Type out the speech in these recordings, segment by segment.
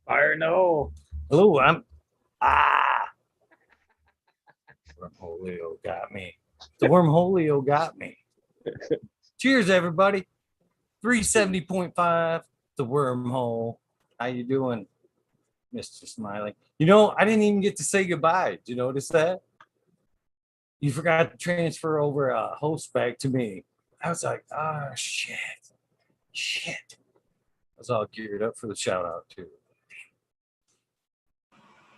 Fire in the hole. Hello, Wormholio got me. The wormholio got me. Cheers, everybody. 370.5, the wormhole. How you doing, Mr. Smiley? You know, I didn't even get to say goodbye. Did you notice that? You forgot to transfer over a host back to me. I was like, oh, shit. I was all geared up for the shout out, too.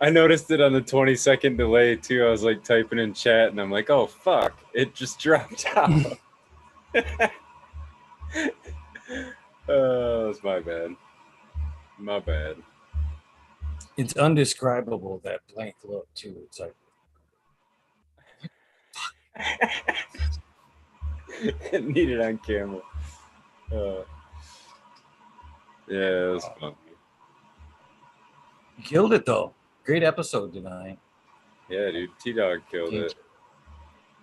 I noticed it on the 20-second delay too. I was like typing in chat and I'm like, oh fuck, it just dropped out. Oh, it's my bad. My bad. It's undescribable, that blank look, too. It's like, Need it on camera. Yeah, it was fun. you killed it, though. Great episode tonight. Yeah, dude. T-Dog killed it.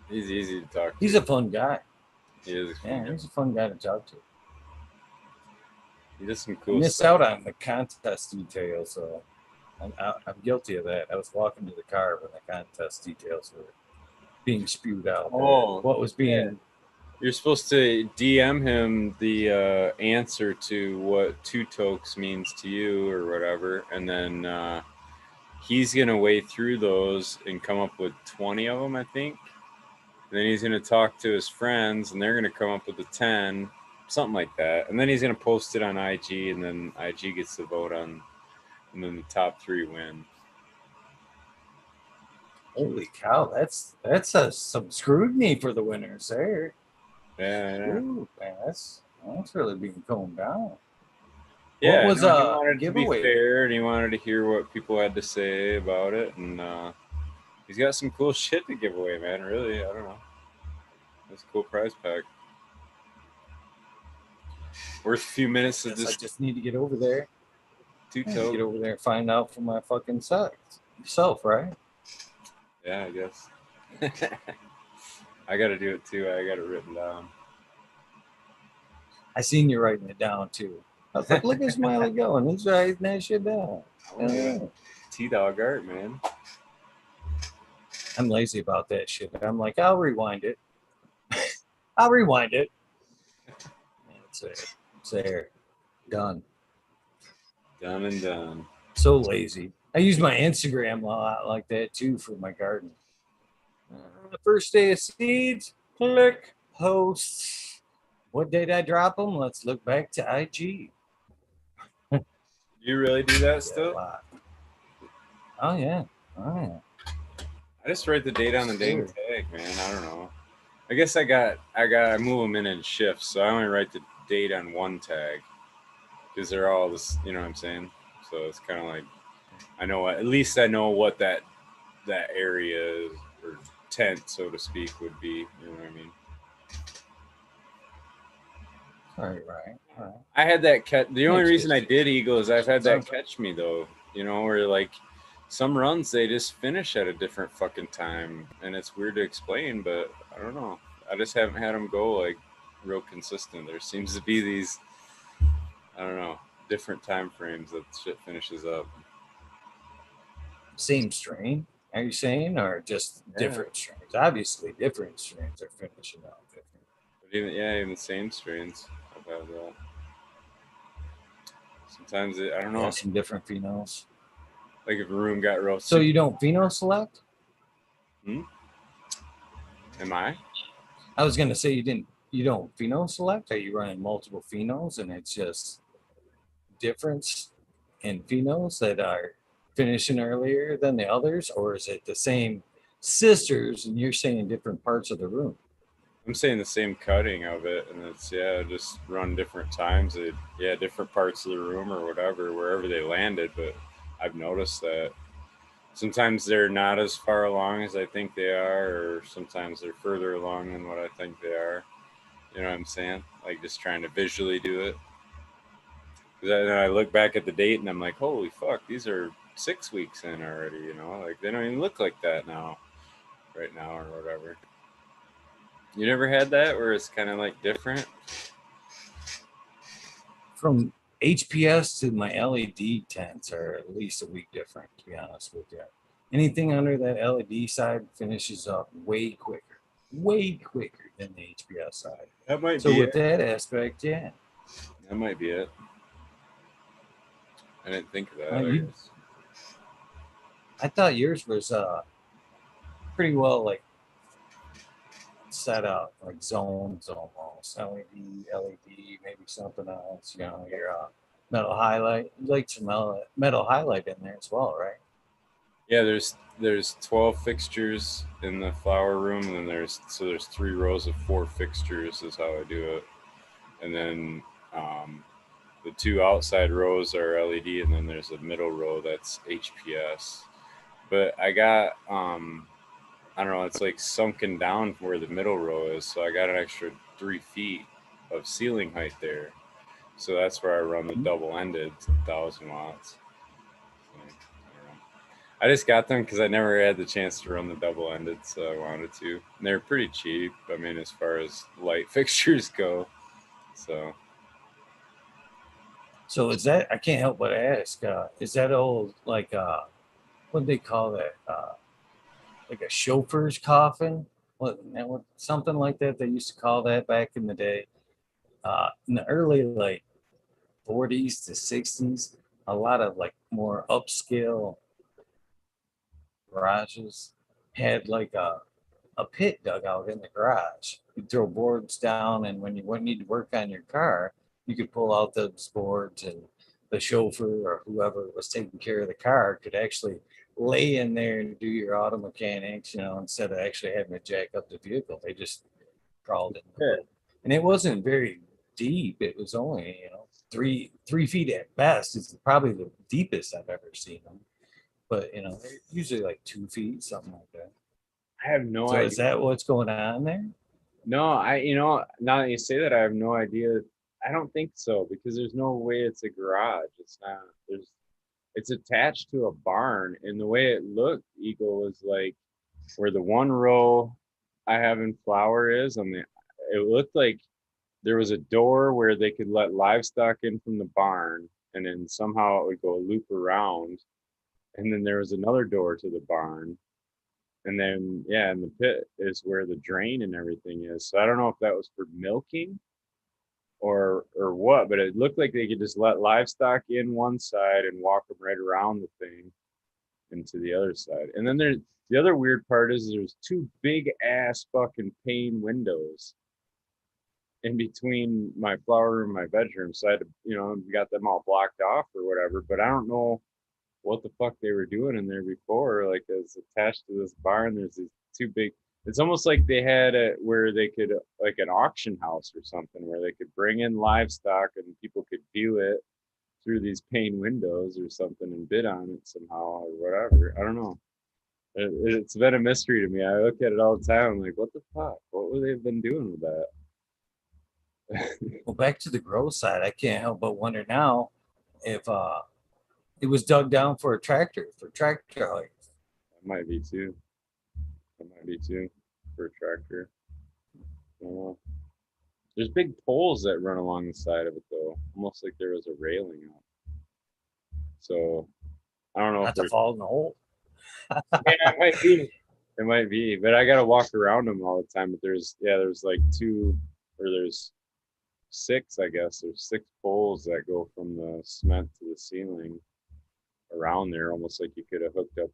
He's easy to talk to. He's a fun guy. He is. He's a fun guy to talk to. He does some cool Missed stuff. out on the contest details, so I'm guilty of that. I was walking to the car when the contest details were being spewed out. Oh, what was being? Yeah. You're supposed to DM him the answer to what two tokes means to you or whatever, and then he's gonna wade through those and come up with 20 of them, I think. And then he's gonna talk to his friends, and they're gonna come up with the 10, something like that. And then he's gonna post it on IG, and then IG gets to vote on, and then the top 3 win. Holy cow! That's some scrutiny for the winners there. Yeah. Ooh, man, that's really being toned down. Yeah, what was he wanted giveaway? to be fair, and he wanted to hear what people had to say about it, and he's got some cool shit to give away, man. Really, I don't know. That's a cool prize pack. Worth a few minutes of I just need to get over there. Get over there and find out for my fucking self, right? Yeah, I guess. I got to do it too. I got it written down. I seen you writing it down too. I was like, look at Smiley going. He's writing that shit down. T-Dog art, man. I'm lazy about that shit. I'm like, I'll rewind it. I'll rewind it. It's there. Done. Done and done. So lazy. I use my Instagram a lot like that too for my garden. The first day of seeds, click posts. What date I drop them? Let's look back to IG. You really do that still? Oh yeah. I just write the date on the dang tag, man. I don't know. I guess I move them in shifts, so I only write the date on one tag because they're all this, you know what I'm saying? So it's kind of like at least I know what that area or tent, so to speak, would be. You know what I mean? Right. I had that catch. The only reason I did Eagle is I've had that catch me though. You know, where like some runs they just finish at a different fucking time, and it's weird to explain, but I don't know. I just haven't had them go like real consistent. There seems to be these, I don't know, different time frames that shit finishes up. Same strain, are you saying, or just different strains? Obviously, different strains are finishing up different. But even the same strains, I've had that. Sometimes I don't know. Yeah, some different phenols. Like if a room got roasted. So you don't pheno select? Am I? I was gonna say you don't pheno select. Are you running multiple phenols and it's just difference in phenols that are finishing earlier than the others, or is it the same sisters and you're saying different parts of the room? I'm saying the same cutting of it, and it's just run different times. Different parts of the room or whatever, wherever they landed. But I've noticed that sometimes they're not as far along as I think they are, or sometimes they're further along than what I think they are. You know what I'm saying? Like just trying to visually do it. Because I look back at the date and I'm like, holy fuck, these are 6 weeks in already. You know, like they don't even look like that right now, or whatever. You never had that where it's kind of like different? From HPS to my LED tents are at least a week different, to be honest with you. Anything under that LED side finishes up way quicker than the HPS side. That might So be with it. that aspect, yeah. That might be it. I didn't think of that. Well, I guess. I thought yours was pretty well like set up, like zones almost. LED, maybe something else. You know, your metal highlight. You like some metal highlight in there as well, right? Yeah, there's 12 fixtures in the flower room, and then there's 3 rows of 4 fixtures is how I do it, and then the 2 outside rows are LED, and then there's a middle row that's HPS. But I got I don't know, it's like sunken down where the middle row is, so I got an extra 3 feet of ceiling height there. So that's where I run the double-ended 1,000 watts. So, I don't know. I just got them because I never had the chance to run the double-ended, so I wanted to. And they're pretty cheap. I mean, as far as light fixtures go. So is that, I can't help but ask, is that old like what do they call that? Like a chauffeur's coffin? What something like that they used to call that back in the day. In the early like 40s to 60s, a lot of like more upscale garages had like a pit dug out in the garage. You'd throw boards down, and when you wouldn't need to work on your car, you could pull out those boards, and the chauffeur or whoever was taking care of the car could actually lay in there and do your auto mechanics, you know, instead of actually having to jack up the vehicle. They just crawled in the yeah. hood. And it wasn't very deep. It was only, you know, three feet at best. It's probably the deepest I've ever seen them. But you know, they're usually like 2 feet, something like that. I have no So idea. is that what's going on there? No, now that you say that, I have no idea. I don't think so, because there's no way it's a garage. It's not. It's attached to a barn, and the way it looked, Eagle, is like where the one row I have in flower is on the. It looked like there was a door where they could let livestock in from the barn, and then somehow it would go loop around, and then there was another door to the barn, and then yeah, and the pit is where the drain and everything is. So I don't know if that was for milking or what, but it looked like they could just let livestock in one side and walk them right around the thing into the other side. And then there's the other weird part is there's 2 big ass fucking pane windows in between my flower room and my bedroom. So I had to, got them all blocked off or whatever. But I don't know what the fuck they were doing in there before. Like, it's attached to this barn. There's these 2 big. It's almost like they had it where they could, like an auction house or something, where they could bring in livestock and people could view it through these pane windows or something and bid on it somehow or whatever. I don't know. It's been a mystery to me. I look at it all the time. I'm like, what the fuck? What would they have been doing with that? Well, back to the grow side, I can't help but wonder now if it was dug down for tractor height. That might be too. That might be too for a tractor. I don't know. There's big poles that run along the side of it though, almost like there was a railing up. So I don't know Not if to fall in the hole. yeah, it might be. It might be, but I gotta walk around them all the time. But there's like 2, or there's 6, I guess. There's 6 poles that go from the cement to the ceiling around there, almost like you could have hooked up.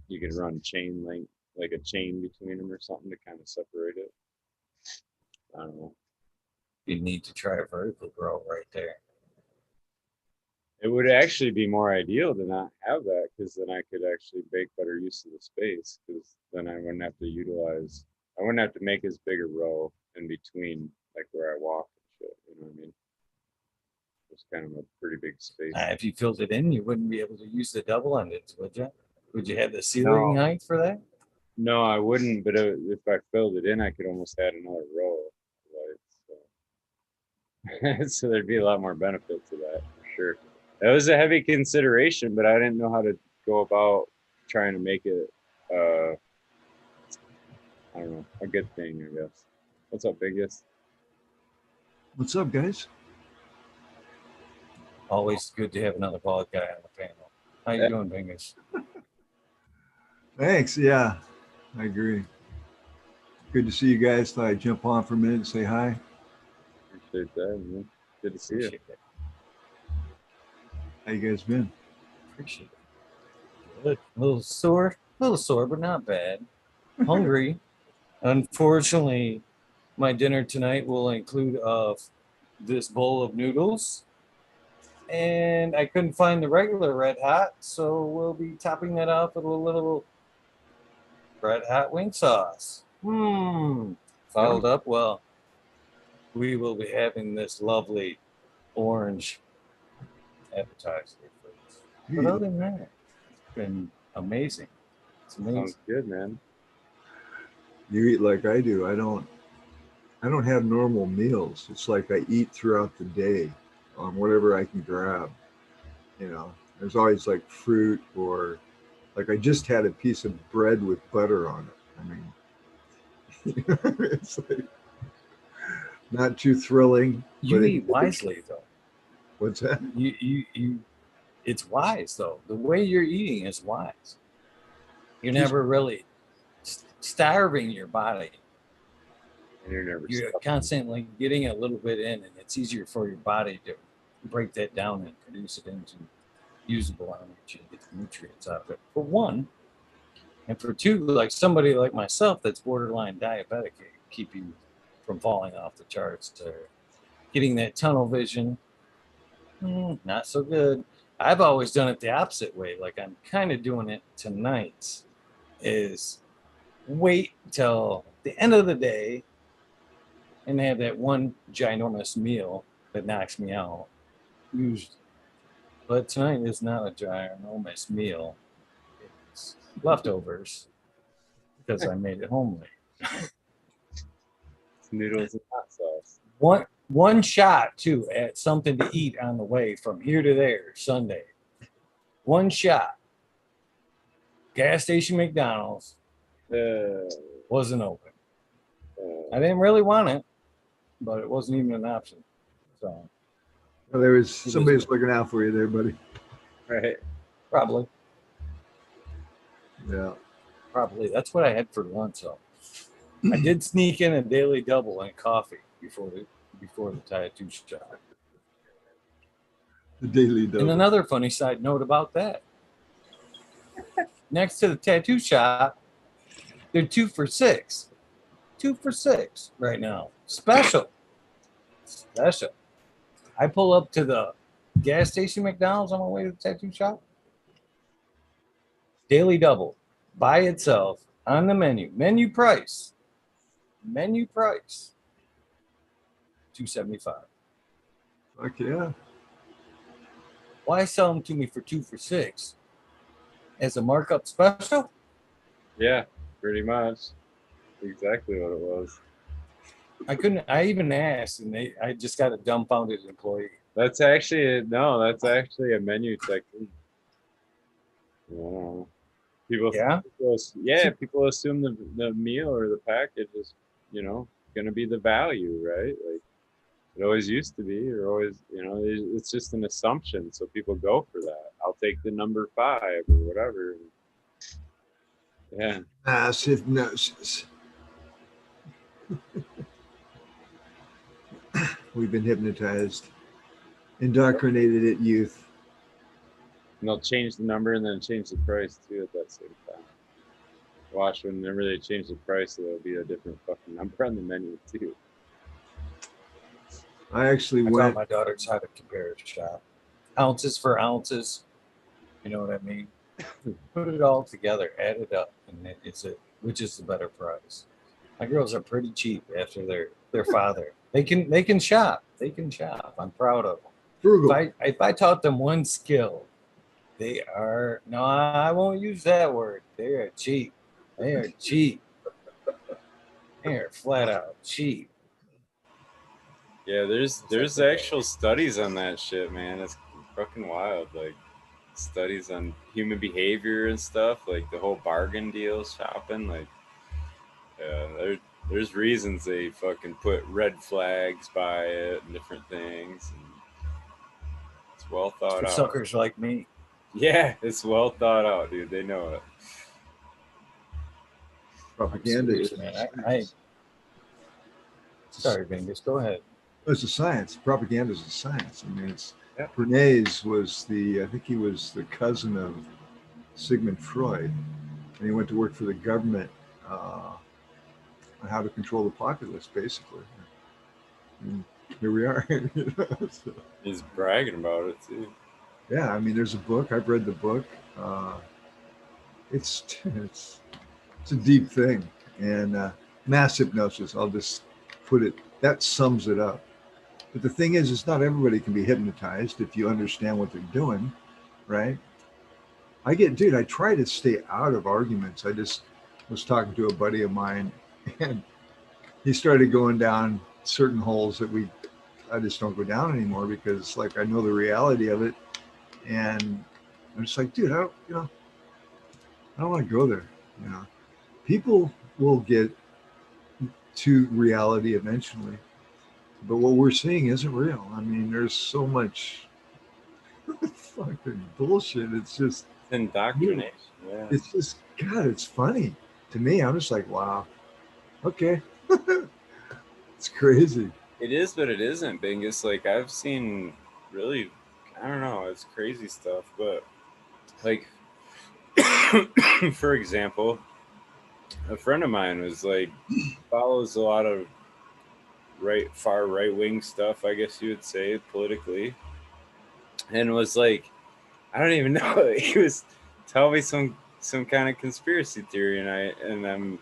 You could run chain link, like a chain between them or something to kind of separate it. I don't know. You'd need to try a vertical grow right there. It would actually be more ideal to not have that, because then I could actually make better use of the space, because then I wouldn't have to make as big a row in between, like where I walk and shit. You know what I mean? It's kind of a pretty big space. If you filled it in, you wouldn't be able to use the double ended, would you? Would you have the ceiling height for that? No, I wouldn't. But if I filled it in, I could almost add another row of lights. So there'd be a lot more benefit to that, for sure. That was a heavy consideration, but I didn't know how to go about trying to make it, I don't know, a good thing, I guess. What's up, Bingus? What's up, guys? Always good to have another bald guy on the panel. How you doing, Bingus? Thanks. Yeah, I agree. Good to see you guys. Thought I'd jump on for a minute and say hi. Appreciate that, man. Good to see you. Appreciate it. How you guys been? Appreciate it. Good. A little sore, but not bad. Hungry. Unfortunately, my dinner tonight will include this bowl of noodles. And I couldn't find the regular red hot, so we'll be topping that off with a little red hot wing sauce. Followed up, well, we will be having this lovely orange appetizer. But other than that, it's been amazing. It's amazing. Sounds good, man. You eat like I do. I don't have normal meals. It's like I eat throughout the day on whatever I can grab. You know, there's always like fruit, or like I just had a piece of bread with butter on it. I mean, it's like not too thrilling. You eat wisely, though. What's that? You. It's wise, though. The way you're eating is wise. You're never really starving your body. And You're constantly getting a little bit in, and it's easier for your body to break that down and produce it into usable energy and get the nutrients out of it. For one, and for two, like somebody like myself that's borderline diabetic, it can keep you from falling off the charts to getting that tunnel vision. Not so good. I've always done it the opposite way. Like I'm kind of doing it tonight is wait till the end of the day and have that one ginormous meal that knocks me out. Usually. But tonight is not a ginormous meal. It's leftovers because I made it homely. It's noodles and hot sauce. One shot too at something to eat on the way from here to there Sunday. One shot. Gas station McDonald's wasn't open. I didn't really want it, but it wasn't even an option. So Well, there was somebody's looking out for you there, buddy. Right. probably Yeah. that's what I had for lunch. So I did sneak in a daily double and coffee before the tattoo shop. The daily double. And another funny side note about that. Next to the tattoo shop, they're 2 for $6. 2 for $6 right now. Special. I pull up to the gas station McDonald's on my way to the tattoo shop. Daily double by itself on the menu. Menu price. $2.75. Fuck yeah. Why sell them to me for 2 for $6 as a markup special? Yeah, pretty much. Exactly what it was. I even asked, and I just got a dumbfounded employee. That's actually a menu technique. Yeah. People assume the meal or the package is, gonna be the value, right? Like it always used to be, or always, it's just an assumption. So people go for that. I'll take the number 5 or whatever. Yeah. Massive noses. We've been hypnotized, indoctrinated at youth. And they'll change the number and then change the price too at that same time. Watch, whenever they change the price, there'll be a different fucking number on the menu too. I taught my daughters how to compare a shop. Ounces for ounces. You know what I mean? Put it all together, add it up, and which is the better price. My girls are pretty cheap after their father. They can shop. I'm proud of them. Frugal. If I taught them one skill, I won't use that word. They are cheap. They are flat out cheap. Yeah, there's actual studies on that shit, man. It's fucking wild. Like studies on human behavior and stuff, like the whole bargain deal shopping. Like, there's reasons they fucking put red flags by it and different things. And it's well thought For out. suckers like me. Yeah, it's well thought out, dude. They know it. Propaganda Serious, is man. Sorry, Bingus. Go ahead. it's a science. Propaganda is a science. I mean, it's Yeah. Bernays was I think he was the cousin of Sigmund Freud, and he went to work for the government on how to control the populace, basically. And here we are. So, He's bragging about it too. yeah, I mean, there's a book. I've read the book. It's a deep thing, and mass hypnosis. I'll just put it. That sums it up. But the thing is, it's not everybody can be hypnotized if you understand what they're doing, right? Dude, I try to stay out of arguments. I just was talking to a buddy of mine, and he started going down certain holes that I just don't go down anymore, because like I know the reality of it, and I'm just like, dude, I don't want to go there. You know, people will get to reality eventually, but what we're seeing isn't real. I mean, there's so much fucking bullshit. It's just Indoctrination. Yeah. it's just, God, it's funny to me. I'm just like, wow, okay. It's crazy. It is, but it isn't, Bingus. Like I've seen really, I don't know, it's crazy stuff. But like, for example, a friend of mine was like follows a lot of far right wing stuff, I guess you would say, politically, and was like, I don't even know. He was telling me some kind of conspiracy theory, and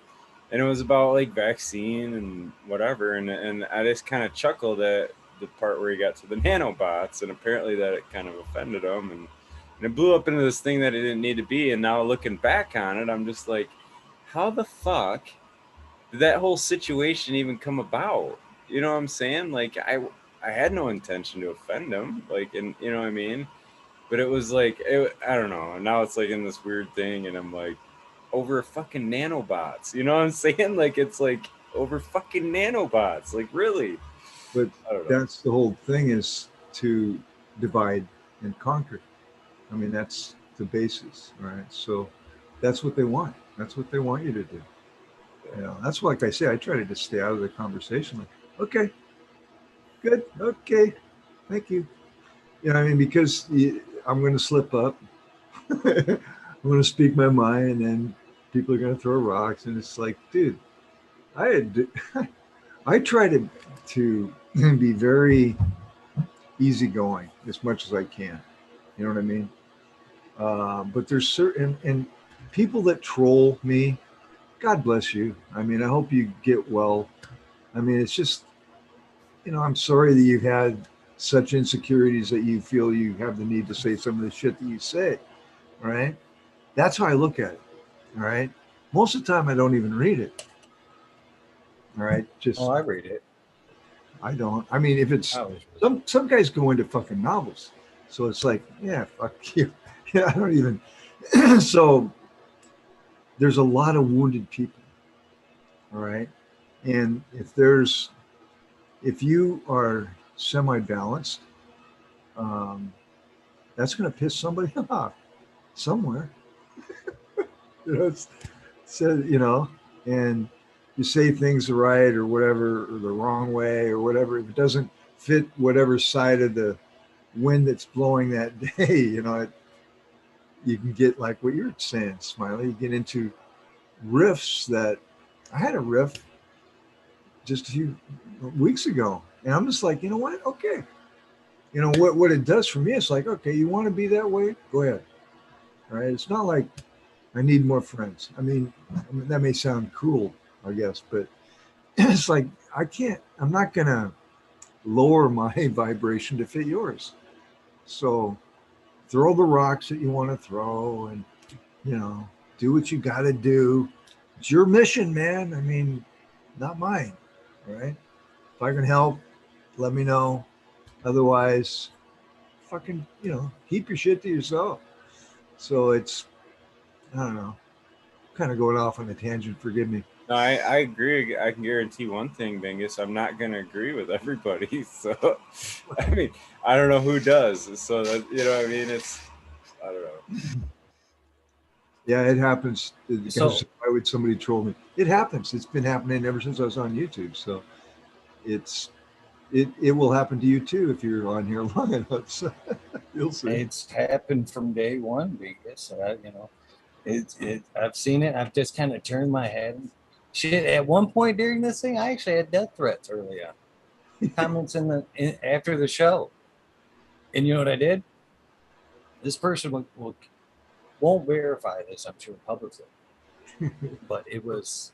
it was about like vaccine and whatever, and I just kind of chuckled at the part where he got to the nanobots, and apparently that it kind of offended him, and it blew up into this thing that it didn't need to be. And now looking back on it, I'm just like, how the fuck did that whole situation even come about? You know what I'm saying? Like I had no intention to offend him, like, and you know what I mean? But it was like, I don't know. And now it's like in this weird thing, and I'm like, over fucking nanobots. You know what I'm saying? Like, it's like over fucking nanobots. Like, really? But I don't know. that's the whole thing, is to divide and conquer. I mean, that's the basis, right? So that's what they want. That's what they want you to do. You know, that's why, like I say, I try to just stay out of the conversation. Like, okay, good, okay, thank you. You know what I mean? Because I'm going to slip up. I'm going to speak my mind, and then people are going to throw rocks. And it's like, dude, I try to be very easygoing as much as I can. You know what I mean? But there's certain and people that troll me. God bless you. I mean, I hope you get well. I mean, it's just, I'm sorry that you've had such insecurities that you feel you have the need to say some of the shit that you say. All right. That's how I look at it. All right. Most of the time, I don't even read it. All right. Just, Oh, I read it. I don't. I mean, if it's I always read it. some guys go into fucking novels. So it's like, yeah, fuck you. Yeah, I don't even. So there's a lot of wounded people. All right. And if you are semi-balanced, that's going to piss somebody off somewhere. And you say things right or whatever, or the wrong way or whatever. If it doesn't fit whatever side of the wind that's blowing that day, you can get like what you're saying, Smiley. You get into riffs that I had a riff just a few weeks ago, and I'm just like, you know what? Okay. What it does for me, it's like, okay, you want to be that way? Go ahead. All right. It's not like I need more friends. I mean, that may sound cruel, I guess, but it's like, I'm not going to lower my vibration to fit yours. So throw the rocks that you want to throw, and, do what you got to do. It's your mission, man. I mean, not mine. All right. If I can help, let me know. Otherwise, fucking, keep your shit to yourself. So it's, I don't know, kind of going off on a tangent, forgive me. No, I agree. I can guarantee one thing, Bingus. I'm not going to agree with everybody. So, I mean, I don't know who does. So that, you know what I mean? I don't know. Yeah, it happens. Because So why would somebody troll me? It happens. It's been happening ever since I was on YouTube. So it's it will happen to you too if you're on here long enough. So you'll see. it's happened from day one, because you know, I've seen it. I've just kind of turned my head. Shit, at one point during this thing, I actually had death threats early on. Comments after the show. And you know what I did? This person won't verify this, I'm sure, publicly. But it was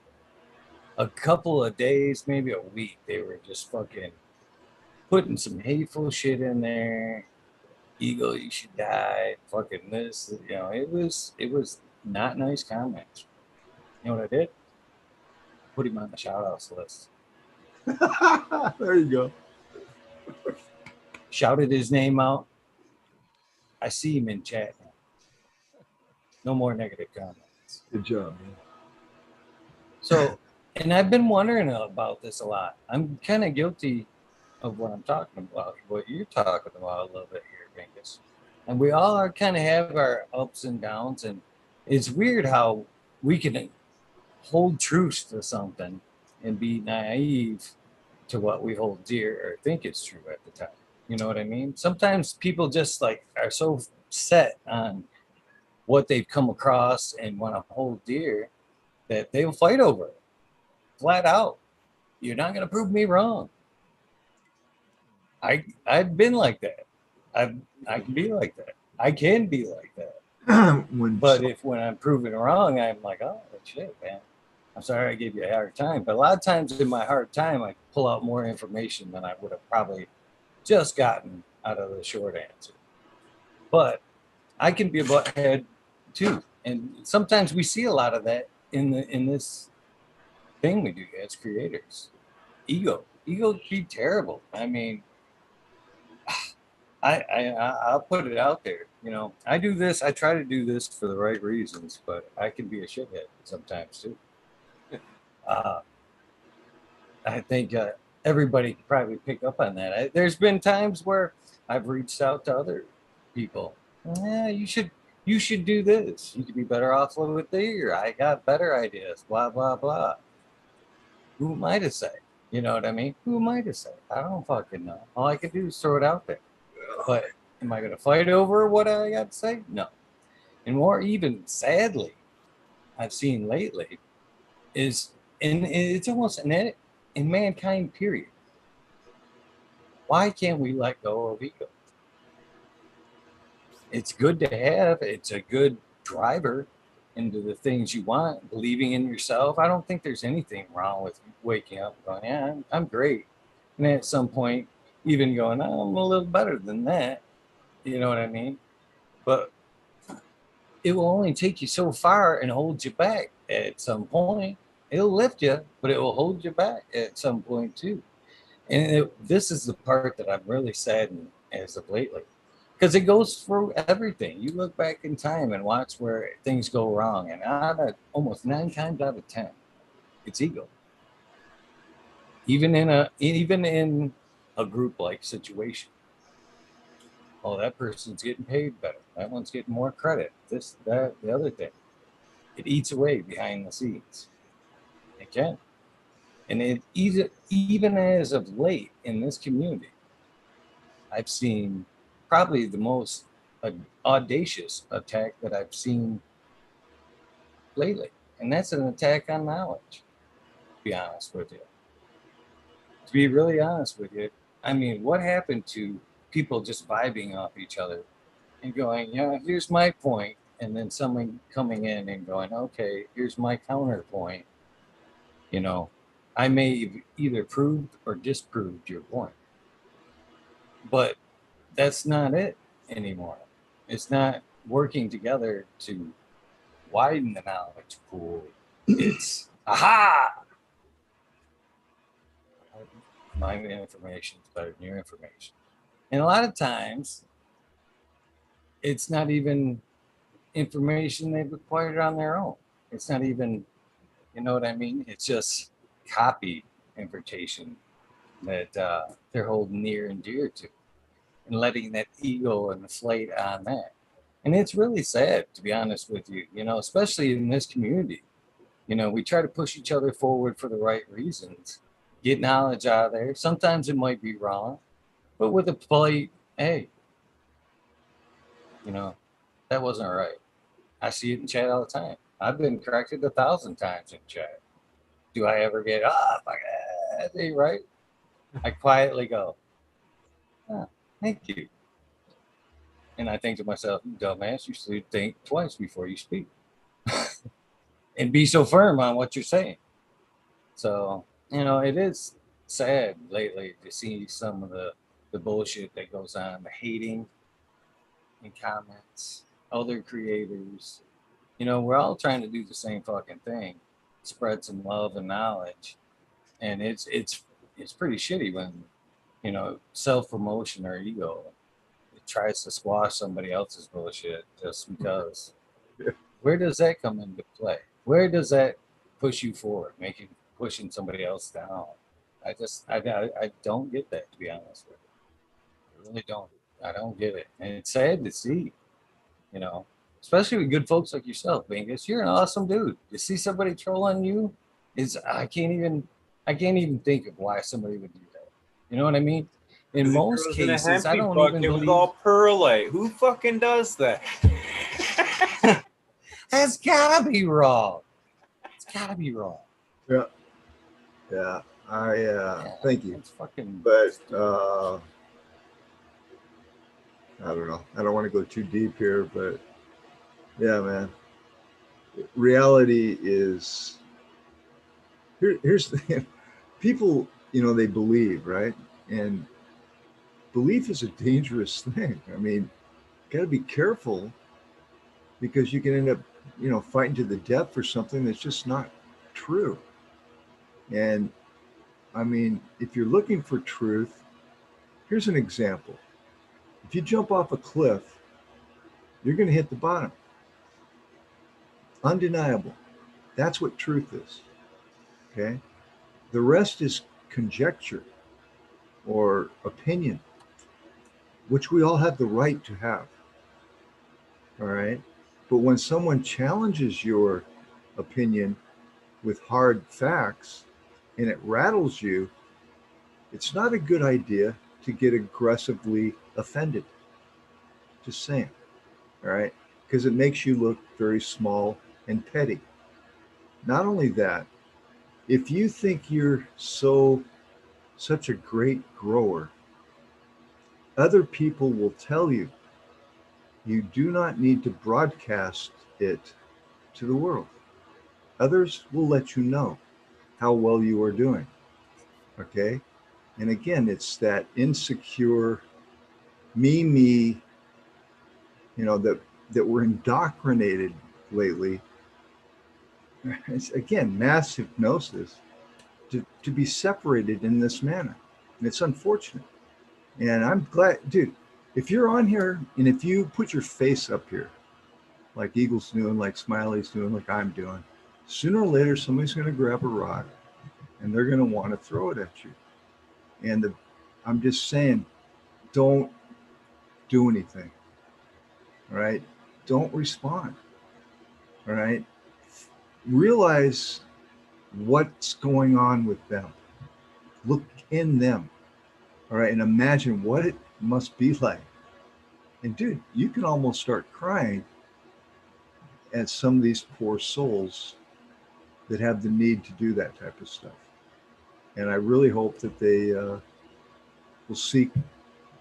a couple of days, maybe a week. They were just fucking putting some hateful shit in there. Eagle, you should die. Fucking this, you know. It was not nice comments. You know what I did? Put him on the shout outs list. There you go. Shouted his name out. I see him in chat now. No more negative comments. Good job, man. So, and I've been wondering about this a lot. I'm kind of guilty of what I'm talking about, what you're talking about a little bit here, Bingus. And we all are kind of have our ups and downs, and it's weird how we can hold truth to something and be naive to what we hold dear or think is true at the time. You know what I mean? Sometimes people just like are so set on what they've come across and want to hold dear that they'll fight over it flat out. You're not going to prove me wrong. I've been like that. I can be like that. I can be like that. When I'm proven wrong, I'm like, oh shit, man. I'm sorry I gave you a hard time. But a lot of times in my hard time, I pull out more information than I would have probably just gotten out of the short answer. But I can be a butthead too. And sometimes we see a lot of that in this thing we do as creators. Ego can be terrible. I mean, I'll put it out there. You know, I do this. I try to do this for the right reasons, but I can be a shithead sometimes too. I think everybody can probably pick up on that. There's been times where I've reached out to other people. Yeah, you should do this. You could be better off with here. I got better ideas. Blah blah blah. Who am I to say? You know what I mean? Who am I to say? I don't fucking know. All I can do is throw it out there. But am I going to fight over what I got to say? No. And more even, sadly, I've seen lately is, and it's almost in mankind, period. Why can't we let go of ego? It's good to have. It's a good driver into the things you want, believing in yourself. I don't think there's anything wrong with waking up and going, yeah, I'm great. And at some point, even going, oh, I'm a little better than that. You know what I mean? But it will only take you so far and hold you back at some point. It'll lift you, but it will hold you back at some point too. And this is the part that I'm really saddened as of lately. Because it goes through everything. You look back in time and watch where things go wrong. And almost 9 times out of 10, it's ego. Even in a group like situation. Oh, that person's getting paid better. That one's getting more credit. This, that, the other thing. It eats away behind the scenes. It can. And it even as of late in this community, I've seen probably the most audacious attack that I've seen lately. And that's an attack on knowledge, to be honest with you. To be really honest with you, I mean, what happened to people just vibing off each other and going, yeah, here's my point, and then someone coming in and going, okay, here's my counterpoint. You know, I may have either proved or disproved your point. But that's not it anymore. It's not working together to widen the knowledge pool. It's, aha! My information is better than your information. And a lot of times, it's not even information they've acquired on their own. It's not even You know what I mean? It's just copy invitation that they're holding near and dear to, and letting that ego inflate on that. And it's really sad, to be honest with you, you know, especially in this community. You know, we try to push each other forward for the right reasons, get knowledge out of there. Sometimes it might be wrong, but with a polite, hey, you know, that wasn't right. I see it in chat all the time. I've been corrected 1,000 times in chat. Do I ever get, fuck that ain't right? I quietly go, oh, thank you. And I think to myself, you dumbass, you should think twice before you speak and be so firm on what you're saying. So, you know, it is sad lately to see some of the bullshit that goes on, the hating in comments, other creators. You know, we're all trying to do the same fucking thing, spread some love and knowledge. And it's pretty shitty when, you know, self-promotion or ego, it tries to squash somebody else's bullshit just because. Where does that come into play? Where does that push you forward, pushing somebody else down? I don't get that, to be honest with you. I really don't. I don't get it, and it's sad to see. You know, especially with good folks like yourself, Bingus. You're an awesome dude. To see somebody trolling you is I can't even think of why somebody would do that. You know what I mean? In It most grows in a cases, I hempy don't bucket even with believe all perlite. Who fucking does that? that's gotta be wrong. It's gotta be wrong. Yeah. Yeah. Thank you. It's fucking. But I don't know. I don't want to go too deep here, but yeah, man. Reality is here's the thing. People, you know, they believe, right? And belief is a dangerous thing. I mean, got to be careful because you can end up, you know, fighting to the death for something that's just not true. And I mean, if you're looking for truth, here's an example. If you jump off a cliff, you're going to hit the bottom. Undeniable. That's what truth is. Okay. The rest is conjecture or opinion, which we all have the right to have. All right. But when someone challenges your opinion with hard facts and it rattles you, it's not a good idea to get aggressively offended. Just saying. All right. Because it makes you look very small and petty. Not only that, if you think you're such a great grower, other people will tell you you do not need to broadcast it to the world. Others will let you know how well you are doing. Okay. And again, it's that insecure me, you know, that we're indoctrinated lately. It's again mass hypnosis to be separated in this manner. And it's unfortunate. And I'm glad, dude, if you're on here and if you put your face up here, like Eagle's doing, like Smiley's doing, like I'm doing, sooner or later somebody's going to grab a rock and they're going to want to throw it at you. And I'm just saying, don't do anything. All right? Don't respond. All right? Realize what's going on with them. Look in them. All right? And imagine what it must be like. And dude, you can almost start crying at some of these poor souls that have the need to do that type of stuff. And I really hope that they will seek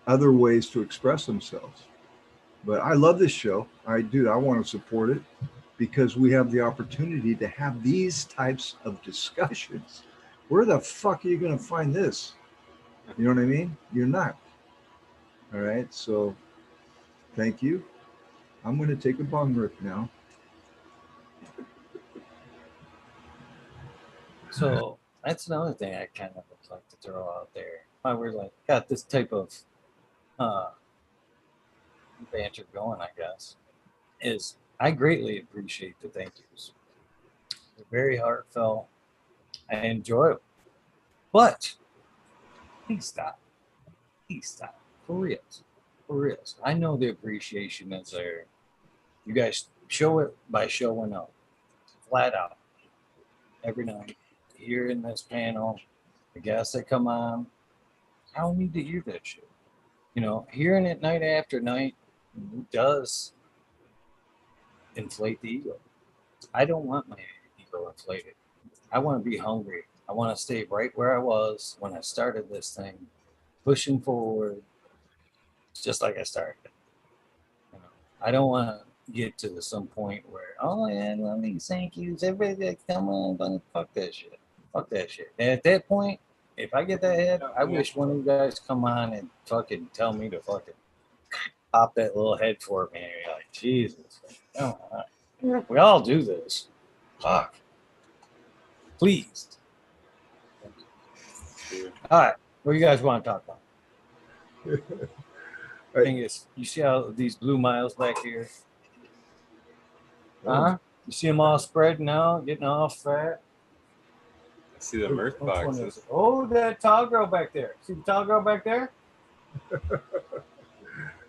other ways to express themselves. But I love this show. I want to support it because we have the opportunity to have these types of discussions. Where the fuck are you going to find this? You know what I mean? You're not. All right. So thank you. I'm going to take a bong rip now. So that's another thing I kind of would like to throw out there. Why we're like got this type of banter going, I guess, is I greatly appreciate the thank yous. They're very heartfelt. I enjoy them. But please stop. Please stop. For reals. For reals. I know the appreciation is there. You guys show it by showing up. Flat out. Every night. Here in this panel, the guests that come on, I don't need to hear that shit. You know, hearing it night after night does inflate the ego. I don't want my ego inflated. I want to be hungry. I want to stay right where I was when I started this thing, pushing forward, just like I started. You know, I don't want to get to some point where, oh yeah, let me thank yous. Everybody come on, fuck that shit. Fuck that shit. And at that point, if I get that head, I wish one of you guys come on and fucking tell me to fucking pop that little head for me. And you're like, Jesus. Come on. We all do this. Fuck. Please. All right. What do you guys want to talk about? Thing is, you see how these blue miles back here? Huh? You see them all spreading out, getting all fat? I see the mirth Which one is boxes. it? Oh, that tall girl back there. See the tall girl back there?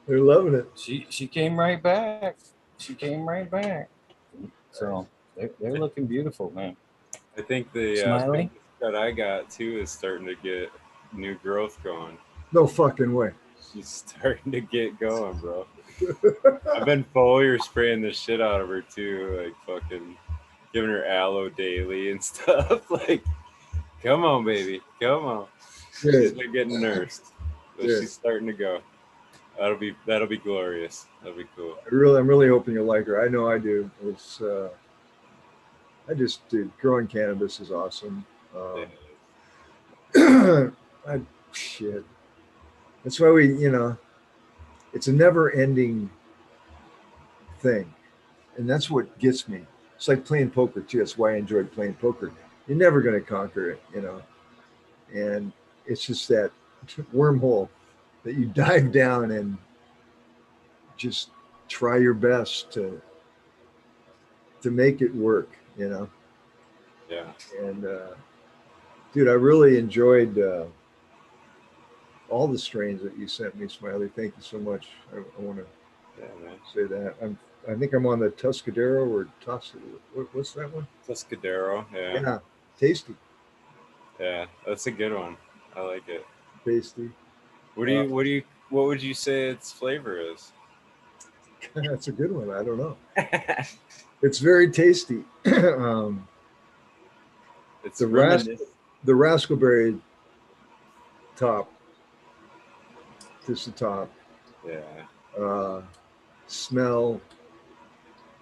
They're loving it. She came right back. She came right back. So they're looking beautiful, man. I think the Smiley? bingus that I got too is starting to get new growth going. No fucking way. She's starting to get going, bro. I've been foliar spraying the shit out of her too, like fucking giving her aloe daily and stuff. Like, come on, baby, come on. She's Good. been getting nursed, but Good. she's starting to go. That'll be glorious. That'll be cool. I'm really hoping you like her. I know I do. It's dude, growing cannabis is awesome. Shit. That's why it's a never-ending thing, and that's what gets me. It's like playing poker too. That's why I enjoyed playing poker. You're never going to conquer it, and it's just that wormhole that you dive down and just try your best to make it work, Yeah. And dude, I really enjoyed all the strains that you sent me, Smiley. Thank you so much. I want to say that. I think I'm on the Tuscadero or what's that one? Tuscadero. Yeah. Yeah, tasty. Yeah, that's a good one. I like it. Tasty. What would you say its flavor is? That's a good one. I don't know. It's very tasty. It's the raspberry top. Just the top. Yeah. Smell,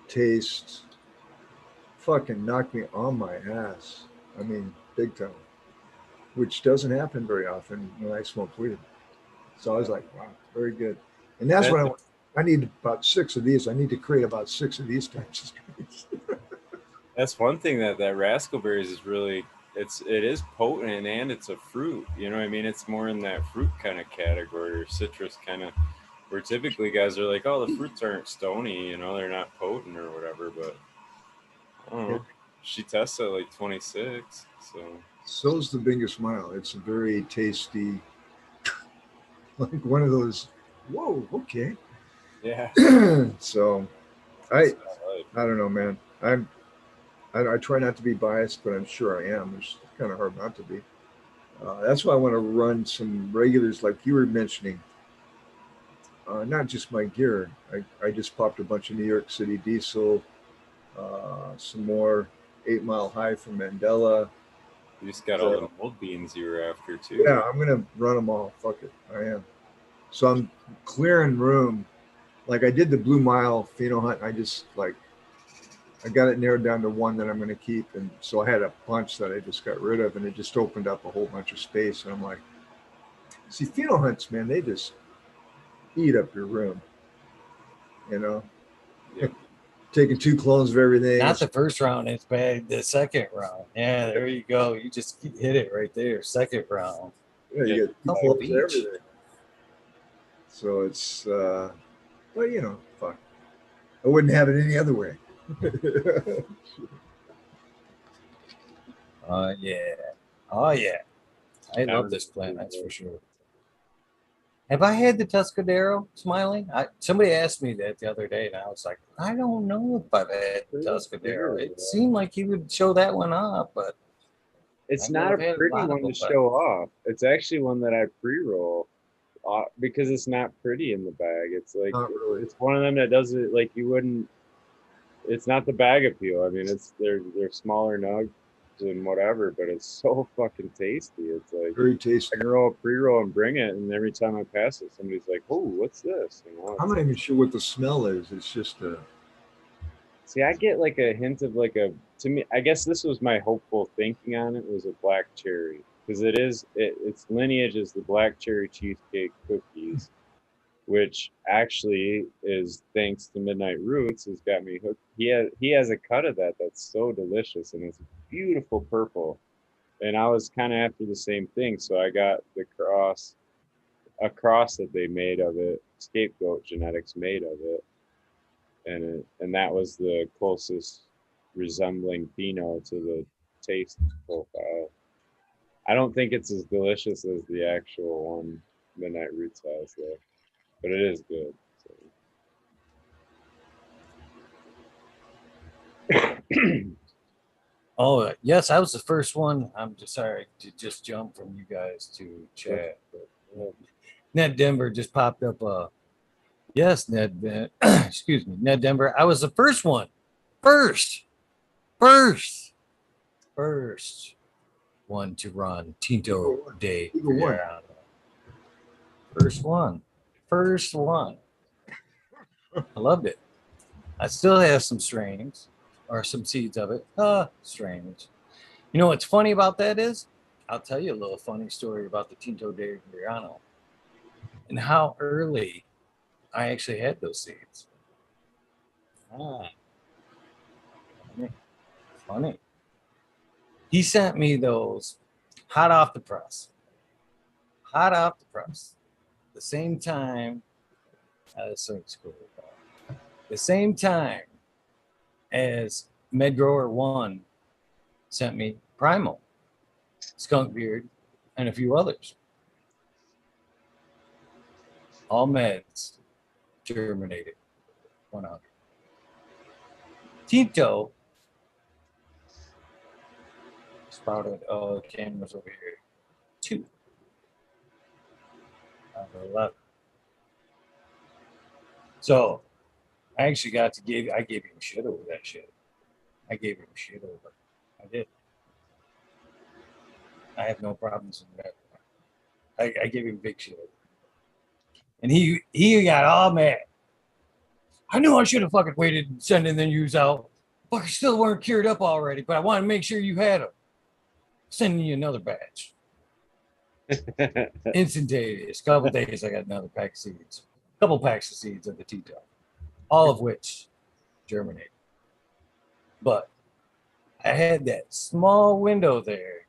taste, fucking knocked me on my ass. I mean, big time, which doesn't happen very often when I smoke weed. So I was like, wow, very good. And that's what I need about 6 of these. I need to create about 6 of these types of strains. That's one thing that raspberries is really, it is potent and it's a fruit. You know what I mean? It's more in that fruit kind of category or citrus kind of, where typically guys are like, oh, the fruits aren't stony, they're not potent or whatever. But I don't know. She tests at like 26. So's the bingus smile. It's a very tasty, like one of those, whoa, okay. Yeah. So I don't know, man. I try not to be biased, but I'm sure I am. It's kind of hard not to be. That's why I want to run some regulars like you were mentioning. Not just my gear. I just popped a bunch of New York City diesel, some more 8 Mile High from Mandela. You just got all the mold beans you were after too. Yeah, I'm gonna run them all. Fuck it, I am. So I'm clearing room. Like I did the Blue Mile pheno hunt. I got it narrowed down to one that I'm going to keep. And so I had a bunch that I just got rid of, and it just opened up a whole bunch of space. And I'm like, see, pheno hunts, man, they just eat up your room, Yep. Taking 2 clones of everything. Not the first round, it's bad. The second round. Yeah, there you go. You just hit it right there. Second round. Yeah, you get 2 clones of everything. So it's, well, fuck. I wouldn't have it any other way. Yeah. Oh, yeah. I love this plant, that's for sure. Have I had the Tuscadero, Smiley? Somebody asked me that the other day, and I was like, I don't know if I've had the Tuscadero. It seemed like he would show that one off, but It's I not know a I've had pretty lot of one to them, but show off. It's actually one that I pre-roll because it's not pretty in the bag. It's like Not really. it's one of them that does it like you wouldn't. It's not the bag appeal. I mean, they're smaller nugs and whatever, but it's so fucking tasty. It's like Very tasty. I can roll a pre-roll and bring it, and every time I pass it, somebody's like, "Oh, what's this?" You know, I'm not even sure what the smell is. It's just a. see, I get like a hint of like a. To me, I guess this was my hopeful thinking on it was a black cherry because its lineage is the black cherry cheesecake cookies, which actually is thanks to Midnight Roots has got me hooked. He has a cut of that that's so delicious and it's beautiful purple. And I was kind of after the same thing, so I got a cross that they made of it, Scapegoat Genetics made of it, and that was the closest resembling Pinot to the taste profile. I don't think it's as delicious as the actual one Midnight Roots has though, but it is good. So. oh, yes, I was the first one. I'm just sorry to just jump from you guys to chat. But Ned Denver just popped up. Yes, Ned. Excuse me, Ned Denver. I was the first one. First one to run Tinto de Verano. First one. I loved it. I still have some strains or some seeds of it. Strains. You know what's funny about that is, I'll tell you a little funny story about the Tinto de Verano and how early I actually had those seeds. Funny. He sent me those hot off the press. The same time, the same time as MedGrower 1 sent me Primal, Skunk Beard, and a few others. All meds germinated 100. Tinto sprouted, the camera's over here, 2 out of 11. So I actually I gave him shit over that shit. I did. I have no problems with that. I gave him big shit. And he got all mad. I knew I should have fucking waited and sending the news out. Fuckers still weren't cured up already, but I wanted to make sure you had them. Sending you another batch. Instantaneous. Couple days, I got another pack of seeds. Couple packs of seeds of the Tito. All of which germinated. But I had that small window there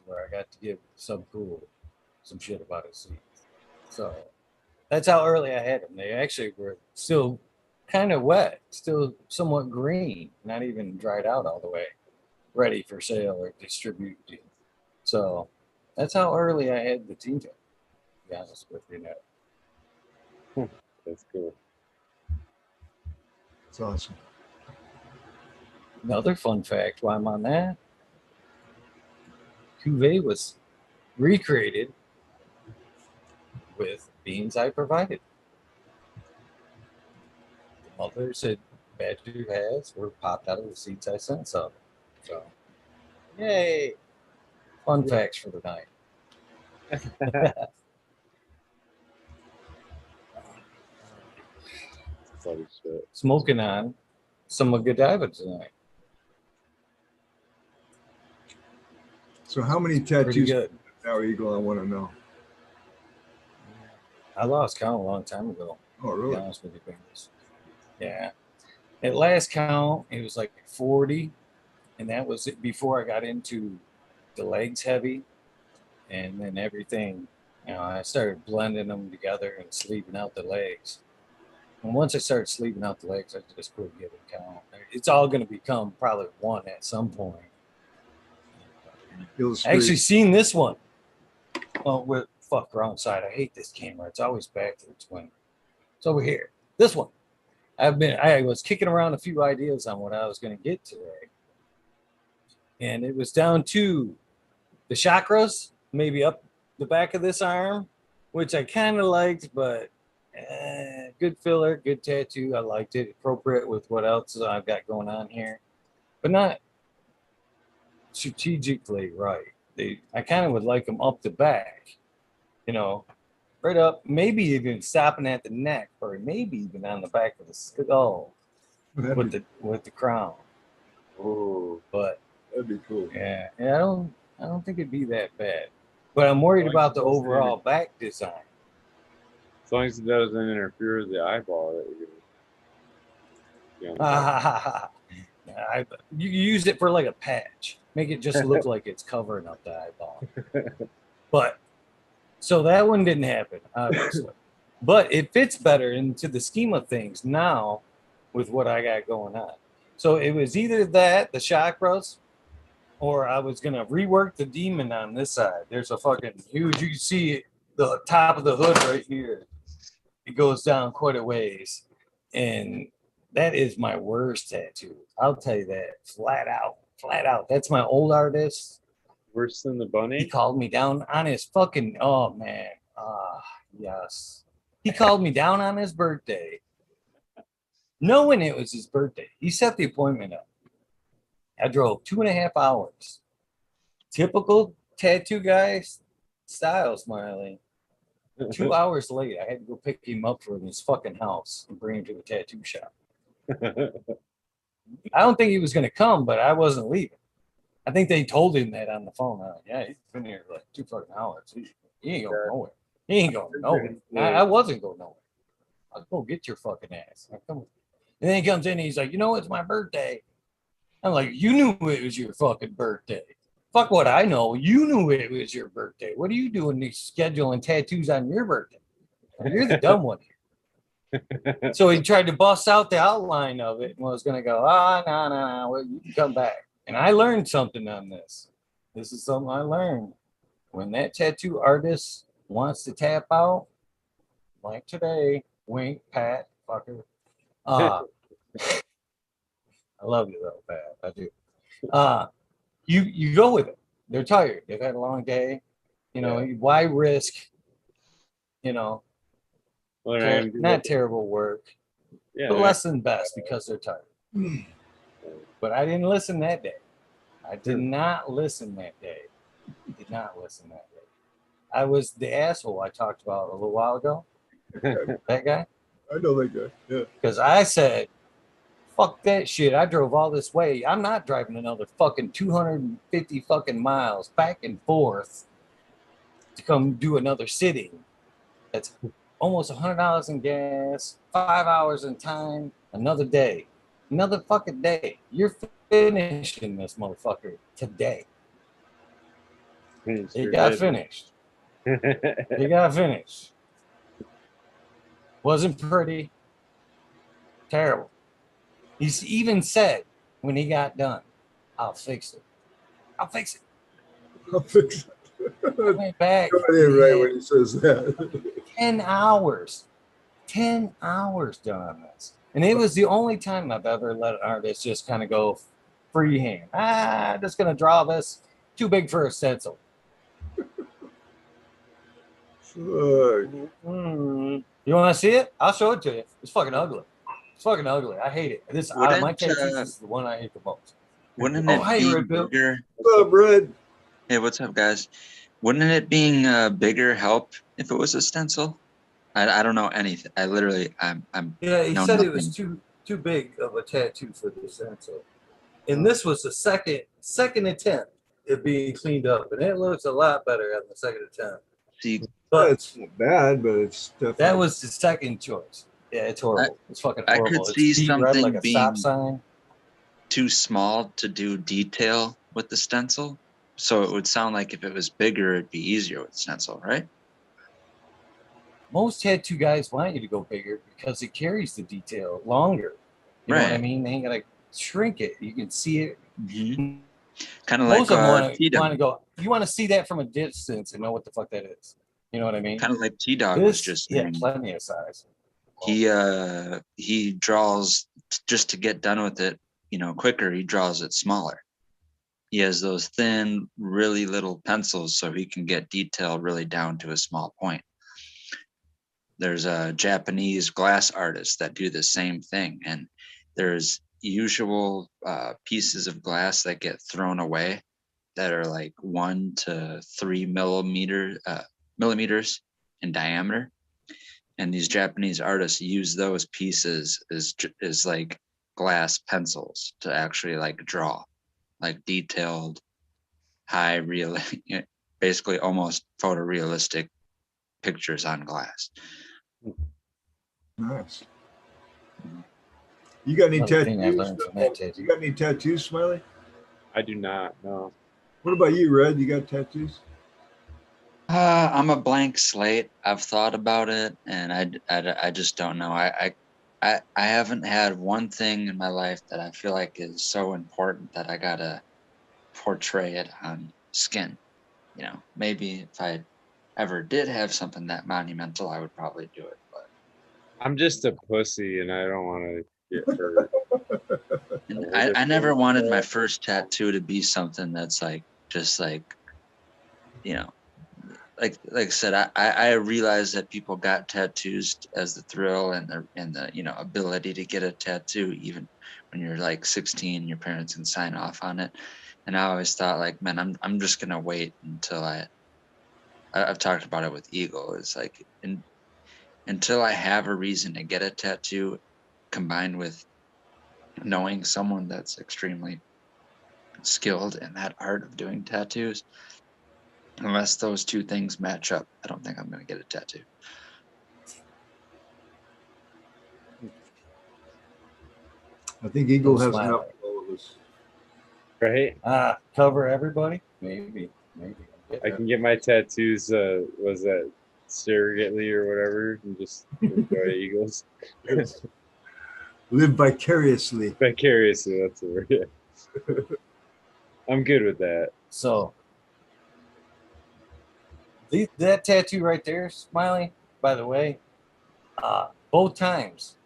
where I got to give some shit about his seeds. So that's how early I had them. They actually were still kind of wet, still somewhat green, not even dried out all the way, ready for sale or distribution. So that's how early I had the Tinto, to be honest with you now. That's cool. It's awesome. Another fun fact while I'm on that, Cuvée was recreated with beans I provided. The mothers that Badger has were popped out of the seeds I sent some. So, yay! Fun facts for the night. Funny shit. Smoking on some Godiva tonight. So how many Pretty tattoos good. now, Eagle? I want to know. I lost count a long time ago. Oh, To be really? honest with you, Bingus. Yeah. At last count, it was like 40, and that was it before I got into the legs heavy, and then everything. You know, I started blending them together and sleeving out the legs. And once I started sleeving out the legs, I just couldn't get a count. It's all going to become probably one at some point. illustrate. actually seen this one. Oh, with fuck, wrong side. I hate this camera. It's always back to the twin. It's over here. This one. I was kicking around a few ideas on what I was going to get today. And it was down to the chakras, maybe up the back of this arm, which I kind of liked, but good filler, good tattoo. I liked it. Appropriate with what else I've got going on here, but not strategically right. I kind of would like them up the back, you know, right up, maybe even stopping at the neck, or maybe even on the back of the skull with the crown. Oh, that'd But be cool. yeah, I don't think it'd be that bad. But I'm worried about the overall back design. as long as it doesn't interfere with the eyeball that you You use it for like a patch. Make it just look like it's covering up the eyeball. But so that one didn't happen, obviously. But it fits better into the scheme of things now with what I got going on. So it was either that, the chakras, or I was gonna rework the demon on this side. There's a fucking huge, you can see the top of the hood right here. It goes down quite a ways. And that is my worst tattoo. I'll tell you that flat out. That's my old artist. worse than the He bunny. called me down on his fucking, oh man. Yes. He called me down on his birthday, knowing it was his birthday. He set the appointment up. I drove 2.5 hours. Typical tattoo guy style, Smiley. 2 hours late, I had to go pick him up from his fucking house and bring him to the tattoo shop. I don't think he was going to come, but I wasn't leaving. I think they told him that on the phone. Yeah, he's been here like 2 fucking hours. He ain't going nowhere. He ain't going nowhere. I wasn't going nowhere. I was going to get your fucking ass. Come on. And then he comes in and he's like, you know, it's my birthday. I'm like, you knew it was your fucking birthday. Fuck what I know. You knew it was your birthday. What are you doing scheduling tattoos on your birthday? You're the dumb one here. So he tried to bust out the outline of it and was going to go, no. Well, you can come back. And I learned something on this. This is something I learned. When that tattoo artist wants to tap out, like today, wink, pat, fucker. I love you though, Pat. I do. You go with it. They're tired. They've had a long day. You know, why risk, you know, not terrible work, but less than best because they're tired. But I didn't listen that day. I did not listen that day. I was the asshole I talked about a little while ago. That guy? I know that guy. Yeah. Because I said, fuck that shit. I drove all this way. I'm not driving another fucking 250 fucking miles back and forth to come do another sitting. That's almost $100 in gas, 5 hours in time, another day. Another fucking day. You're finishing this motherfucker today. It got finished. It got finished. Wasn't pretty. Terrible. He's even said when he got done, I'll fix it. I'll fix it. I went back. Right when he says that. 10 hours. 10 hours done on this. And it was the only time I've ever let an artist just kind of go freehand. I'm just going to draw this. Too big for a stencil. You want to see it? I'll show it to you. It's fucking ugly. It's fucking ugly. I hate it. This out of my tattoos is the one I hate the most. Wouldn't it be bigger? What's up, Red? Hey, what's up, guys? Wouldn't it being bigger help if it was a stencil? I don't know anything. I'm Yeah, he know said nothing. it was too big of a tattoo for the stencil. And this was the second attempt at being cleaned up, and it looks a lot better on the second attempt. See, But It's not bad, but it's definitely. that was the second choice. Yeah, it's horrible. It's fucking I horrible. could see it's deep red something like a stop being- sign. too small to do detail with the stencil. So it would sound like if it was bigger, it'd be easier with stencil, right? Most tattoo guys want you to go bigger because it carries the detail longer. You know what I Right. mean? They ain't gotta shrink it. You can see it Kind of Most like of them want to T-Dog. go. You want to see that from a distance and know what the fuck that is. You know what I mean? Kind of like T-Dog was This, just yeah, saying. plenty of size. He draws just to get done with it, you know, quicker. He draws it smaller. He has those thin, really little pencils so he can get detail really down to a small point. There's a Japanese glass artists that do the same thing, and there's usual pieces of glass that get thrown away that are like 1 to 3 millimeters in diameter, and these Japanese artists use those pieces as like glass pencils to actually like draw like detailed, high real, basically almost photorealistic pictures on glass. Nice. You got any Another thing I tattoos? learned from that tattoo. You got any tattoos, Smiley? I do not know. What about you, Red? You got tattoos? I'm a blank slate. I've thought about it, and I just don't know. I haven't had one thing in my life that I feel like is so important that I gotta portray it on skin. You know, maybe if I ever did have something that monumental, I would probably do it. But I'm just a pussy and I don't want to get hurt. and I never wanted my first tattoo to be something that's like just like, you know, like I said, I realize that people got tattoos as the thrill and the you know, ability to get a tattoo even when you're like 16 and your parents can sign off on it. And I always thought like, man, I'm just gonna wait until I've talked about it with Eagle. It's like until I have a reason to get a tattoo, combined with knowing someone that's extremely skilled in that art of doing tattoos. Unless those two things match up, I don't think I'm going to get a tattoo. I think Eagle Don't has smile enough at for all of us. Right? Cover everybody? Maybe. I can get my tattoos, was that surrogately or whatever, and just enjoy Eagles. Live vicariously. Vicariously, that's the word. Yeah. I'm good with that. So that tattoo right there, Smiley, by the way, both times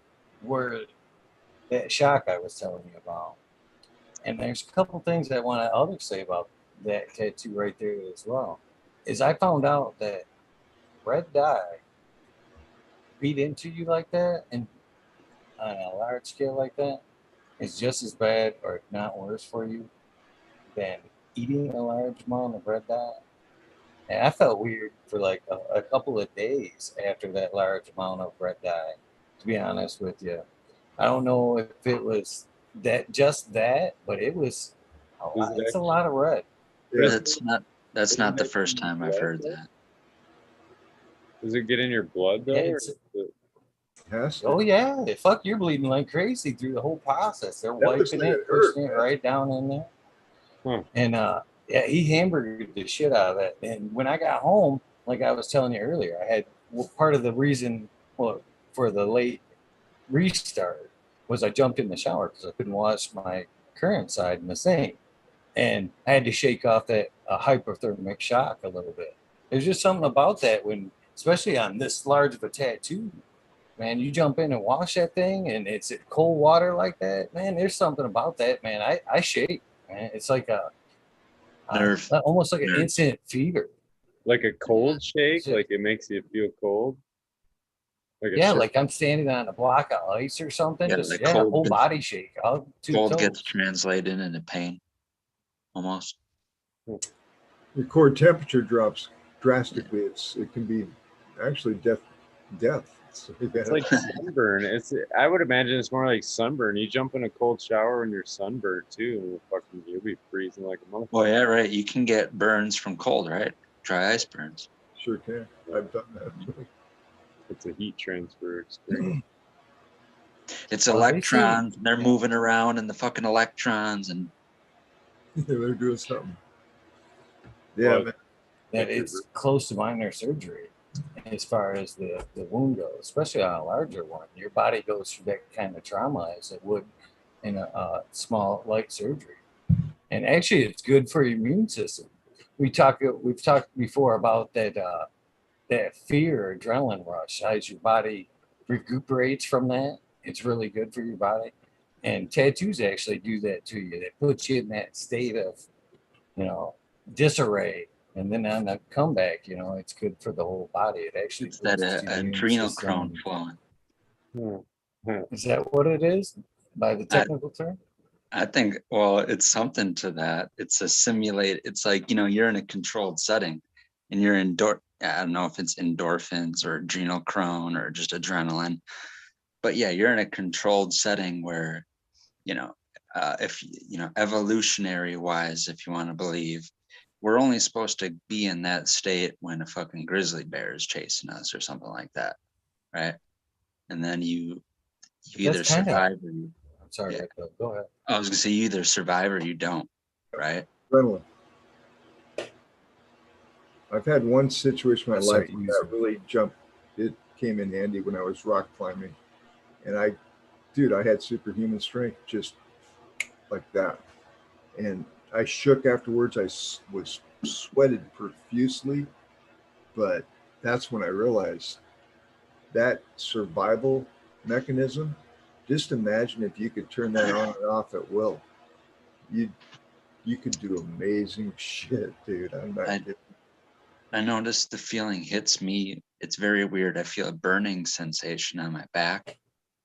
were that shock I was telling you about. And there's a couple things I want to others say about that tattoo right there as well. Is I found out that red dye beat into you like that and on a large scale like that is just as bad or if not worse for you than eating a large amount of red dye. And I felt weird for like a couple of days after that large amount of red dye, to be honest with you. I don't know if it was just that, but it was it's a lot of red. Yeah. That's not the first time I've heard that. Does it get in your blood though? Has to. Oh yeah, fuck, you're bleeding like crazy through the whole process. They're looks wiping like it, it hurt, pushing it man. right down in there. Huh. And yeah, he hamburgered the shit out of it. And when I got home, like I was telling you earlier, I had part of the reason for the late restart was I jumped in the shower because I couldn't wash my current side in the sink, and I had to shake off that hypothermic shock a little bit. There's just something about that when, especially on this large of a tattoo, man, you jump in and wash that thing and it's in cold water like that, man, there's something about that, man. I shake, man. It's like almost like an instant fever. Like a cold shake? Yeah. Like it makes you feel cold? Like Yeah, like I'm standing on a block of ice or something. Yeah, Just like whole body shake. Cold gets translated into pain, almost. Your core temperature drops drastically. It can be actually death. So, yeah. It's like sunburn. I would imagine it's more like sunburn. You jump in a cold shower and you're sunburned too, and you'll be freezing like a motherfucker. Oh yeah, right. You can get burns from cold, right? Dry ice burns. Sure can. I've done that. It's a heat transfer experience. It's electrons. They're moving around in the fucking electrons, and they're doing something. Yeah, man. That it's close to minor surgery as far as the wound goes, especially on a larger one. Your body goes through that kind of trauma as it would in a small light surgery. And actually, it's good for your immune system. We've talked before about that fear adrenaline rush, as your body recuperates from that. It's really good for your body. And tattoos actually do that to you. They put you in that state of, disarray. And then on the comeback, it's good for the whole body. It actually It's that boosts your immune adrenochrome system. flowing. Is that what it is by the technical term? I think, well, it's something to that. It's a simulate. It's like, you're in a controlled setting and you're I don't know if it's endorphins or adrenochrome or just adrenaline, but yeah, you're in a controlled setting where, if, evolutionary wise, if you want to believe, we're only supposed to be in that state when a fucking grizzly bear is chasing us or something like that. Right. And then you either survive or you, I'm sorry, yeah. Redpill, go ahead. I was gonna say you either survive or you don't, right? Adrenaline. I've had one situation in my life Sorry, that really jumped. It came in handy when I was rock climbing, and I had superhuman strength just like that. And I shook afterwards. I was sweated profusely, but that's when I realized that survival mechanism. Just imagine if you could turn that on and off at will. You could do amazing shit, dude. I'm not kidding. I noticed the feeling hits me. It's very weird. I feel a burning sensation on my back,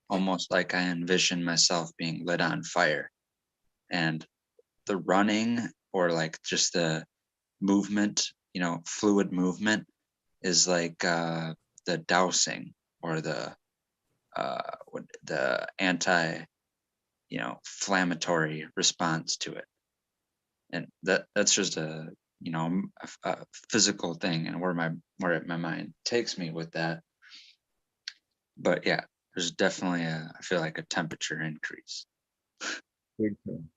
almost like I envision myself being lit on fire. And the running or like just the movement, fluid movement is like the dousing or the anti, inflammatory response to it. And that's just a physical thing and where my mind takes me with that. But yeah, there's definitely I feel like a temperature increase. Big time.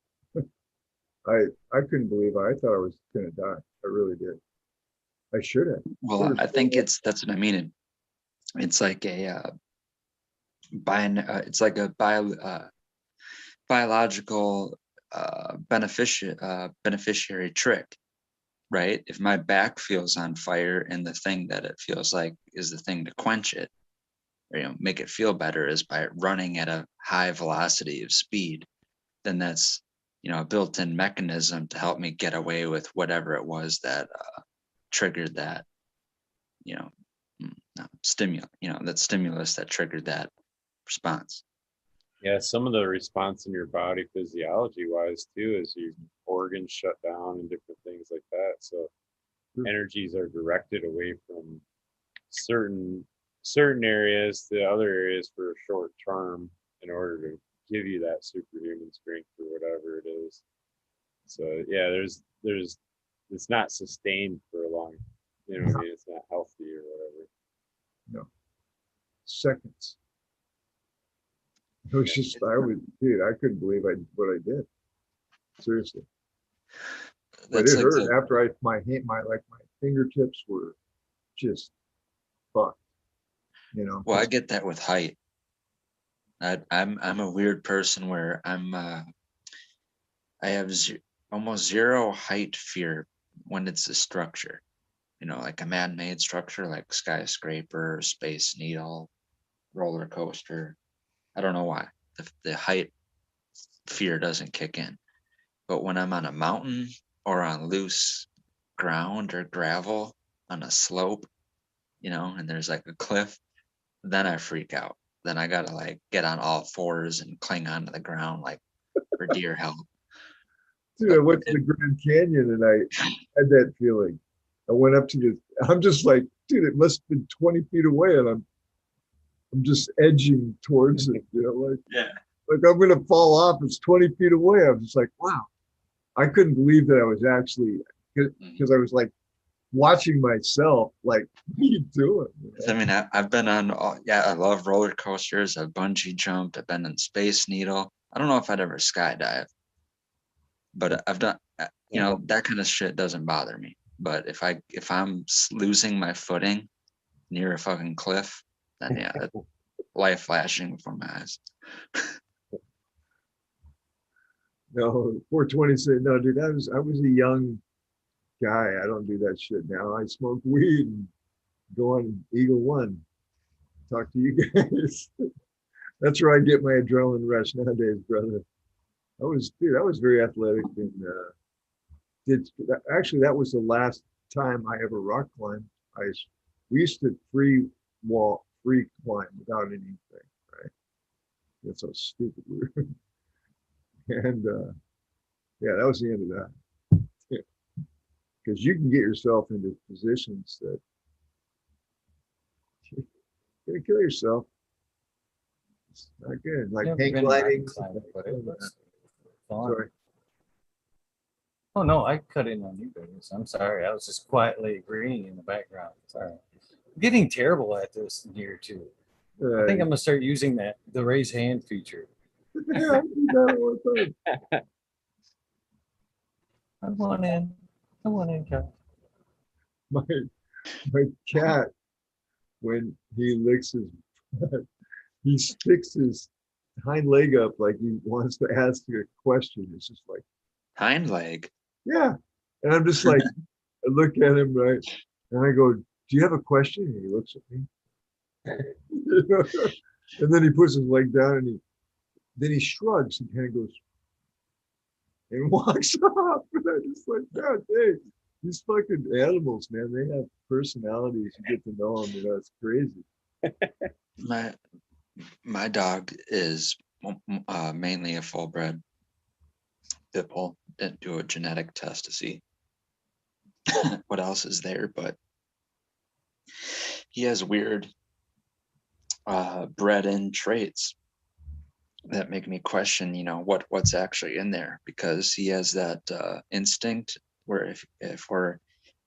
I couldn't believe it. I thought I was gonna die. I really did. I should have. Well, I think that's what I mean. It's like it's like a biological beneficiary trick, right? If my back feels on fire and the thing that it feels like is the thing to quench it, or make it feel better is by running at a high velocity of speed, then that's a built-in mechanism to help me get away with whatever it was that triggered that that stimulus that triggered that response. Yeah, some of the response in your body physiology wise too is your organs shut down and different things like that. So energies are directed away from certain areas to other areas for a short term in order to give you that superhuman strength or whatever it is. So yeah, there's it's not sustained for a long, it's not healthy or whatever. No. Seconds. It was just, I couldn't believe what I did. Seriously. But it hurt after my fingertips were just fucked, Well, I get that with height. I'm a weird person where I have almost zero height fear when it's a structure, like a man-made structure like skyscraper, Space Needle, roller coaster. I don't know why the height fear doesn't kick in, but when I'm on a mountain or on loose ground or gravel on a slope, and there's like a cliff, then I freak out. Then I gotta like get on all fours and cling onto the ground like for dear help. Dude, I went to the Grand Canyon and I had that feeling. I went up to I'm just like, dude, it must have been 20 feet away and I'm just edging towards it, like I'm gonna fall off. It's 20 feet away. I was just like, wow. I couldn't believe that I was actually, because I was like watching myself, like, what are you doing? I mean, I've been on, I love roller coasters. I've bungee jumped. I've been in Space Needle. I don't know if I'd ever skydive, but I've done, that kind of shit doesn't bother me. But if I'm losing my footing near a fucking cliff, then yeah, life flashing before my eyes. No, 426. No, dude, I was a young guy. I don't do that shit now. I smoke weed and go on Eagle One, talk to you guys. That's where I get my adrenaline rush nowadays, brother. I was very athletic and did actually that was the last time I ever rock climbed. We used to free climb without anything, right? That's so stupid we were. And yeah, that was the end of that. Because you can get yourself into positions that you're gonna kill yourself. It's not good. Like Never hang been gliding. rock climbing, but it was fun. Sorry. Oh no, I cut in on you guys. I'm sorry. I was just quietly agreeing in the background. Sorry. I'm getting terrible at this here too. I think I'm gonna start using the raise hand feature. Yeah, I do that all the time. I want in, Cal. My cat, when he licks his butt, he sticks his hind leg up like he wants to ask you a question. It's just like, Hind leg. yeah. And I'm just like, I look at him, right? And I go, do you have a question? And he looks at me. And then he puts his leg down and then he shrugs and kind of goes and walks off. And I'm just like, God dang, these fucking animals, man, they have personalities. You get to know them, it's crazy. My dog is mainly a full bred pit bull. Didn't do a genetic test to see what else is there, but he has weird bred in traits that make me question, what's actually in there, because he has that instinct where if we're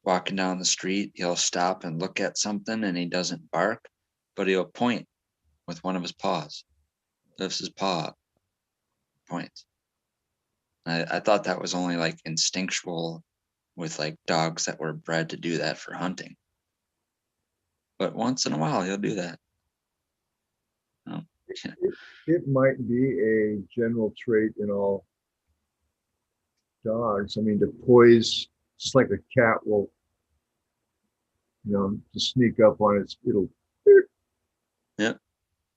walking down the street, he'll stop and look at something and he doesn't bark, but he'll point with one of his paws, lifts his paw up, points. I thought that was only like instinctual with like dogs that were bred to do that for hunting, but once in a while he'll do that. Oh. It might be a general trait in all dogs. I mean, to poise, just like a cat will, to sneak up on it'll, yeah,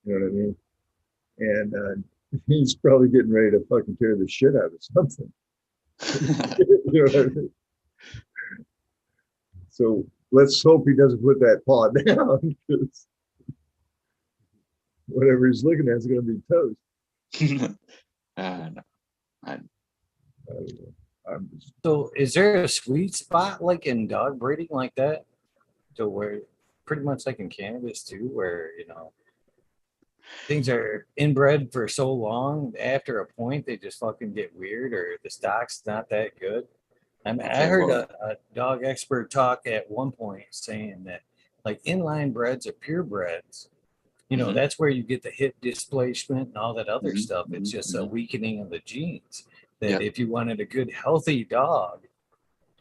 you know what I mean? And he's probably getting ready to fucking tear the shit out of something. You know what I mean? So let's hope he doesn't put that paw down, because whatever he's looking at is going to be toast. No. I don't know. So is there a sweet spot like in dog breeding like that? To where pretty much like in cannabis too, where things are inbred for so long, after a point they just fucking get weird, or the stock's not that good. I mean, I heard a dog expert talk at one point saying that like inline breds or purebreds, that's where you get the hip displacement and all that other stuff. It's just a weakening of the genes. That if you wanted a good healthy dog,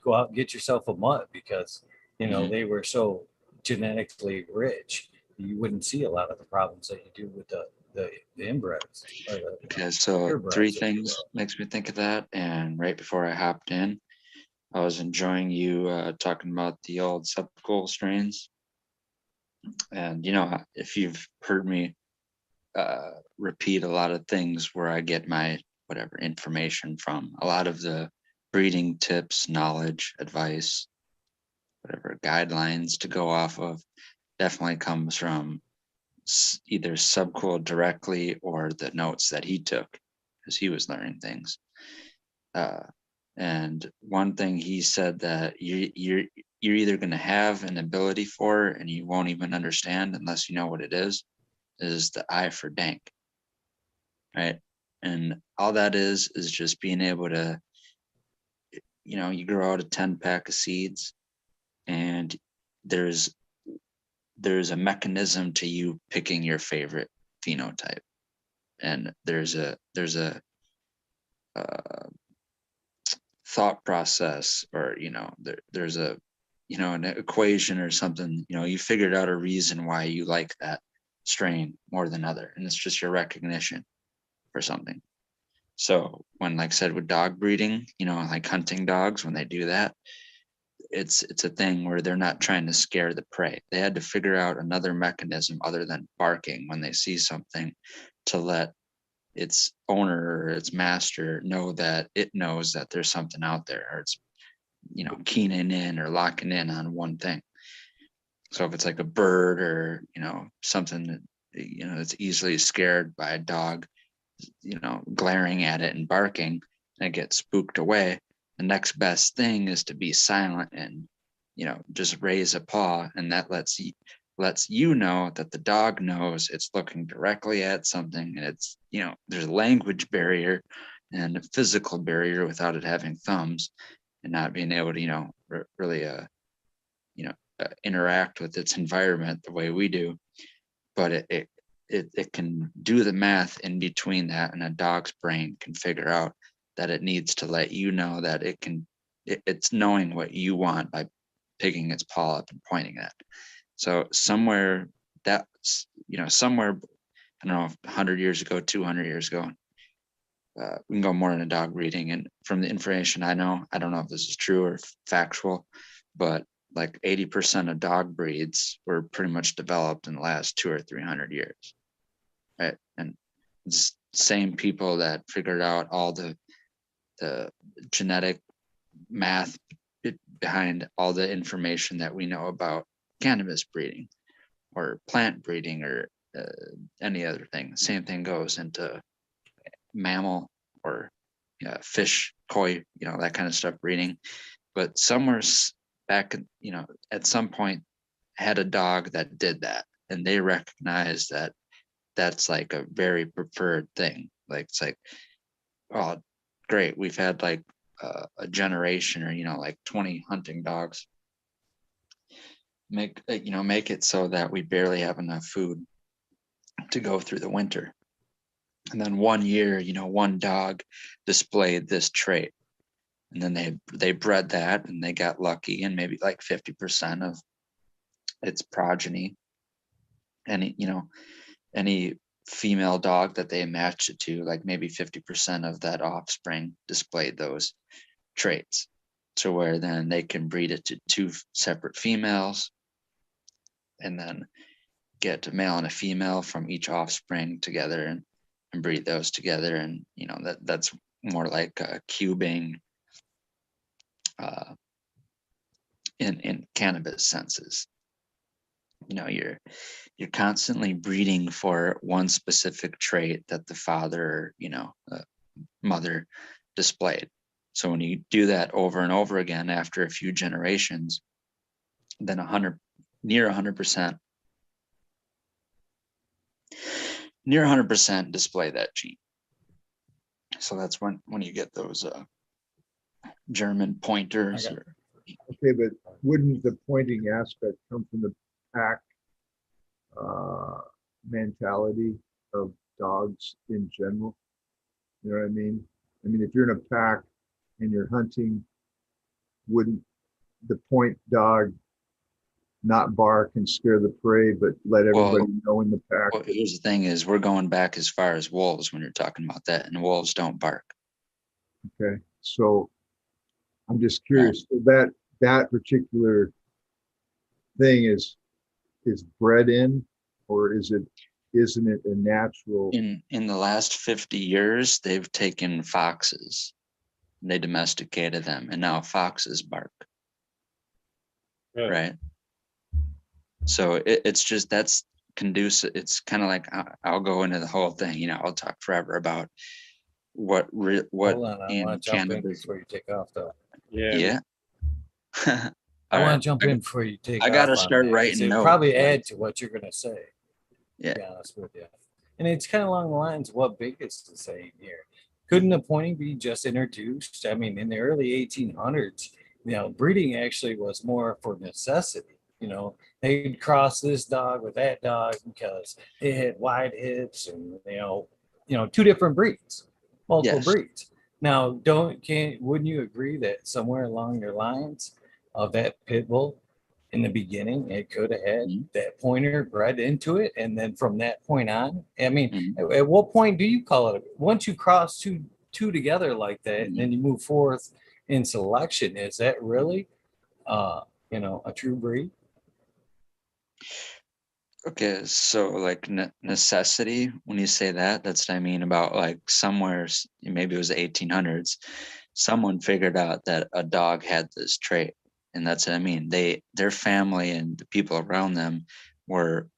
go out and get yourself a mutt, because they were so genetically rich, you wouldn't see a lot of the problems that you do with the inbreds. Okay, so three things makes me think of that. And right before I hopped in, I was enjoying you talking about the old subcool strains. And if you've heard me repeat a lot of things where I get my whatever information from, a lot of the breeding tips, knowledge, advice, whatever guidelines to go off of definitely comes from either subcool directly or the notes that he took as he was learning things. And one thing he said that you're either going to have an ability for and you won't even understand unless you know what it is the eye for dank, right? And all that is just being able to, you grow out a 10 pack of seeds, and there's a mechanism to you picking your favorite phenotype, and there's a thought process, or there's a an equation or something. You figured out a reason why you like that strain more than other, and it's just your recognition for something. So when, like I said, with dog breeding, you know, like hunting dogs, when they do that, it's a thing where they're not trying to scare the prey. They had to figure out another mechanism other than barking when they see something to let its owner or its master know that it knows that there's something out there, or it's, you know, keying in or locking in on one thing. So if it's like a bird or, you know, something that, you know, that's easily scared by a dog, you know, glaring at it and barking, and it gets spooked away, the next best thing is to be silent and, you know, just raise a paw, and that lets you know that the dog knows it's looking directly at something, and it's, you know, there's a language barrier and a physical barrier without it having thumbs and not being able to, you know, really you know, interact with its environment the way we do. But it can do the math in between that, and a dog's brain can figure out that it needs to let you know that it's knowing what you want by picking its paw up and pointing at. So somewhere that's, you know, somewhere, I don't know, 100 years ago, 200 years ago, we can go more into dog breeding. And from the information I know, I don't know if this is true or factual, but like 80% of dog breeds were pretty much developed in the last 200 or 300 years, right? And it's same people that figured out all the genetic math behind all the information that we know about cannabis breeding or plant breeding or any other thing. Same thing goes into mammal or fish, koi, you know, that kind of stuff breeding. But somewhere back, you know, at some point had a dog that did that, and they recognized that that's like a very preferred thing. Like, it's like, oh, great, we've had like a generation, or, you know, like 20 hunting dogs. Make it so that we barely have enough food to go through the winter. And then one year, you know, one dog displayed this trait, and then they bred that, and they got lucky, and maybe like 50% of its progeny, any, you know, any female dog that they matched it to, like maybe 50% of that offspring displayed those traits, to where then they can breed it to two separate females, and then get a male and a female from each offspring together, and breed those together. And, you know, that's more like cubing in cannabis senses. You know, you're constantly breeding for one specific trait that the father, you know, mother displayed. So when you do that over and over again after a few generations, then near 100% display that gene. So that's when you get those German pointers. Okay, but wouldn't the pointing aspect come from the pack mentality of dogs in general? You know what I mean? I mean, if you're in a pack and you're hunting, wouldn't the point dog not bark and scare the prey, but let everybody know in the pack? Well, here's the thing: is we're going back as far as wolves when you're talking about that, and wolves don't bark. Okay, so I'm just curious. So that particular thing is bred in, or isn't it a natural? In the last 50 years, they've taken foxes, and they domesticated them, and now foxes bark. Yeah. Right. So it's just, that's conducive. It's kind of like, I'll go into the whole thing. You know, I'll talk forever about what Hold on, I want to jump in cannabis. before you take off, though. Yeah. I want to jump in before you take off. I gotta on start that, 'cause writing it'll notes. probably add to what you're gonna say. Yeah. To be honest with you, and it's kind of along the lines of what Bingus is saying here. Couldn't the pointing be just introduced? I mean, in the early 1800s, you know, breeding actually was more for necessity. You know, they'd cross this dog with that dog because they had wide hips, and two different breeds, multiple Yes. breeds. Now, wouldn't you agree that somewhere along your lines of that pit bull in the beginning, it could have had that pointer bred into it, and then from that point on, I mean, at what point do you call it? Once you cross two two together like that, and then you move forth in selection. Is that really, a true breed? Okay, so like necessity, when you say that, that's what I mean about like somewhere, maybe it was the 1800s, someone figured out that a dog had this trait. And that's what I mean. Their family and the people around them were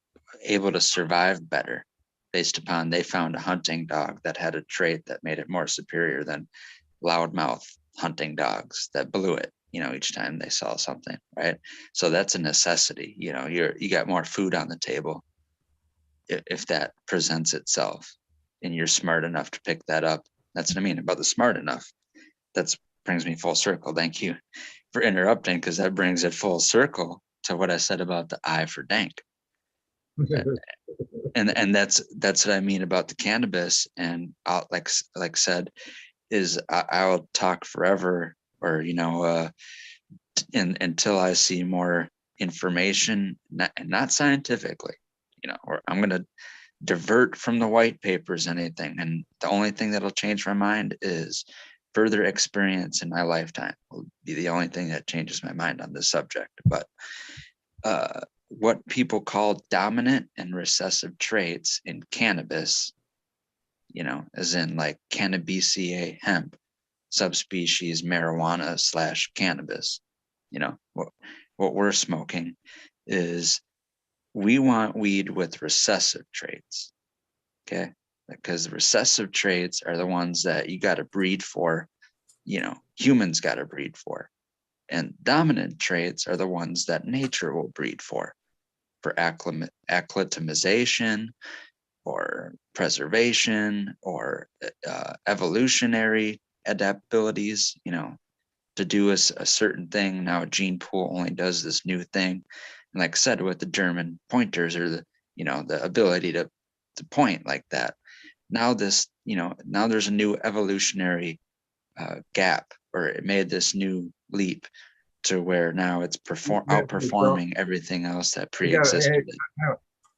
able to survive better based upon they found a hunting dog that had a trait that made it more superior than loudmouth hunting dogs that blew it, each time they saw something, right? So that's a necessity. You got more food on the table if that presents itself and you're smart enough to pick that up. That's what I mean about the smart enough. That brings me full circle. Thank you for interrupting, because that brings it full circle to what I said about the eye for dank. and that's what I mean about the cannabis. And I'll, like said, is I'll talk forever, or until I see more information, not scientifically, or I'm gonna divert from the white papers, anything, and the only thing that'll change my mind is further experience in my lifetime will be the only thing that changes my mind on this subject. But what people call dominant and recessive traits in cannabis, as in like Cannabicaceae hemp, subspecies marijuana / cannabis, what we're smoking is, we want weed with recessive traits. Okay. Because recessive traits are the ones that you got to breed for, humans got to breed for. And dominant traits are the ones that nature will breed for acclimatization or preservation or evolutionary adaptabilities, to do a certain thing. Now a gene pool only does this new thing. And like I said, with the German pointers, or the ability to point like that. Now there's a new evolutionary gap, or it made this new leap to where now it's outperforming everything else that pre-existed.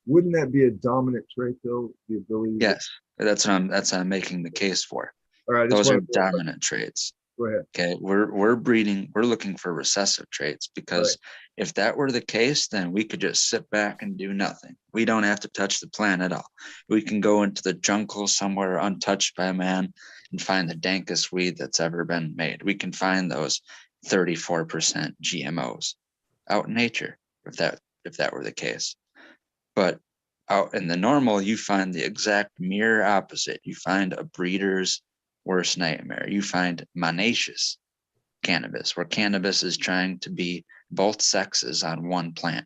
Wouldn't that be a dominant trait, though? The ability. Yes, that's what I'm making the case for. All right, those are dominant traits. Go ahead. Okay, we're breeding. We're looking for recessive traits, because if that were the case, then we could just sit back and do nothing. We don't have to touch the plant at all. We can go into the jungle somewhere untouched by man and find the dankest weed that's ever been made. We can find those 34% GMOs out in nature, if that were the case. But out in the normal, you find the exact mirror opposite. You find a breeder's worst nightmare. You find monoecious cannabis, where cannabis is trying to be both sexes on one plant.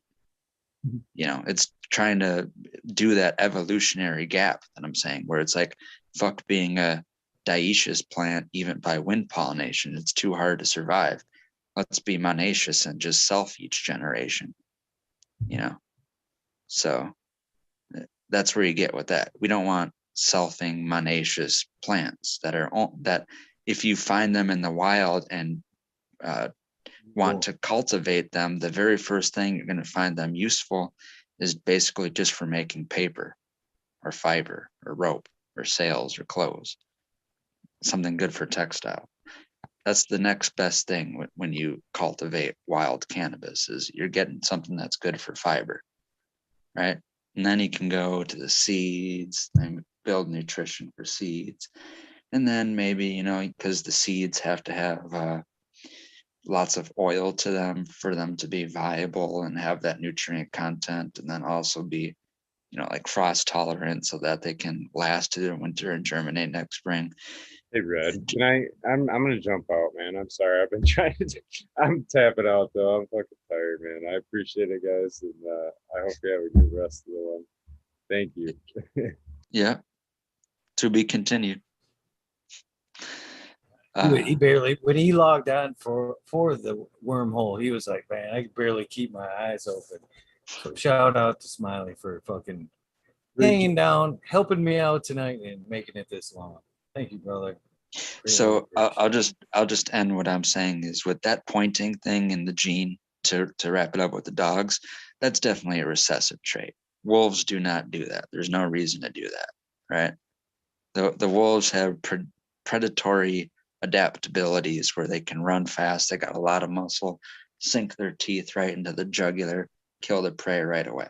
It's trying to do that evolutionary gap that I'm saying, where it's like, fuck being a dioecious plant, even by wind pollination. It's too hard to survive. Let's be monoecious and just self each generation. So that's where you get with that. We don't want selfing monoecious plants that if you find them in the wild and want to cultivate them, the very first thing you're going to find them useful is basically just for making paper or fiber or rope or sails or clothes, something good for textile. That's the next best thing when you cultivate wild cannabis, is you're getting something that's good for fiber, right? And then you can go to the seeds and build nutrition for seeds. And then maybe, because the seeds have to have lots of oil to them for them to be viable and have that nutrient content, and then also be, like frost tolerant, so that they can last to the winter and germinate next spring. Hey, Red, I'm gonna jump out, man. I'm sorry. I've been trying to. I'm tapping out though. I'm fucking tired, man. I appreciate it, guys, and I hope you have a good rest of the one. Thank you. Yeah. To be continued. He barely, when he logged on for the wormhole, he was like, man, I could barely keep my eyes open. So shout out to Smiley for fucking hanging down, helping me out tonight, and making it this long. Thank you, brother. So I'll just end what I'm saying is, with that pointing thing in the gene, to wrap it up with the dogs, that's definitely a recessive trait. Wolves do not do that. There's no reason to do that, right? The wolves have predatory adaptabilities where they can run fast. They got a lot of muscle, sink their teeth right into the jugular, kill the prey right away.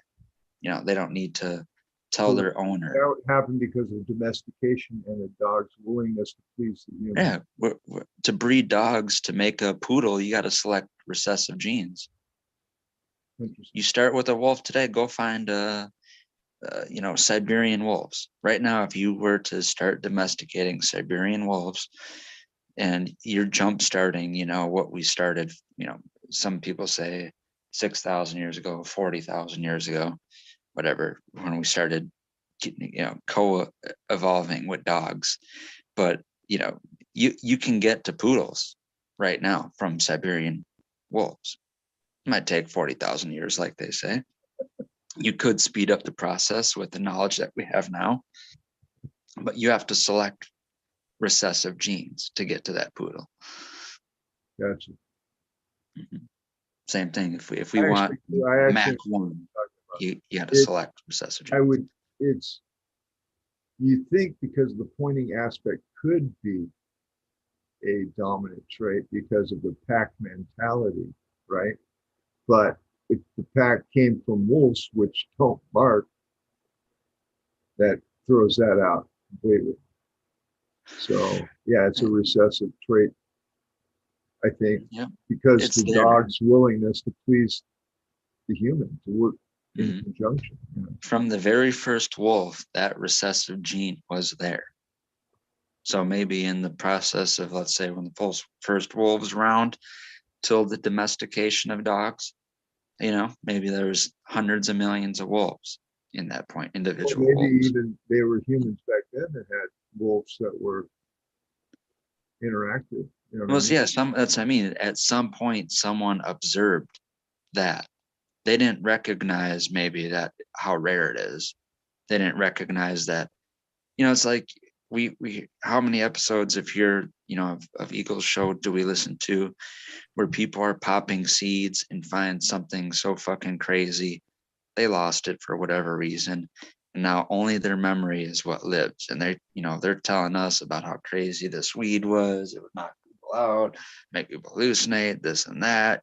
You know, they don't need to tell their owner. That would happen because of domestication and a dog's willingness to please the human. Yeah, to breed dogs, to make a poodle, you got to select recessive genes. You start with a wolf today, go find Siberian wolves. Right now, if you were to start domesticating Siberian wolves, and you're jump starting, what we started, some people say 6,000 years ago, 40,000 years ago, whatever, when we started, co-evolving with dogs. But, you can get to poodles right now from Siberian wolves. It might take 40,000 years, like they say. You could speed up the process with the knowledge that we have now, but you have to select recessive genes to get to that poodle. Gotcha. Mm-hmm. Same thing. If we want Mac 1, you got to select recessive genes. You think because the pointing aspect could be a dominant trait because of the pack mentality, right? But if the pack came from wolves, which don't bark, that throws that out completely. So yeah, it's a recessive trait, I think, because it's the dog's willingness to please the human, to work in conjunction. From the very first wolf, that recessive gene was there. So maybe in the process of, let's say, when the first wolves around till the domestication of dogs, maybe there's hundreds of millions of wolves in that point, individual maybe wolves. Even they were humans back then that had wolves that were interactive. That's what I mean. At some point, someone observed that. They didn't recognize maybe that how rare it is. They didn't recognize that, it's like we how many episodes of Eagles show do we listen to where people are popping seeds and find something so fucking crazy, they lost it for whatever reason, and now only their memory is what lives, and they're telling us about how crazy this weed was. It would knock people out, make people hallucinate, this and that.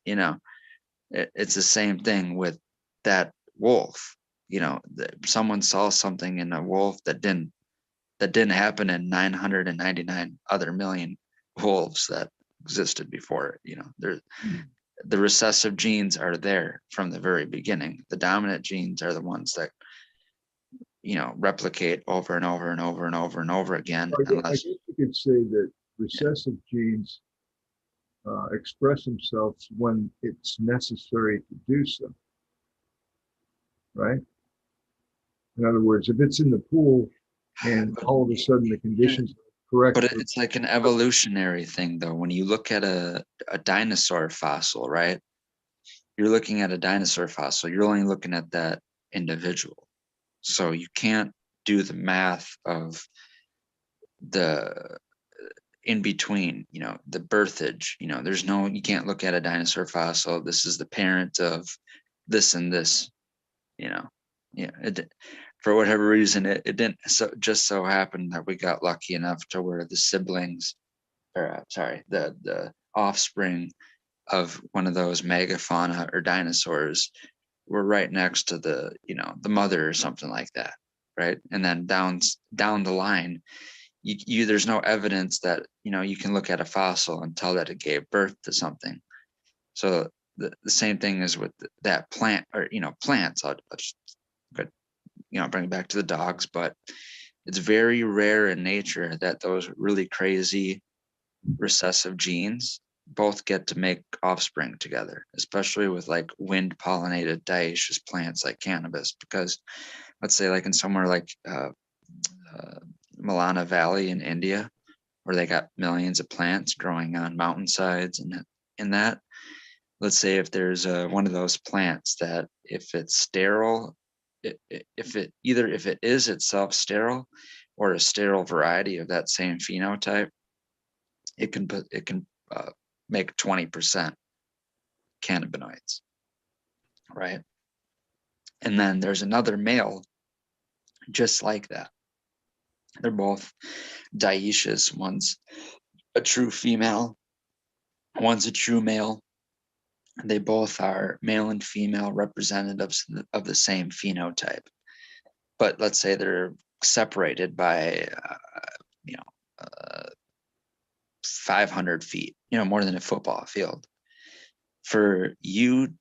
It's the same thing with that wolf. Someone saw something in a wolf that didn't happen in 999 other million wolves that existed before it. The recessive genes are there from the very beginning. The dominant genes are the ones that replicate over and over and over and over and over again. I guess you could say that recessive genes express themselves when it's necessary to do so, right? In other words, if it's in the pool and all of a sudden the conditions are correct. But it's like an evolutionary thing, though. When you look at a dinosaur fossil, right? You're looking at a dinosaur fossil. You're only looking at that individual. So you can't do the math of the in between, the birthage. You can't look at a dinosaur fossil. This is the parent of this and this, for whatever reason, it didn't just so happen that we got lucky enough to where the siblings, the offspring of one of those megafauna or dinosaurs were right next to the mother or something like that, right? And then down the line, there's no evidence that you can look at a fossil and tell that it gave birth to something. So the same thing is with that plant, or plants. I'll just bring it back to the dogs, but it's very rare in nature that those really crazy recessive genes both get to make offspring together, especially with like wind pollinated dioecious plants like cannabis, because let's say like in somewhere like Malana Valley in India, where they got millions of plants growing on mountainsides, and in that, let's say if there's one of those plants that if it's sterile, if it is itself sterile or a sterile variety of that same phenotype, it can make 20% cannabinoids, right? And then there's another male just like that, They're both dioecious. One's a true female, one's a true male. They both are male and female representatives of the same phenotype. But let's say they're separated by, 500 feet, more than a football field. For you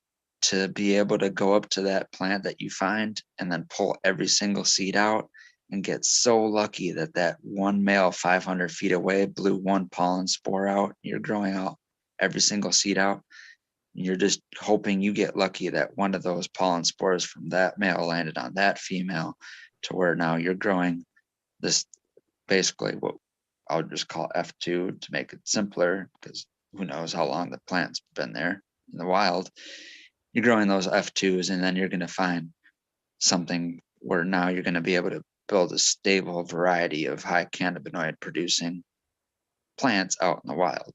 to be able to go up to that plant that you find and then pull every single seed out and get so lucky that that one male 500 feet away blew one pollen spore out, you're growing out every single seed out. You're just hoping you get lucky that one of those pollen spores from that male landed on that female, to where now you're growing this, basically what I'll just call F2 to make it simpler, because who knows how long the plant's been there in the wild. You're growing those F2s, and then you're going to find something where now you're going to be able to build a stable variety of high cannabinoid producing plants out in the wild.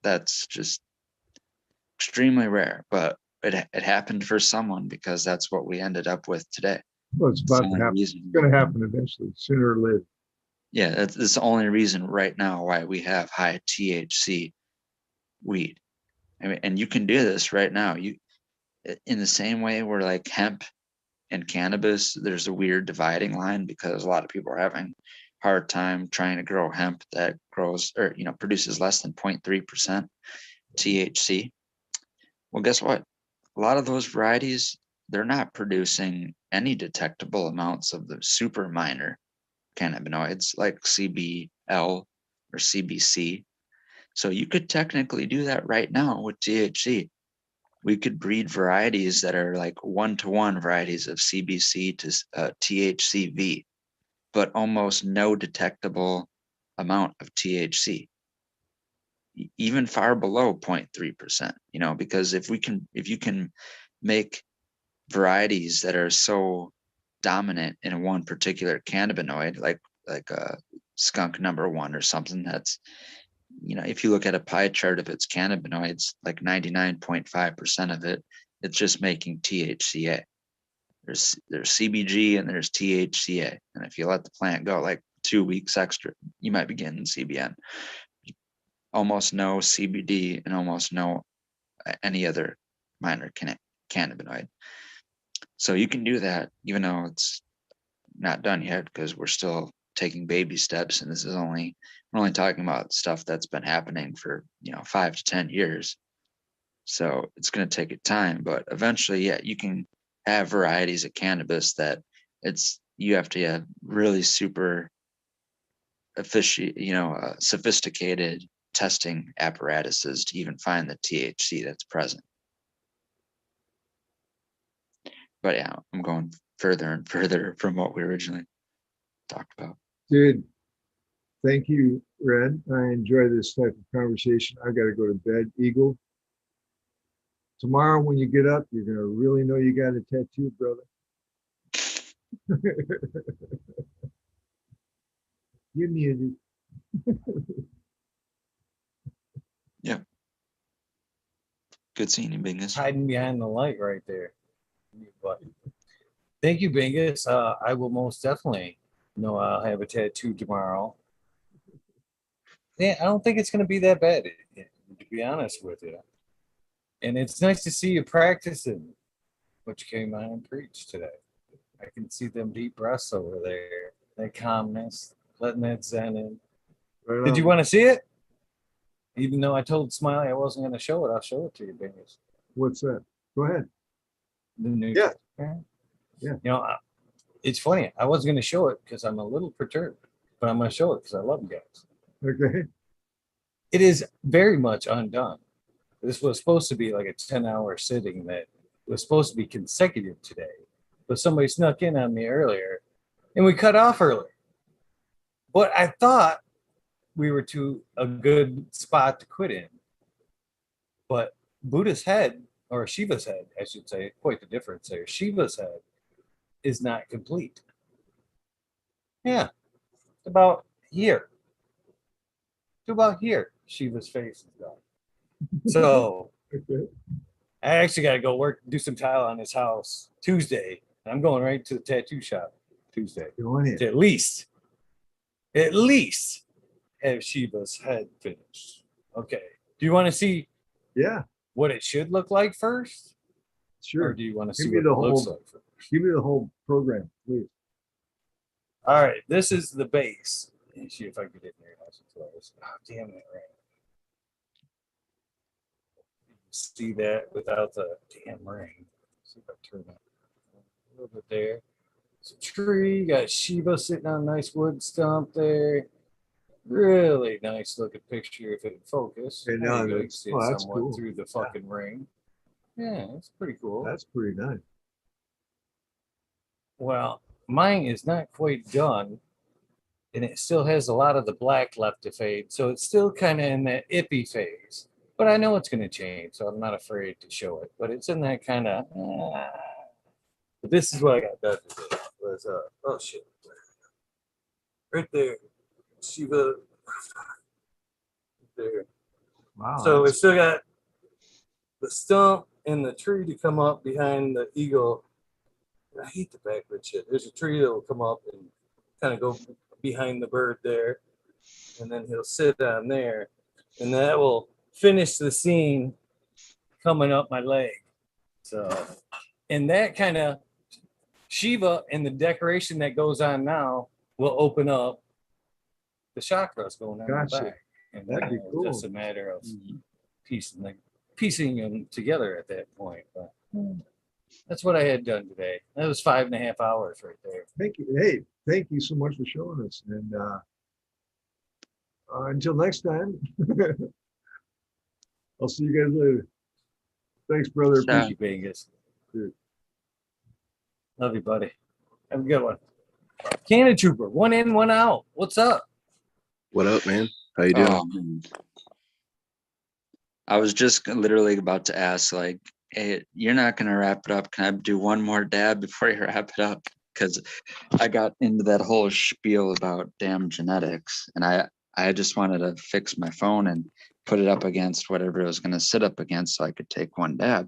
That's just extremely rare, but it happened for someone, because that's what we ended up with today. Well, it's about to happen. It's going to happen eventually, sooner or later. Yeah, that's the only reason right now why we have high THC weed. I mean, and you can do this right now. You, in the same way where like hemp and cannabis, there's a weird dividing line, because a lot of people are having hard time trying to grow hemp that grows, or produces less than 0.3% THC. Well, guess what? A lot of those varieties, they're not producing any detectable amounts of the super minor cannabinoids like CBL or CBC. So you could technically do that right now with THC. We could breed varieties that are like 1-to-1 varieties of CBC to THCV, but almost no detectable amount of THC, even far below 0.3%, because if you can make varieties that are so dominant in one particular cannabinoid, like skunk number 1 or something, that's, if you look at a pie chart of its cannabinoids, like 99.5% of it, it's just making THCA. There's CBG and there's THCA. And if you let the plant go like 2 weeks extra, you might be getting CBN. Almost no CBD and almost no any other minor cannabinoid. So you can do that, even though it's not done yet, because we're still taking baby steps, and we're only talking about stuff that's been happening for 5 to 10 years. So it's going to take a time, but eventually, yeah, you can have varieties of cannabis that you have to have really super sophisticated testing apparatuses to even find the THC that's present. But yeah, I'm going further and further from what we originally talked about. Dude, thank you, Red. I enjoy this type of conversation. I got to go to bed, Eagle. Tomorrow when you get up, you're going to really know you got a tattoo, brother. Give me a... Yeah. Good seeing you, Bingus. Hiding behind the light right there. But thank you, Bingus. I will most definitely know I'll have a tattoo tomorrow. Yeah, I don't think it's going to be that bad, to be honest with you. And it's nice to see you practicing what you came on and preached today. I can see them deep breaths over there, that calmness, letting that zen in. Right. Did you want to see it? Even though I told Smiley I wasn't going to show it, I'll show it to you, Bingus. What's that? Go ahead. The new Yeah. It's funny. I wasn't going to show it because I'm a little perturbed, but I'm going to show it because I love you guys. Okay. It is very much undone. This was supposed to be like a 10-hour sitting that was supposed to be consecutive today, but somebody snuck in on me earlier, and we cut off early. But I thought we were to a good spot to quit in. But Buddha's head, or Shiva's head, I should say, quite the difference there. Shiva's head is not complete. Yeah, about here. To about here, Shiva's face is done. So Okay. I actually got to go do some tile on his house Tuesday. I'm going right to the tattoo shop. Tuesday. Doing it. To at least have Shiva's head finished. Okay. Do you want to see Yeah, what it should look like first? sure. Or do you want to Give see me what the it looks whole- like first? Give me the whole program, please. All right. This is the base. Let me see if I can get in there. Nice and close. Oh, damn it. Right. See that without the damn ring. See if I turn that a little bit there. It's a tree. You got Shiva sitting on a nice wood stump there. Really nice looking picture if it would focus. And There now you go. You that's- see oh, it that's somewhat cool. through the fucking ring. Yeah, it's pretty cool. That's pretty nice. Well, mine is not quite done, and it still has a lot of the black left to fade, so it's still kind of in that ippy phase. But I know it's going to change, so I'm not afraid to show it. But it's in that kind of. But this is what I got done today. Was oh shit, right there, Shiva. There. Wow. So we that's- still got the stump and the tree to come up behind the eagle. I hate the backward shit. There's a tree that will come up and kind of go behind the bird there, and then he'll sit on there, and that will finish the scene coming up my leg. So, and that kind of Shiva and the decoration that goes on now will open up the chakras going on Gotcha. the back. And That'd be it's cool. just a matter of piecing them together at that point. But that's what I had done today. That was 5.5 hours right there. Thank you. Hey, thank you so much for showing us. And until next time, I'll see you guys later. Thanks, brother. Yeah. Thank you, Bingus. Dude. Love you, buddy. Have a good one. Cannatrooper, one in, one out. What's up? What up, man? How you doing? Man. I was just literally about to ask, like, hey, you're not gonna wrap it up. Can I do one more dab before you wrap it up? Because I got into that whole spiel about damn genetics, and I just wanted to fix my phone and put it up against whatever it was gonna sit up against, so I could take one dab.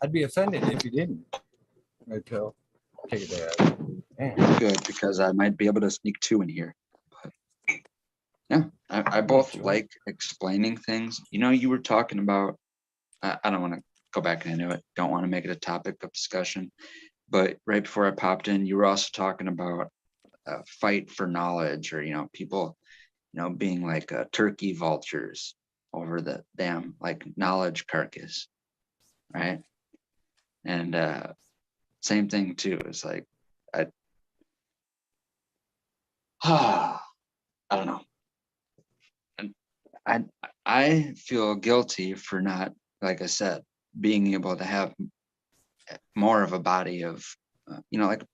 I'd be offended if you didn't. Redpill. Take it there. Man. Good, because I might be able to sneak two in here. But yeah, I both Sure. like explaining things. You know, you were talking about, I don't want to go back into it. Don't want to make it a topic of discussion. But right before I popped in, you were also talking about a fight for knowledge, or, you know, people, you know, being like turkey vultures over the damn like knowledge carcass, right? And same thing too. It's like I don't know. And I feel guilty for not, like I said, being able to have more of a body of, you know, like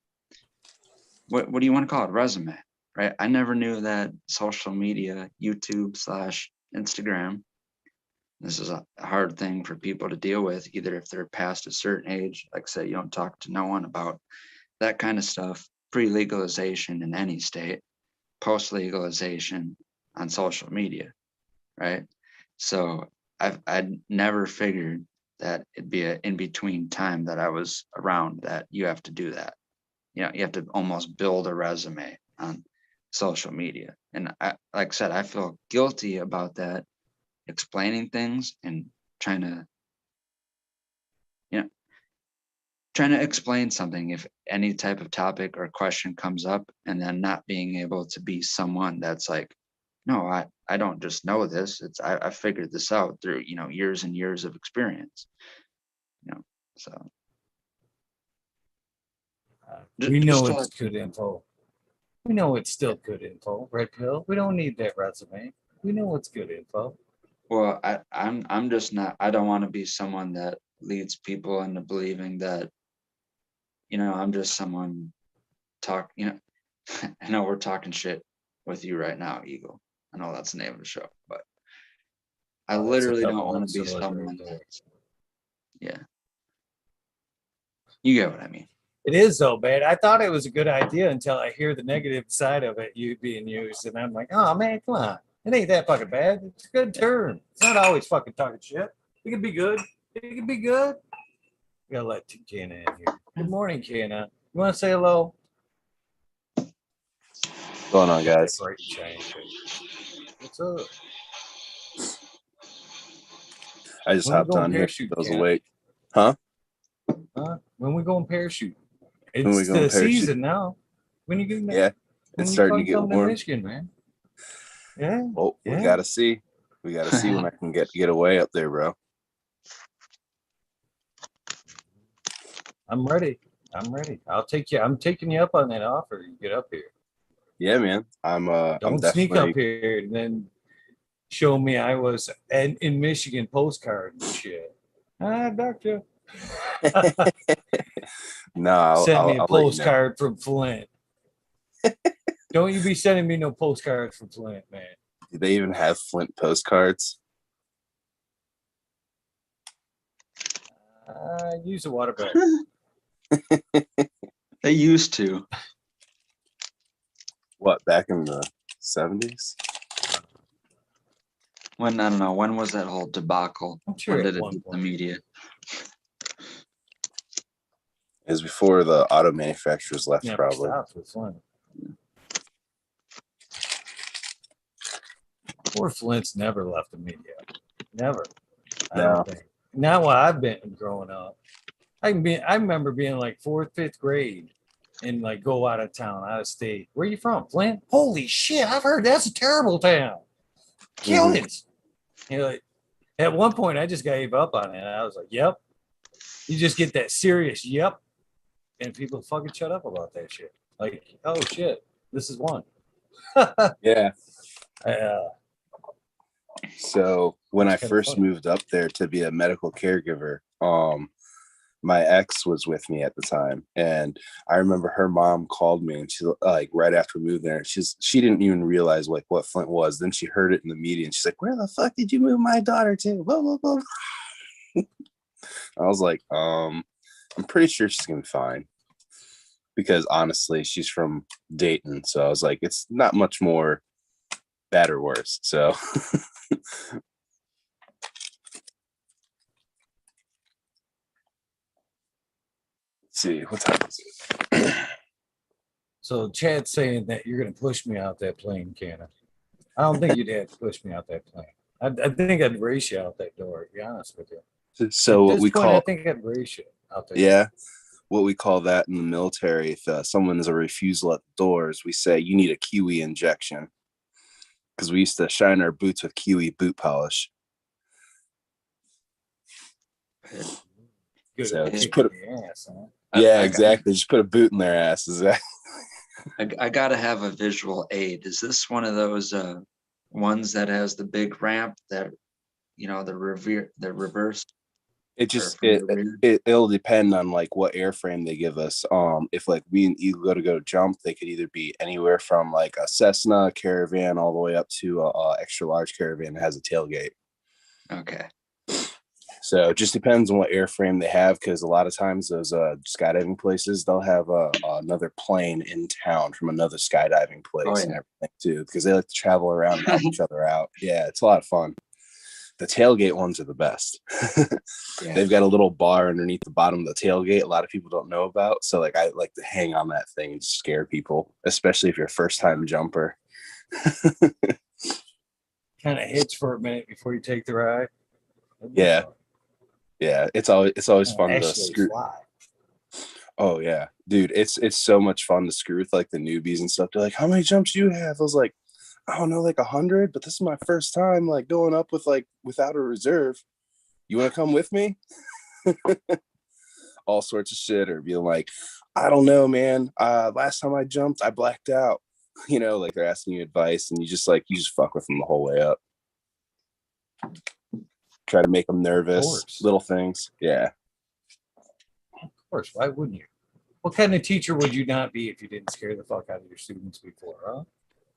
what do you want to call it? Resume, right? I never knew that social media, YouTube / Instagram, this is a hard thing for people to deal with, either if they're past a certain age, like I said, you don't talk to no one about that kind of stuff, pre-legalization in any state, post-legalization on social media, right? So I'd never figured that it'd be an in-between time that I was around that you have to do that. You know, you have to almost build a resume on social media. And like I said, I feel guilty about that, explaining things and trying to, you know, trying to explain something if any type of topic or question comes up, and then not being able to be someone that's like, no, I don't just know this. It's I figured this out through, you know, years and years of experience. You know, so We know just it's good info. We know it's still good info. Redpill. We don't need that resume. We know it's good info. well, I'm just not. I don't want to be someone that leads people into believing that, you know, I'm just someone talk. You know, I know we're talking shit with you right now, Eagle. I know that's the name of the show, but I Oh, that's a literally don't double want to be sword right someone there. that's, yeah. You get what I mean. It is though, man. I thought it was a good idea until I hear the negative side of it being used, and I'm like, oh man, come on. It ain't that fucking bad. It's a good term. It's not always fucking talking shit. It can be good. It can be good. We gotta let Canna in here. Good morning, Canna. You want to say hello? What's going on, guys? That bright shiny face. What's up? I just When we hopped going on here. parachute, I was Canna? awake. Huh? When we going parachute? When we It's going the parachute? season now. When you get Yeah, when it's you starting to fucking get come to warm. Michigan, man. Yeah. Well, we Yeah. gotta see. We gotta see when I can get away up there, bro. I'm ready. I'm ready. I'll take you. I'm taking you up on that offer. You get up here. Yeah, man. I'm Don't definitely sneak up here and then show me I was in Michigan postcard and shit. Doctor. No, Sent me a I'll let you know. postcard from Flint. Don't you be sending me no postcards from Flint, man. Do they even have Flint postcards? Use a water bag. They used to. What, back in the 70s? When, I don't know, when was that whole debacle? I'm sure When at did it one hit the point. media? It was before the auto manufacturers left, Never probably. stops with Flint. Poor Flint's never left the media. Never. I No. don't think. Not while I've been growing up. I remember being like 4th, 5th grade and like go out of town, out of state. Where you from? Flint? Holy shit, I've heard that's a terrible town. Kill it. You know, like, at one point I just gave up on it. I was like, yep. You just get that serious yep. And people fucking shut up about that shit. Like, oh shit, this is one. Yeah. So when I That's kinda first funny. moved up there to be a medical caregiver, my ex was with me at the time, and I remember her mom called me, and she's like, right after we moved there, she didn't even realize like what Flint was. Then she heard it in the media, and she's like, "Where the fuck did you move my daughter to?" Blah, blah, blah. I was like, I'm pretty sure she's gonna be fine, because honestly, she's from Dayton, so I was like, it's not much more bad or worse. So. See what time is it? So Chad's saying that you're gonna push me out that plane, Canna. I don't think you'd have to push me out that plane. I think I'd race you out that door, to be honest with you. So At what this we point, call I think I'd race you out there. yeah, what we call that in the military, if someone's a refusal at the doors, we say you need a Kiwi injection, because we used to shine our boots with Kiwi boot polish. Good So at just kicking put the ass, huh? Yeah, I- exactly. Just put a boot in their asses. I gotta have a visual aid. Is this one of those ones that has the big ramp that, you know, the reverse? It just from the rear? it'll depend on like what airframe they give us. If like we and Eagle go jump, they could either be anywhere from like a Cessna Caravan all the way up to a extra large Caravan that has a tailgate. Okay. So it just depends on what airframe they have, because a lot of times those skydiving places, they'll have another plane in town from another skydiving place and everything too, because they like to travel around and help each other out. Yeah, it's a lot of fun. The tailgate ones are the best. Yeah. They've got a little bar underneath the bottom of the tailgate a lot of people don't know about. So like I like to hang on that thing and scare people, especially if you're a first time jumper. Kind of hits for a minute before you take the ride. Yeah. Yeah, it's always fun to Actually screw. fly. Oh yeah, dude, it's so much fun to screw with like the newbies and stuff. They're like, "How many jumps do you have?" I was like, "I don't know, like 100." But this is my first time like going up with like without a reserve. You want to come with me? All sorts of shit, or being like, "I don't know, man. Last time I jumped, I blacked out." You know, like they're asking you advice, and you just fuck with them the whole way up. Try to make them nervous, little things. Yeah. Of course, why wouldn't you? What kind of teacher would you not be if you didn't scare the fuck out of your students before, huh?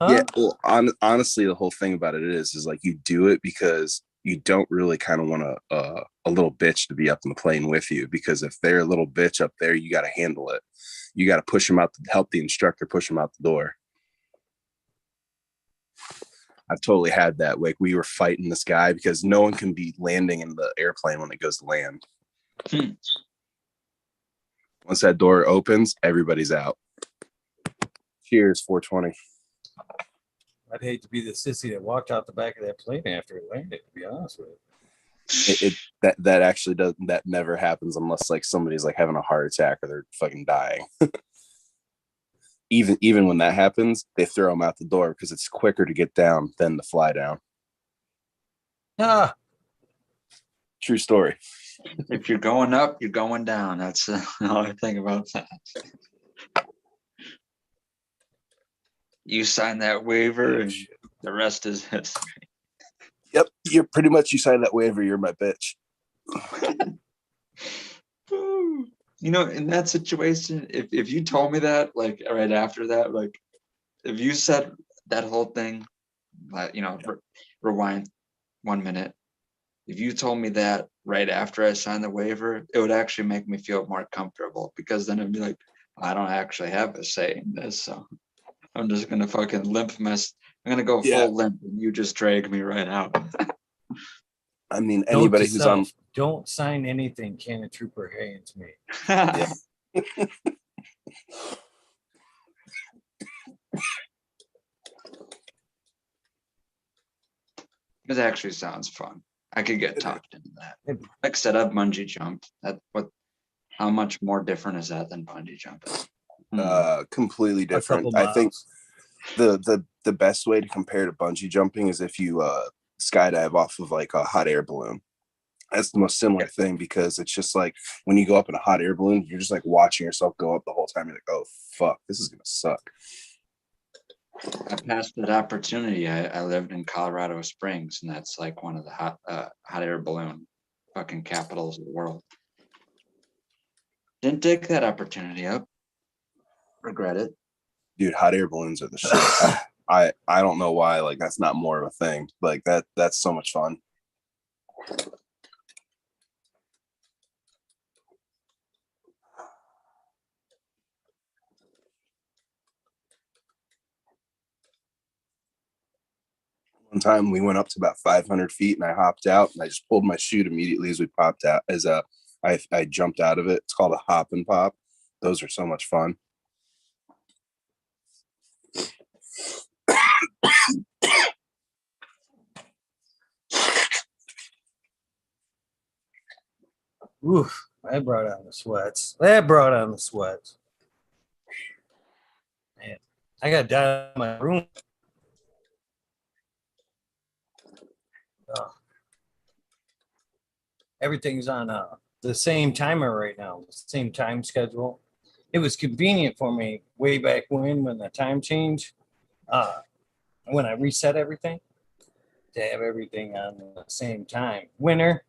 Yeah, well, honestly, the whole thing about it is like you do it because you don't really kind of want a little bitch to be up in the plane with you, because if they're a little bitch up there, you got to handle it. You got to push them out, help the instructor push them out the door. I've totally had that. Like we were fighting this guy because no one can be landing in the airplane when it goes to land. Once that door opens, everybody's out. Cheers, 420. I'd hate to be the sissy that walked out the back of that plane after it landed, to be honest with you. That actually does, that never happens unless like somebody's like having a heart attack or they're fucking dying. Even when that happens, they throw them out the door because it's quicker to get down than to fly down. Ah, True story. If you're going up, you're going down. That's all I think about that. You sign that waiver, and the rest is history. Yep, you're pretty much, you sign that waiver, you're my bitch. You know, in that situation, if you told me that, like right after that, like if you said that whole thing, like, you know, rewind 1 minute. If you told me that right after I signed the waiver, it would actually make me feel more comfortable, because then it'd be like, I don't actually have a say in this, so I'm just gonna fucking limp mess. I'm gonna go full limp, and you just drag me right out. I mean, anybody who's on. Don't sign anything cannatrooper hands me. Yeah. It actually sounds fun. I could get talked into that. Like I said, I've bungee jumped. How much more different is that than bungee jumping? Completely different. I think the best way to compare to bungee jumping is if you skydive off of like a hot air balloon. That's the most similar thing, because it's just like when you go up in a hot air balloon, you're just like watching yourself go up the whole time. You're like, oh fuck, this is gonna suck. I passed that opportunity. I lived in Colorado Springs, and that's like one of the hot air balloon fucking capitals of the world. Didn't take that opportunity up. Regret it. Dude, hot air balloons are the shit. I don't know why, like, that's not more of a thing. Like that's so much fun. One time we went up to about 500 feet and I hopped out and I just pulled my chute immediately as we popped out, I jumped out of it. It's called a hop and pop. Those are so much fun. Oof, that brought on the sweats. Man, I got down in my room. Everything's on the same timer right now, the same time schedule. It was convenient for me way back when the time changed, when I reset everything, to have everything on the same time. Winter,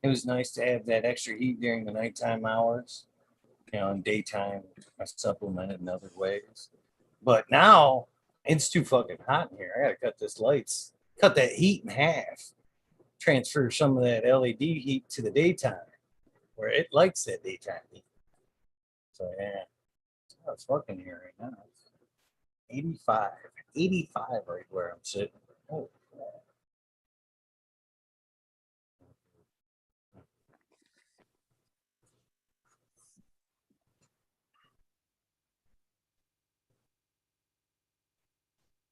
it was nice to have that extra heat during the nighttime hours. You know, in daytime, I supplemented in other ways. But now it's too fucking hot in here. I gotta cut that heat in half. Transfer some of that LED heat to the daytime, where it likes that daytime heat. So yeah, it's fucking here right now. 85 right where I'm sitting. Oh,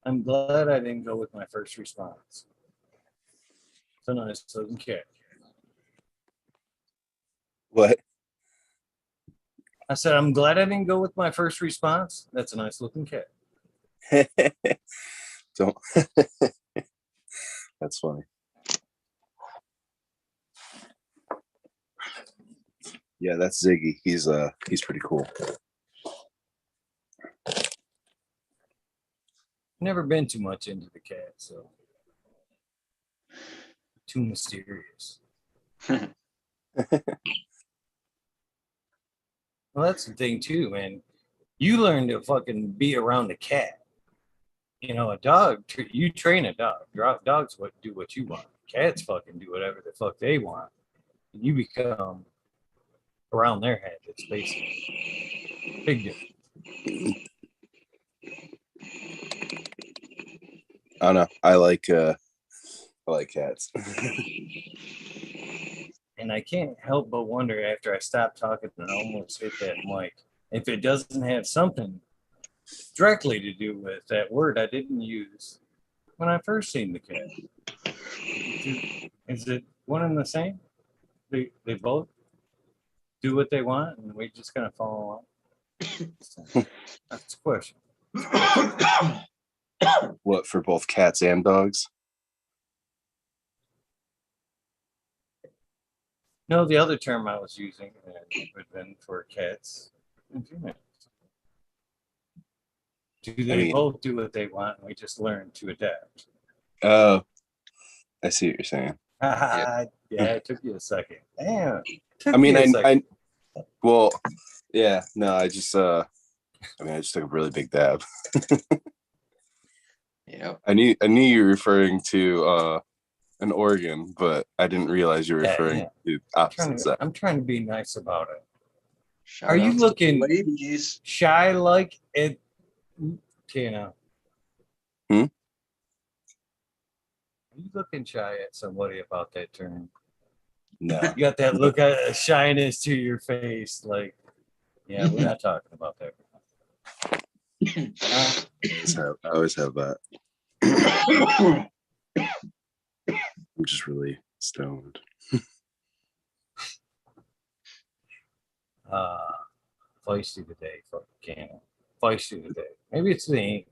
I'm glad I didn't go with my first response. So nice, doesn't care. What? I said, I'm glad I didn't go with my first response. That's a nice looking cat. Don't. That's funny. Yeah, that's Ziggy. He's pretty cool. Never been too much into the cat, so too mysterious. Well, that's the thing too, man. You learn to fucking be around a cat. You know, a dog, you train a dog. Dogs do what you want. Cats fucking do whatever the fuck they want. You become around their head. It's basically big difference. I don't know. I like cats. And I can't help but wonder after I stopped talking and almost hit that mic, if it doesn't have something directly to do with that word I didn't use when I first seen the cat. Is it one and the same? They both do what they want and we just kind of follow along? So, that's a question. What, for both cats and dogs? No, the other term I was using would have been for cats and females. Do they both do what they want and we just learn to adapt? Oh, I see what you're saying. Yeah, it took you a second. Damn. I mean, I well, yeah, no, I just took a really big dab. Yeah. I knew you were referring to an organ, but I didn't realize you were referring to opposite sex. I'm trying to be nice about it. Shout Are you out to looking the ladies? shy like it, Tina? Hmm? Are you looking shy at somebody about that term? No. You got that look of shyness to your face, like, yeah, we're not talking about that. I always have that. I'm just really stoned. Feisty today, fucking Canna. Feisty today. Maybe it's the ink.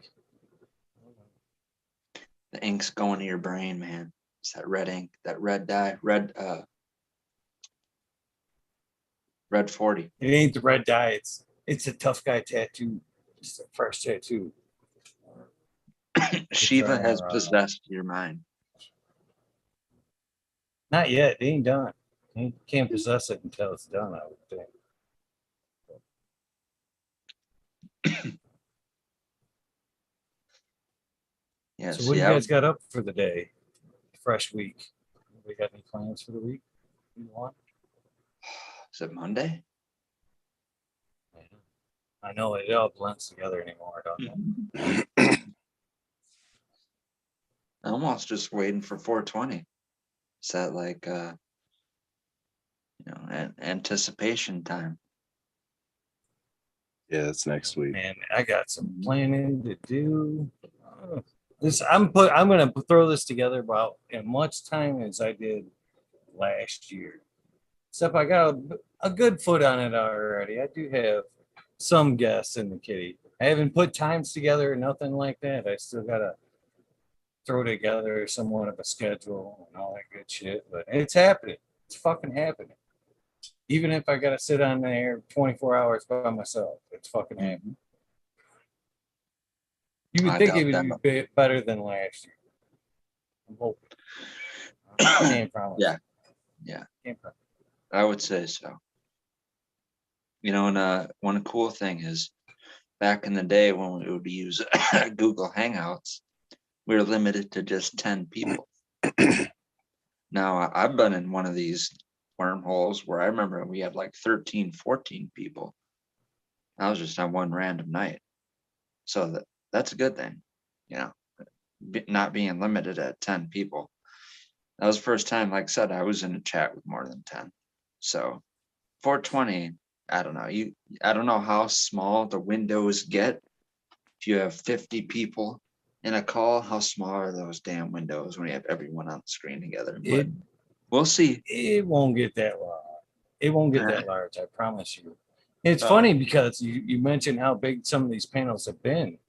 The ink's going to your brain, man. It's that red ink, that red dye, red 40. It ain't the red dye. It's a tough guy tattoo. It's the first tattoo. Shiva has possessed your mind. Not yet. It ain't done. You can't possess it until it's done, I would think. Yeah. So what do you guys got up for the day? Fresh week. We got any plans for the week? You want? Is it Monday? Yeah. I know it all blends together anymore, don't it? I'm almost just waiting for 420. Is that like anticipation time? Yeah, that's next week. Man, I got some planning to do. I'm gonna throw this together about as much time as I did last year. Except I got a good foot on it already. I do have some guests in the kitty. I haven't put times together or nothing like that. I still gotta throw together somewhat of a schedule and all that good shit. But it's happening. It's fucking happening. Even if I gotta sit on there 24 hours by myself, it's fucking happening. You would think it would be better than last year. I'm hoping. I can't promise. Yeah. Can't promise. I would say so. And one cool thing is, back in the day when we would use Google Hangouts, we were limited to just 10 people. Now, I've been in one of these wormholes where I remember we had like 13, 14 people. That was just on one random night. So that's a good thing, not being limited at 10 people. That was the first time, like I said, I was in a chat with more than 10. So 420, I don't know. I don't know how small the windows get. If you have 50 people in a call, how small are those damn windows when you have everyone on the screen together? But we'll see. It won't get that large. It won't get that large, I promise you. It's funny because you mentioned how big some of these panels have been.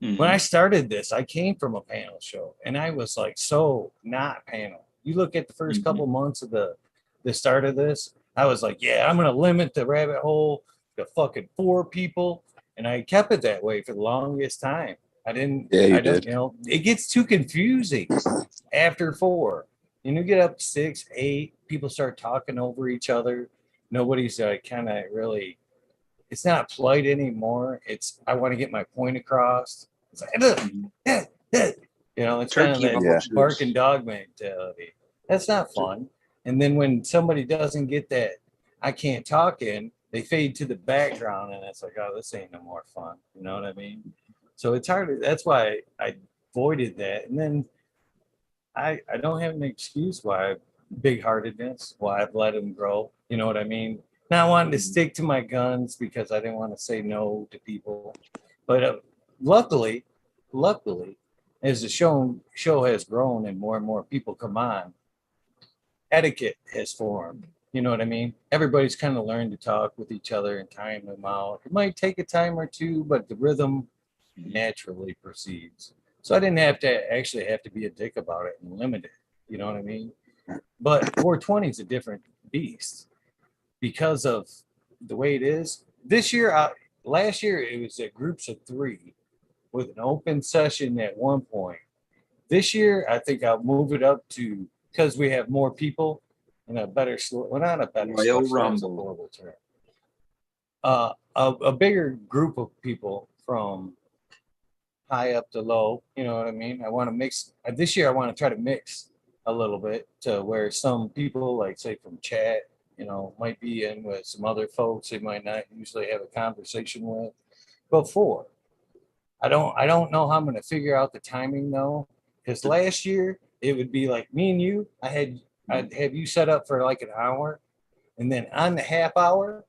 Mm-hmm. When I started this, I came from a panel show, and I was like, so not panel. You look at the first couple months of the start of this, I was like, yeah, I'm going to limit the rabbit hole to fucking 4 people. And I kept it that way for the longest time. I didn't, it gets too confusing after 4. You get up to 6, 8, people start talking over each other. Nobody's kind of really, it's not polite anymore. It's, I want to get my point across. It's like, it's kind of that bark and dog mentality. That's not fun. And then when somebody doesn't get that I can't talk in, they fade to the background, and it's like, oh, this ain't no more fun. You know what I mean? So it's hard. That's why I avoided that. And then I don't have an excuse why big-heartedness. Well, I've let them grow. You know what I mean? Not wanting to stick to my guns because I didn't want to say no to people. But luckily, as the show has grown and more people come on, etiquette has formed. You know what I mean? Everybody's kind of learned to talk with each other and time them out. It might take a time or two, but the rhythm naturally proceeds. So I didn't have to be a dick about it and limit it. You know what I mean? But 420 is a different beast because of the way it is. This year, last year, it was at groups of 3 with an open session at one point. This year, I think I'll move it up to, because we have more people and a better, well, not a better, Royal slush, that's a Rumble. horrible term. A bigger group of people from high up to low, you know what I mean? I want to mix, this year I want to try to mix a little bit to where some people, like say from chat, you know, might be in with some other folks they might not usually have a conversation with. But 4, I don't know how I'm going to figure out the timing though, because last year it would be like me and you. I'd have you set up for like an hour, and then on the half hour,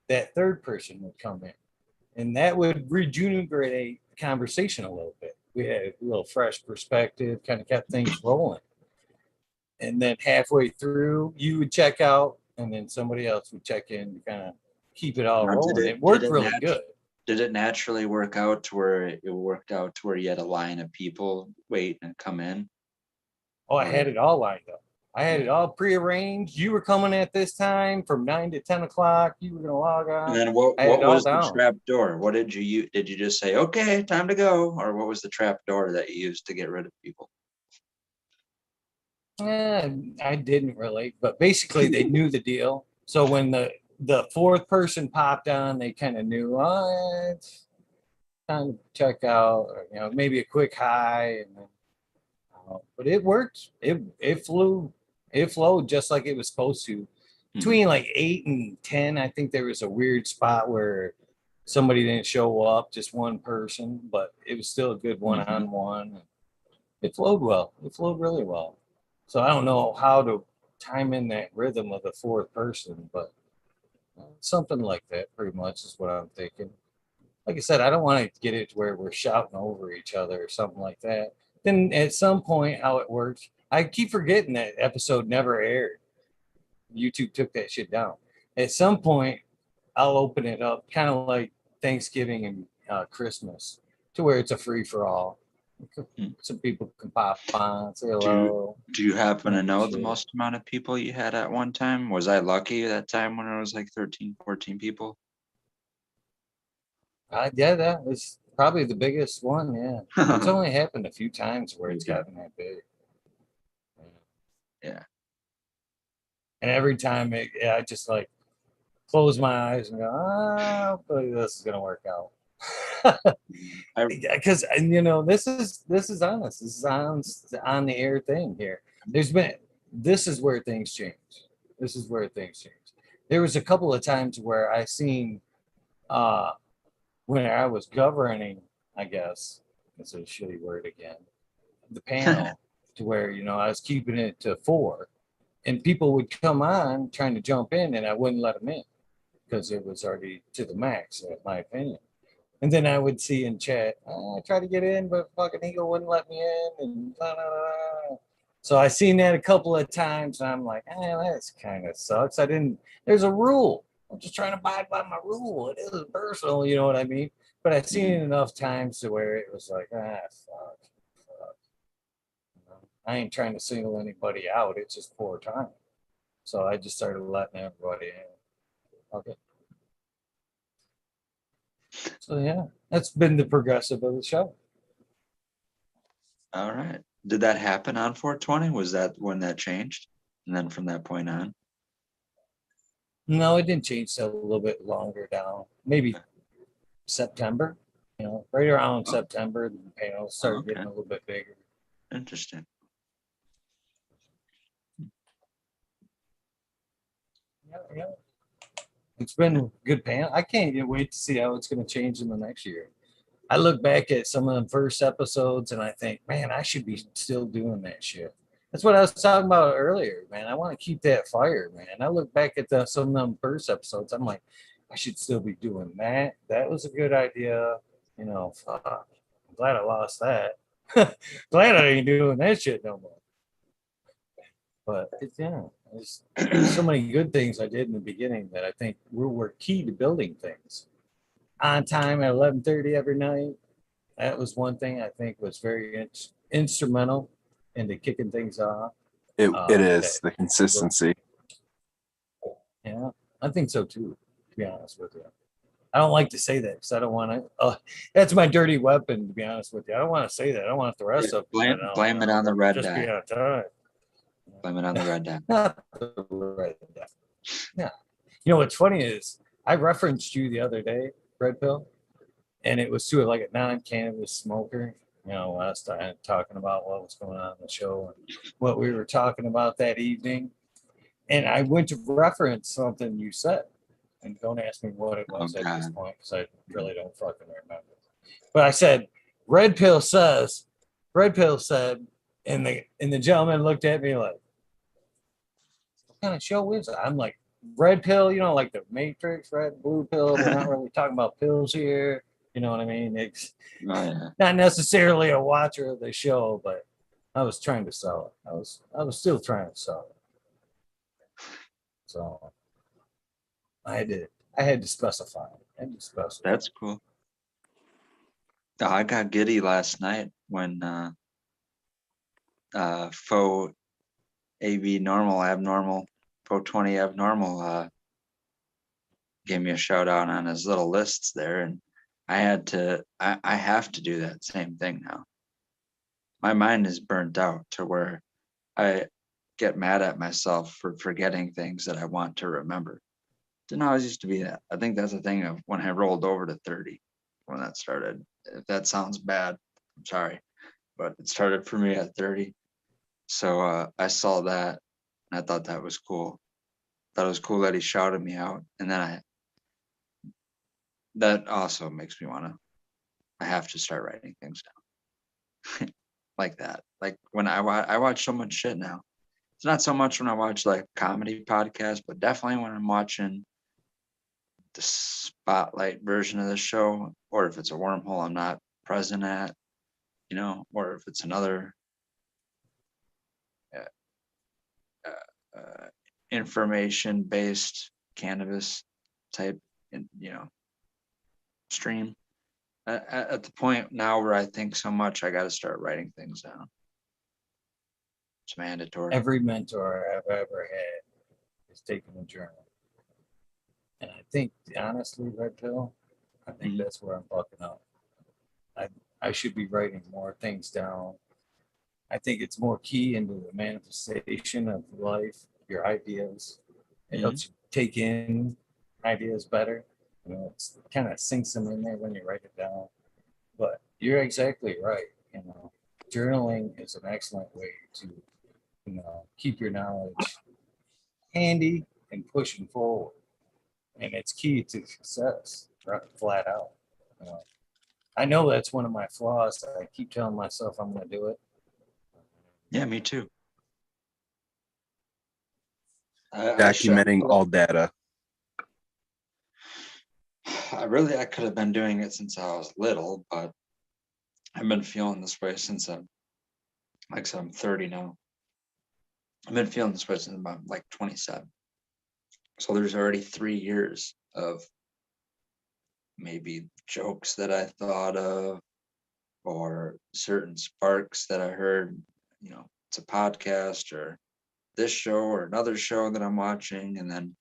that third person would come in, and that would rejuvenate the conversation a little bit. We had a little fresh perspective, kind of kept things rolling. And then halfway through, you would check out, and then somebody else would check in to kind of keep it all rolling. It worked really good. Did it naturally work out to where you had a line of people wait and come in? Oh, I had it all lined up. I had it all prearranged. You were coming at this time from 9 to 10 o'clock. You were going to log on. And then what was the trap door? What did you just say, okay, time to go? Or what was the trap door that you used to get rid of people? I didn't really, but basically they knew the deal. So when the fourth person popped on, they kind of knew, oh, it's time to check out, or, you know, maybe a quick hi, and then, but it worked. It flowed just like it was supposed to. Between like 8 and 10, I think there was a weird spot where somebody didn't show up, just one person, but it was still a good one-on-one. It flowed well. It flowed really well. So I don't know how to time in that rhythm of the fourth person, but something like that pretty much is what I'm thinking. Like I said, I don't want to get it to where we're shouting over each other or something like that. Then at some point, how it works, I keep forgetting that episode never aired. YouTube took that shit down. At some point, I'll open it up, kind of like Thanksgiving and Christmas, to where it's a free for all. Some people can pop on, say hello. Do you happen to know the most amount of people you had at one time? Was I lucky that time when it was like 13, 14 people? Yeah, that was probably the biggest one. Yeah, it's only happened a few times where it's gotten that big. Yeah. And every time I just like close my eyes and go, hopefully this is gonna work out. Because you know, this is honest. This is on the air thing here. This is where things change. There was a couple of times where I seen when I was governing, I guess it's a shitty word again, the panel, to where, you know, I was keeping it to 4, and people would come on trying to jump in, and I wouldn't let them in because it was already to the max, in my opinion. And then I would see in chat, I tried to get in, but fucking Eagle wouldn't let me in, and blah, blah, blah. So I seen that a couple of times, and I'm like, that's kind of sucks. There's a rule. I'm just trying to abide by my rule. It is personal, you know what I mean? But I've seen it enough times to where it was like, fuck. I ain't trying to single anybody out. It's just poor time. So I just started letting everybody in. Okay. So yeah, that's been the progressive of the show. All right. Did that happen on 420? Was that when that changed? And then from that point on? No, it didn't change till a little bit longer down. Maybe September. You know, right around September, the panels started getting a little bit bigger. Interesting. Yeah. It's been a good panel. I can't wait to see how it's going to change in the next year. I look back at some of the first episodes and I think, man, I should be still doing that shit. That's what I was talking about earlier, man. I want to keep that fire, man. I look back at some of them first episodes. I'm like, I should still be doing that. That was a good idea. You know, fuck. I'm glad I lost that. Glad I ain't doing that shit no more. But it's, yeah, there's so many good things I did in the beginning that I think were key to building things. On time at 11:30 every night. That was one thing I think was very instrumental into kicking things off. It is the consistency. Yeah, I think so too, to be honest with you. I don't like to say that because I don't want to. That's my dirty weapon, to be honest with you. I don't want to say that. I don't want the rest of blame it on the red just be dye. on time. Blame it on the red dye. Not the red dye. Yeah. You know what's funny is I referenced you the other day, Red Pill, and it was to like a non-cannabis smoker. You know, last time talking about what was going on in the show and what we were talking about that evening. And I went to reference something you said. And don't ask me what it was at this point because I really don't fucking remember. But I said, Red Pill said, and the gentleman looked at me like, what kind of show is it? I'm like, Red Pill, you know, like the Matrix, red, blue pill. We're not really talking about pills here. You know what I mean? It's not necessarily a watcher of the show, but I was trying to sell it. I was still trying to sell it. So I had to specify. That's cool. I got giddy last night when faux AB normal abnormal faux 20 abnormal gave me a shout out on his little lists there, and I have to do that same thing now. My mind is burnt out to where I get mad at myself for forgetting things that I want to remember. Didn't always used to be that. I think that's a thing of when I rolled over to 30, when that started. If that sounds bad, I'm sorry, but it started for me at 30. So I saw that and I thought that was cool. That was cool that he shouted me out. And then that also makes me I have to start writing things down like that. Like when I watch so much shit now. It's not so much when I watch like comedy podcasts, but definitely when I'm watching the spotlight version of the show, or if it's a wormhole I'm not present at, you know, or if it's another information-based cannabis type, you know, stream. At the point now where I think so much, I got to start writing things down. It's mandatory. Every mentor I've ever had is taking a journal. And I think, honestly, Red Pill, I think that's where I'm fucking up. I should be writing more things down. I think it's more key into the manifestation of life, your ideas. It helps you take in ideas better. You know, it kind of sinks them in there when you write it down. But you're exactly right. You know, journaling is an excellent way to, you know, keep your knowledge handy and pushing forward. And it's key to success, right? Flat out. You know, I know that's one of my flaws. I keep telling myself I'm going to do it. Yeah, me too. Documenting all data. I could have been doing it since I was little, but I've been feeling this way since like I said, I'm 30 now. I've been feeling this way since I'm like 27. So there's already 3 years of maybe jokes that I thought of or certain sparks that I heard, you know, it's a podcast or this show or another show that I'm watching. And then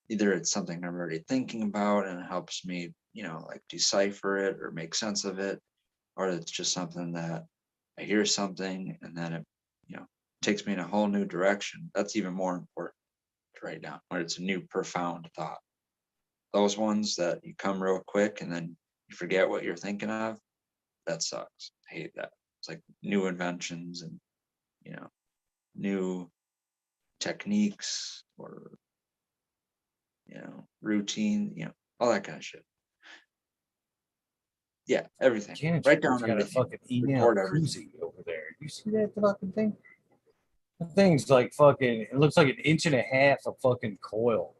either it's something I'm already thinking about and it helps me, you know, like decipher it or make sense of it, or it's just something that I hear something and then it, you know, takes me in a whole new direction. That's even more important to write down, or it's a new profound thought. Those ones that you come real quick and then you forget what you're thinking of, that sucks. I hate that. It's like new inventions and, you know, new techniques or, you know, routine, you know, all that kind of shit. Yeah, everything. Write down got everything. a fucking email koozie over there. You see that fucking thing? The thing's like fucking, it looks like an inch and a half of fucking coil.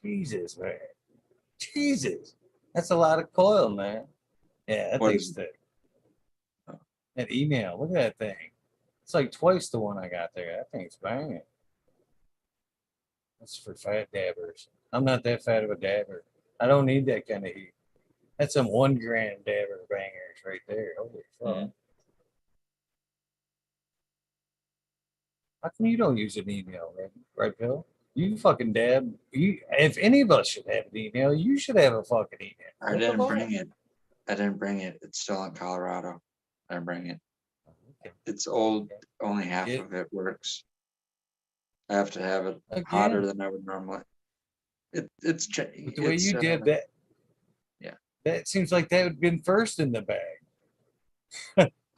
Jesus, man. Jesus. That's a lot of coil, man. Yeah, that What thing's is thick. Oh. That email, look at that thing. It's like twice the one I got there. That thing's banging. That's for fat dabbers. I'm not that fat of a dabber. I don't need that kind of heat. That's some 1 gram dabber bangers right there. Holy fuck. Mhm. How come you don't use an email, right, Bill? You fucking dab. If any of us should have an email, you should have a fucking email. I didn't bring it. I didn't bring it. It's still in Colorado. I didn't bring it. Okay. It's old. Only half It- of it works. I have to have it hotter Again, than I would normally. but the way you did that, yeah, that seems like that would have been first in the bag.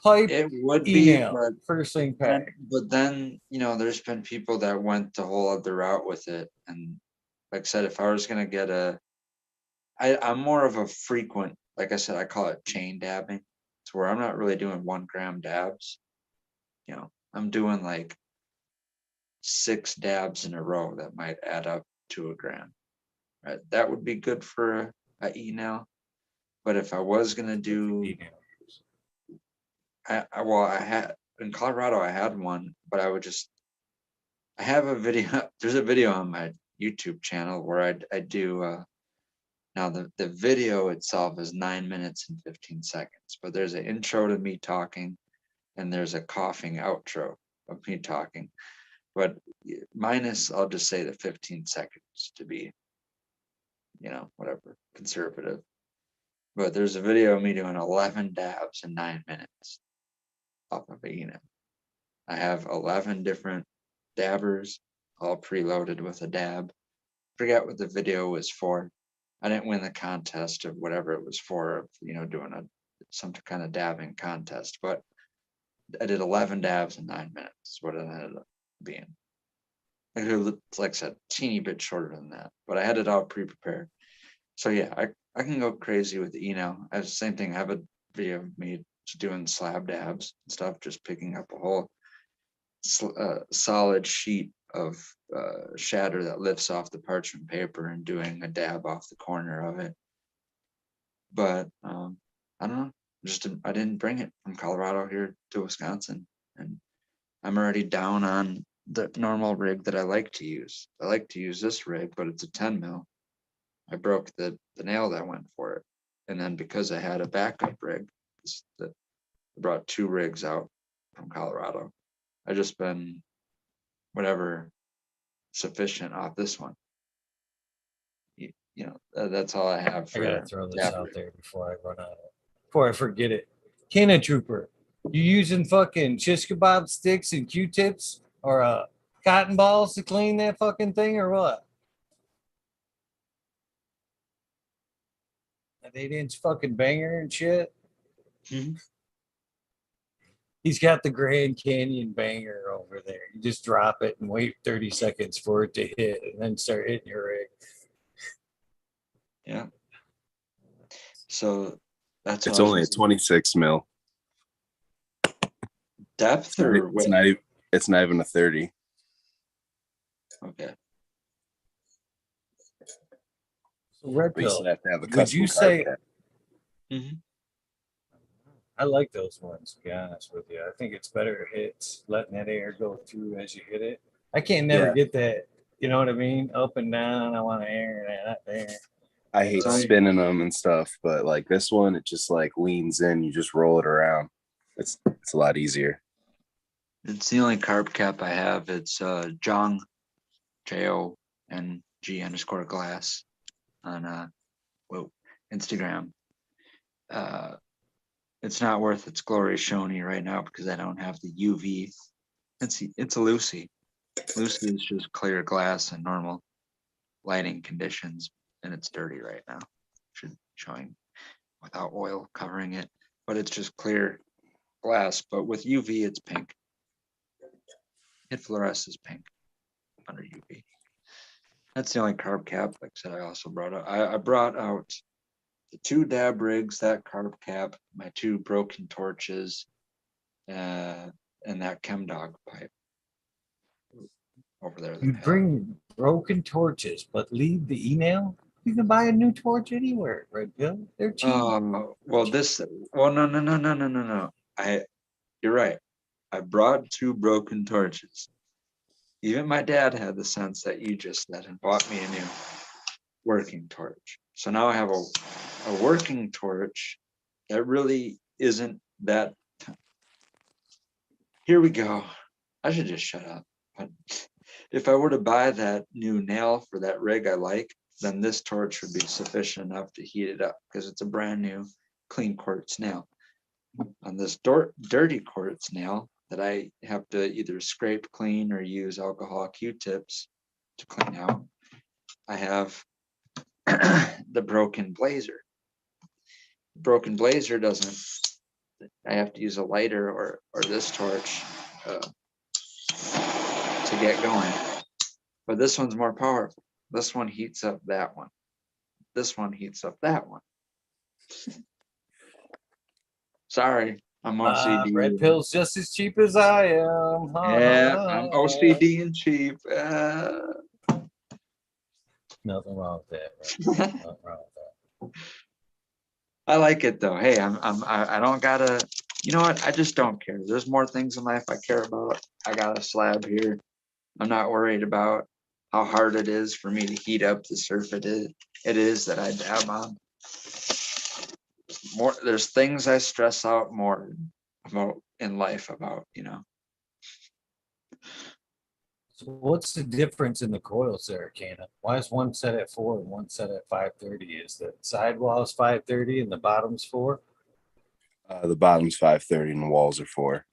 Pipe it would be, email, but first thing pack. then there's been people that went the whole other route with it, and like I said, if I was gonna get I'm more of a frequent, like I said, I call it chain dabbing. It's where I'm not really doing 1 gram dabs. I'm doing like 6 dabs in a row that might add up to a gram. Right? That would be good for a e-nail. But if I was gonna do, Email. I had in Colorado, I had one, but I have a video. There's a video on my YouTube channel where I do. Now the video itself is 9 minutes and 15 seconds, but there's an intro to me talking, and there's a coughing outro of me talking. But minus, I'll just say the 15 seconds to be, whatever, conservative. But there's a video of me doing 11 dabs in 9 minutes off of a I have 11 different dabbers, all preloaded with a dab. Forget what the video was for. I didn't win the contest of whatever it was for, doing some kind of dabbing contest, but I did 11 dabs in 9 minutes, is what it ended up being. Like I said, teeny bit shorter than that, but I had it all pre-prepared. So yeah, I can go crazy with the I have the same thing. I have a video of me doing slab dabs and stuff, just picking up a whole solid sheet of shatter that lifts off the parchment paper and doing a dab off the corner of it. But I don't know, I didn't bring it from Colorado here to Wisconsin, and I'm already down on the normal rig that I like to use. I like to use this rig, but it's a 10 mil. I broke the nail that went for it. And then because I had a backup rig, I brought 2 rigs out from Colorado. I just been whatever sufficient off this one. That's all I have I for gotta throw this dab out rig. there before I run out. Before I forget it. Cannatrooper. You using fucking shish kebab sticks and Q-tips or cotton balls to clean that fucking thing or what? An 8-inch fucking banger and shit. Mhm. He's got the Grand Canyon banger over there. You just drop it and wait 30 seconds for it to hit and then start hitting your rig. Yeah. So that's It's only a 26 mil. depth or width? It's not even a 30. Okay. So red But you still pill. have to have a Would custom you card say cap. Mm-hmm. I like those ones, to be honest with you. I think it's better hits, letting that air go through as you hit it. I can't never Yeah. get that, you know what I mean? Up and down. I want to air that there. I hate Sorry. spinning them and stuff, but like this one, it just like leans in. You just roll it around. It's a lot easier. It's the only carb cap I have. It's Jong, JONG_glass on Instagram. It's not worth its glory showing you right now because I don't have the UV. It's a Lucy. Lucy is just clear glass in normal lighting conditions, and it's dirty right now. Should be showing without oil covering it, but it's just clear glass. But with UV, it's pink. It fluoresces pink under UV. That's the only carb cap. Like I said, I also brought out. I brought out the 2 dab rigs, that carb cap, my 2 broken torches, and that chem dog pipe. over there. You bring broken torches, but leave the e-nail? You can buy a new torch anywhere, Red Pill. They're cheap. Well, no. You're right. I brought 2 broken torches. Even my dad had the sense that you just said and bought me a new working torch. So now I have a working torch that really isn't that. Here we go. I should just shut up. But if I were to buy that new nail for that rig I like, then this torch would be sufficient enough to heat it up because it's a brand new clean quartz nail. On this dirty quartz nail that I have to either scrape clean or use alcohol Q-tips to clean out, I have the broken blazer. Broken blazer doesn't, I have to use a lighter or this torch to get going. But this one's more powerful. This one heats up that one. This one heats up that one. Sorry, I'm OCD. Red Pill's just as cheap as I am. Yeah, I'm OCD and cheap. Nothing wrong with that. Right? Nothing wrong with that. I like it though. Hey, I don't gotta. You know what? I just don't care. There's more things in life I care about. I got a slab here. I'm not worried about how hard it is for me to heat up the surf it is that I dab on. There's things I stress out more about in life about, So what's the difference in the coils there, Canna? Why is one set at 4 and one set at 530? Is the sidewall is 530 and the bottom's 4? The bottom's 530 and the walls are 4.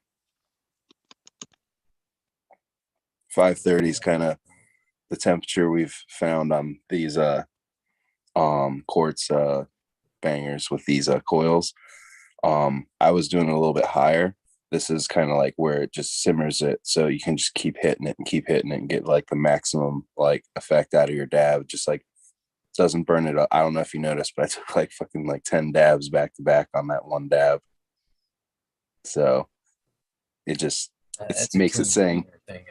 530 is kind of the temperature we've found on these quartz bangers with these coils. I was doing it a little bit higher. This is kind of like where it just simmers it, so you can just keep hitting it and get like the maximum like effect out of your dab. Just like doesn't burn it up. I don't know if you noticed, but I took like fucking like 10 dabs back to back on that one dab. So it makes it sing. Thing,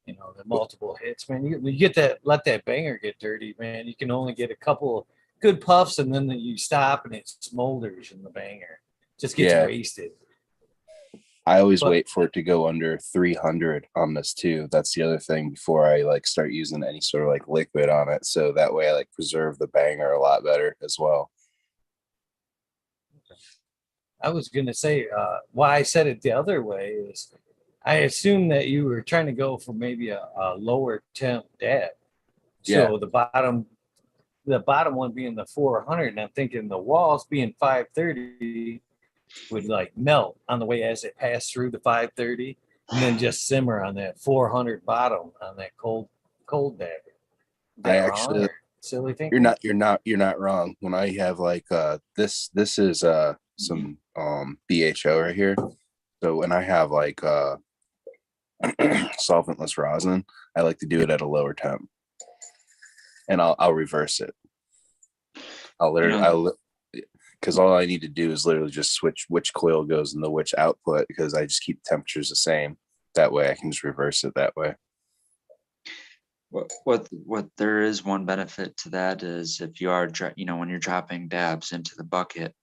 the multiple hits, man. You get that, let that banger get dirty, man. You can only get a couple good puffs, and then you stop, and it smolders in the banger. Just gets wasted. I always wait for it to go under 300 on this too. That's the other thing before I like start using any sort of like liquid on it. So that way I like preserve the banger a lot better as well. I was going to say why I said it the other way is I assumed that you were trying to go for maybe a lower temp dab. So the bottom one being the 400, and I'm thinking the walls being 530 would like melt on the way as it passed through the 530 and then just simmer on that 400 bottom on that cold dab. I actually silly thing. You're not wrong. When I have like this is some BHO right here. So when I have like solventless rosin, I like to do it at a lower temp. And I'll reverse it. Because all I need to do is literally just switch which coil goes into which output, because I just keep temperatures the same. That way I can just reverse it that way. What there is one benefit to that is if you are, when you're dropping dabs into the bucket,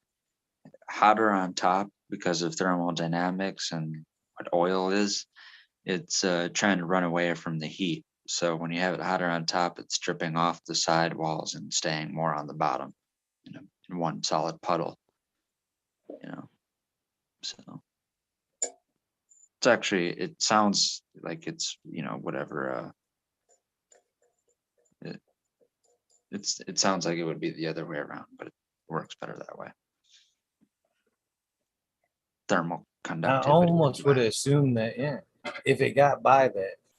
hotter on top because of thermodynamics and what oil is, it's trying to run away from the heat. So when you have it hotter on top, it's stripping off the side walls and staying more on the bottom, in one solid puddle, so it's actually, it sounds like it's, whatever, it sounds like it would be the other way around, but it works better that way. Thermal conductivity. I almost would assume that if it got by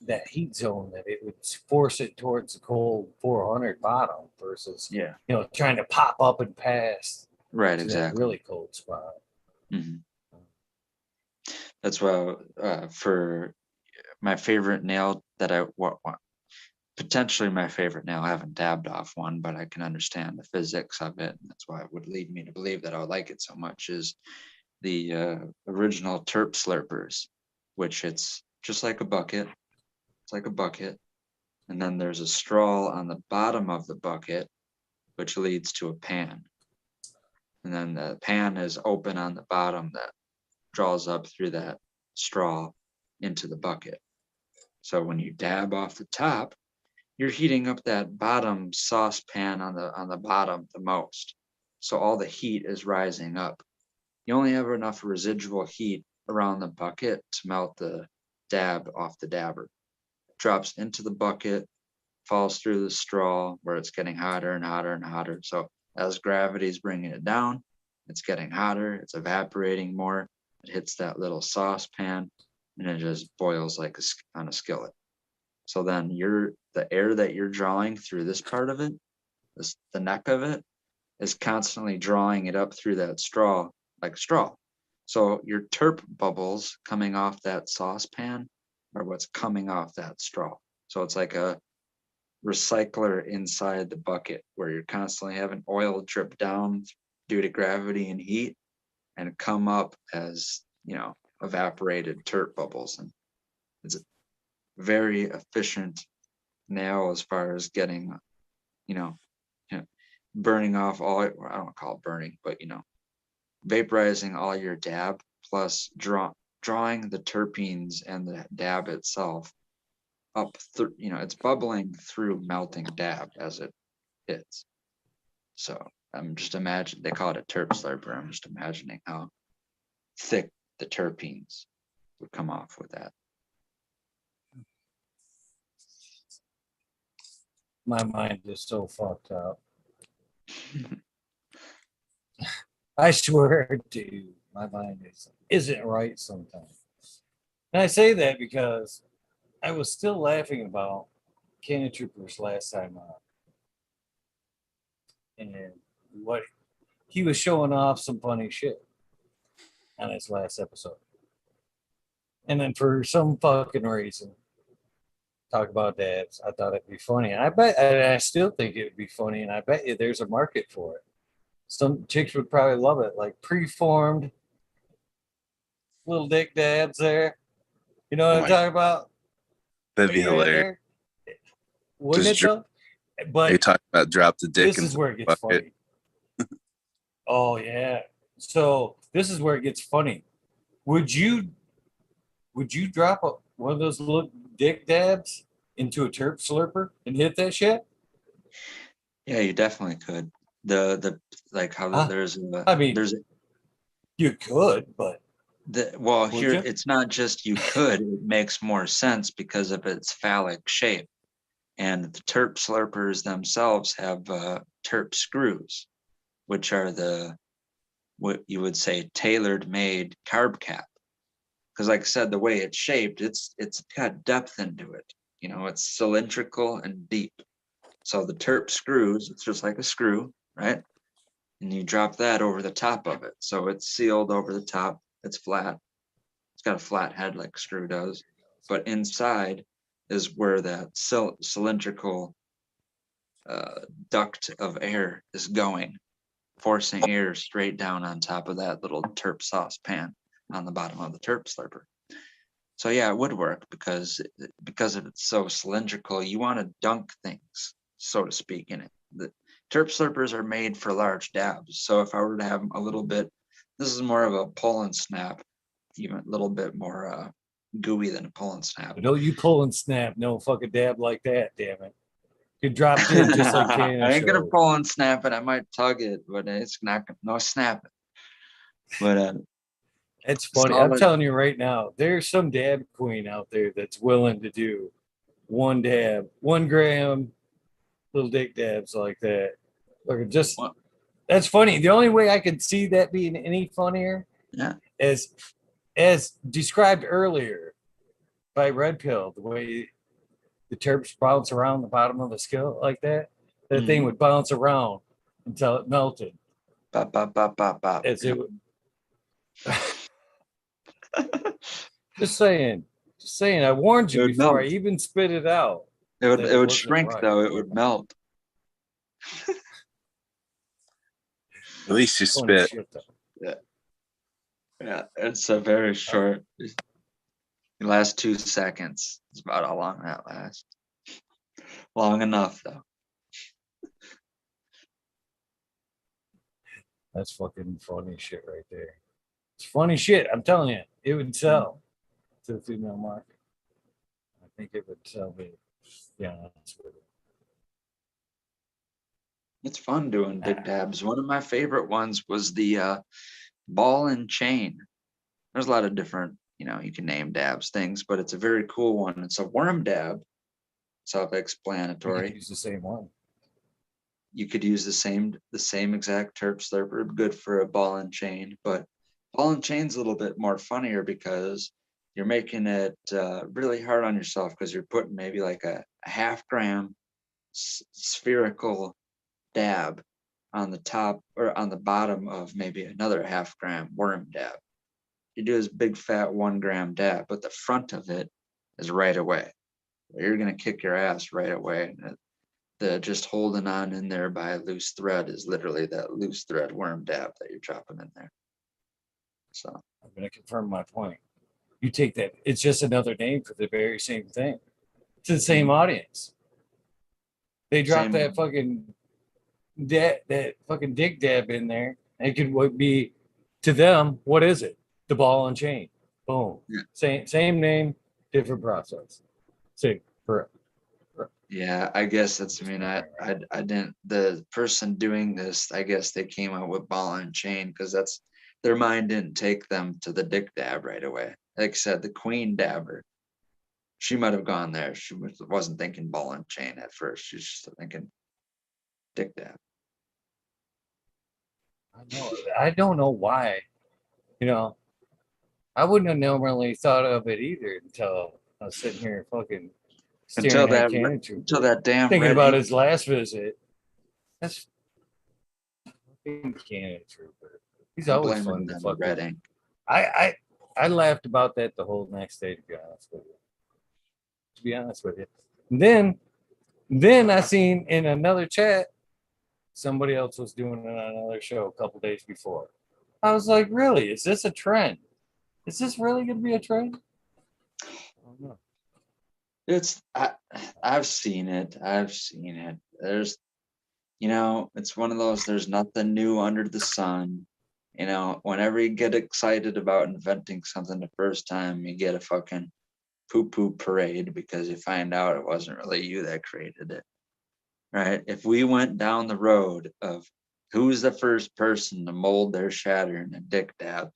that heat zone, that it would force it towards the cold 400 bottom versus trying to pop up and pass exactly really cold spot. Mm-hmm. That's why for my favorite nail that I want, potentially my favorite nail, I haven't dabbed off one, but I can understand the physics of it, and that's why it would lead me to believe that I would like it so much, is the original terp slurpers, which it's just like a bucket. It's like a bucket. And then there's a straw on the bottom of the bucket, which leads to a pan. And then the pan is open on the bottom that draws up through that straw into the bucket. So when you dab off the top, you're heating up that bottom saucepan on the bottom the most. So all the heat is rising up. You only have enough residual heat around the bucket to melt the dab off the dabber. It drops into the bucket, falls through the straw where it's getting hotter and hotter and hotter. So as gravity is bringing it down, it's getting hotter, it's evaporating more. It hits that little saucepan and it just boils like on a skillet. So then the air that you're drawing through this part of it, the neck of it, is constantly drawing it up through that straw, like straw. So your terp bubbles coming off that saucepan are what's coming off that straw. So it's like a recycler inside the bucket where you're constantly having oil drip down due to gravity and heat and come up as, evaporated terp bubbles. And it's a very efficient nail as far as getting, burning off all, I don't call it burning, but, vaporizing all your dab plus drawing the terpenes and the dab itself up through, it's bubbling through melting dab as it hits. So I'm just imagining, they call it a terp slurper. I'm just imagining how thick the terpenes would come off with that. My mind is so fucked up. I swear, dude, my mind isn't right sometimes. And I say that because I was still laughing about Cannatroopers last time out. And what he was showing off some funny shit on his last episode. And then for some fucking reason, talk about dabs, I thought it'd be funny. And I still think it would be funny. And I bet you there's a market for it. Some chicks would probably love it, like preformed little dick dabs there. You know what I'm talking about? That'd be hilarious. Wouldn't it though? But you're talking about drop the dick. This is where it gets funny. Oh yeah. So this is where it gets funny. Would you drop one of those little dick dabs into a terp slurper and hit that shit? Yeah, you definitely could. There's you could, but here it's not just you could, it makes more sense because of its phallic shape. And the terp slurpers themselves have terp screws, which are what you would say tailored made carb cap. Because like I said, the way it's shaped, it's got depth into it. It's cylindrical and deep. So the terp screws, it's just like a screw, right? And you drop that over the top of it. So it's sealed over the top. It's flat. It's got a flat head like a screw does. But inside is where that cylindrical duct of air is going, forcing air straight down on top of that little terp saucepan on the bottom of the terp slurper. So yeah, it would work because of it's so cylindrical. You want to dunk things, so to speak, in it. The terp slurpers are made for large dabs. So if I were to have a little bit, this is more of a pull and snap, even a little bit more gooey than a pull and snap. No, you pull and snap, no fucking dab like that, damn it. You dropped in just like Canada. I ain't gonna pull and snap it. I might tug it, but it's not no snapping. But it's funny. I'm telling you right now, there's some dab queen out there that's willing to do one dab, 1 gram, little dick dabs like that. Look, that's funny. The only way I could see that being any funnier, is as described earlier by Redpill, the way the terps bounce around the bottom of the skillet like that, thing would bounce around until it melted. Bop, bop, bop, bop, bop. As it would. Just saying. I warned you before I even spit it out. It would shrink though. It would melt. At least you spit. Yeah. It's a very short. The last 2 seconds. It's about how long that lasts. Long enough, though. That's fucking funny shit right there. It's funny shit. I'm telling you, it would sell to the female market. I think it would sell me. Yeah, that's with it. It's fun doing big dabs. One of my favorite ones was the ball and chain. There's a lot of different, you can name dabs things, but it's a very cool one. It's a worm dab. Self-explanatory. Use the same one. You could use the same exact terp slurper, good for a ball and chain, but ball and chain's a little bit more funnier because you're making it really hard on yourself because you're putting maybe like a half gram spherical dab on the top or on the bottom of maybe another half gram worm dab. You do this big fat 1 gram dab, but the front of it is right away. You're gonna kick your ass right away. And the just holding on in there by a loose thread is literally that loose thread worm dab that you're dropping in there. So I'm gonna confirm my point. You take that, it's just another name for the very same thing. It's the same audience. They drop Same- that fucking that fucking dig dab in there. It could be to them, what is it? The ball and chain. Boom. Yeah. Same name, different process. Same. Correct. yeah, I guess that's. I mean, I didn't. The person doing this, I guess they came up with ball and chain because that's their mind didn't take them to the dick dab right away. Like I said, the queen dabber, she might have gone there. She wasn't thinking ball and chain at first. She's just thinking dick dab. I know. I don't know why. I wouldn't have normally thought of it either until I was sitting here fucking Until staring at that, cannatrooper, until that damn thinking red about ink- his last visit. That's fucking cannatrooper. He's I'm always blaming fun to it on fuck the red with. ink. I laughed about that the whole next day, to be honest with you. And then I seen in another chat somebody else was doing it on another show a couple days before. I was like, really? Is this a trend? Is this really going to be a trend? I don't know. I've seen it. There's, it's one of those. There's nothing new under the sun. Whenever you get excited about inventing something the first time, you get a fucking poo-poo parade because you find out it wasn't really you that created it, right? If we went down the road of who's the first person to mold their shatter in a dick dab,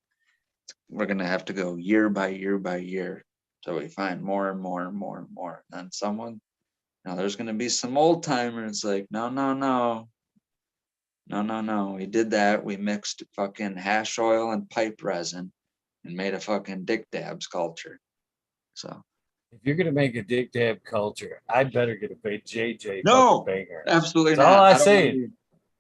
we're gonna have to go year by year by year till we find more and more and more and more. And someone, there's gonna be some old timers like, no, we did that. We mixed fucking hash oil and pipe resin and made a fucking dick dab sculpture. So If you're going to make a dick dab culture, I better get a JJ No, fucking banger. absolutely That's not. all I don't say. wanna be-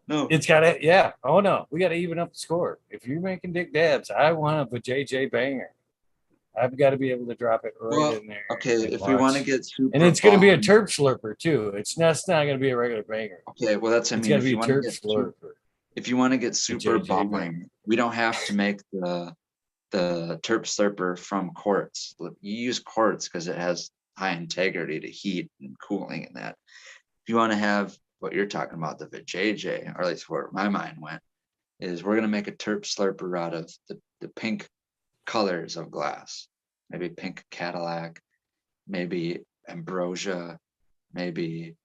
No, It's got to, yeah. Oh, no. We got to even up the score. If you're making dick dabs, I want a JJ banger. I've got to be able to drop it right in there. okay, and if we want to watch. get super And it's going to be a bomb- terp slurper, too. It's not going to be a regular banger. Okay, well that's It's if got to be you a want to terp get slurper. if you want to get super JJ bomb, banger. we don't have to make the terp slurper from quartz. You use quartz because it has high integrity to heat and cooling and that. If you want to have what you're talking about, the JJ, or at least where my mind went, is we're gonna make a terp slurper out of the pink colors of glass. Maybe pink Cadillac, maybe ambrosia, maybe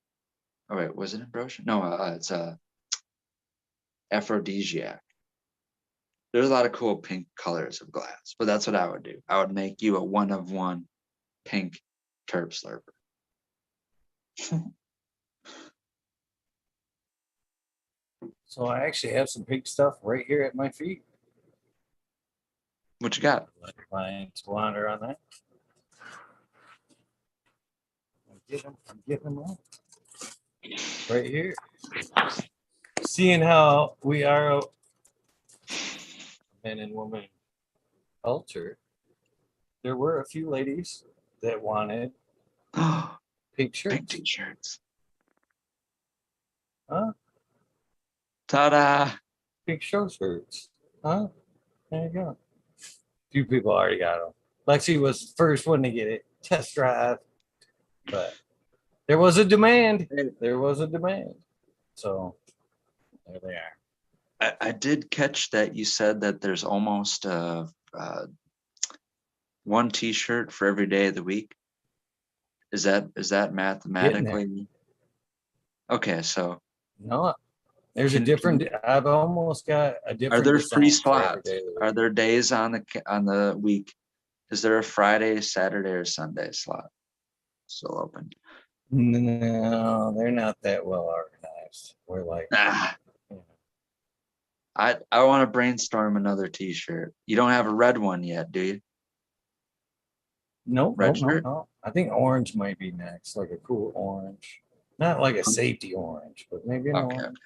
was it ambrosia? No, it's a aphrodisiac. There's a lot of cool pink colors of glass, but that's what I would do. I would make you a 1-of-1 pink terp slurper. So I actually have some pink stuff right here at my feet. What you got? Let your minds wander on that. I'm getting them all. Right here. Seeing how we are a men and women culture, there were a few ladies that wanted pink shirts. Pink t-shirts. Huh? Ta-da! Pink show shirts. Huh? There you go. A few people already got them. Lexi was the first one to get it. Test drive. but there was a demand. There was a demand. So there they are. I did catch that you said that there's almost one T-shirt for every day of the week. Is that mathematically? Okay, so No, there's a different. I've almost got a different. are there free design for every slots? day of the week. Are there days on the week? Is there a Friday, Saturday, or Sunday slot still open? No, they're not that well organized. We're like, Ah, you know, I want to brainstorm another T-shirt. You don't have a red one yet, do you? nope, Red nope, nope, shirt? no. I think orange might be next, like a cool orange. Not like a safety orange, but maybe an Okay. orange.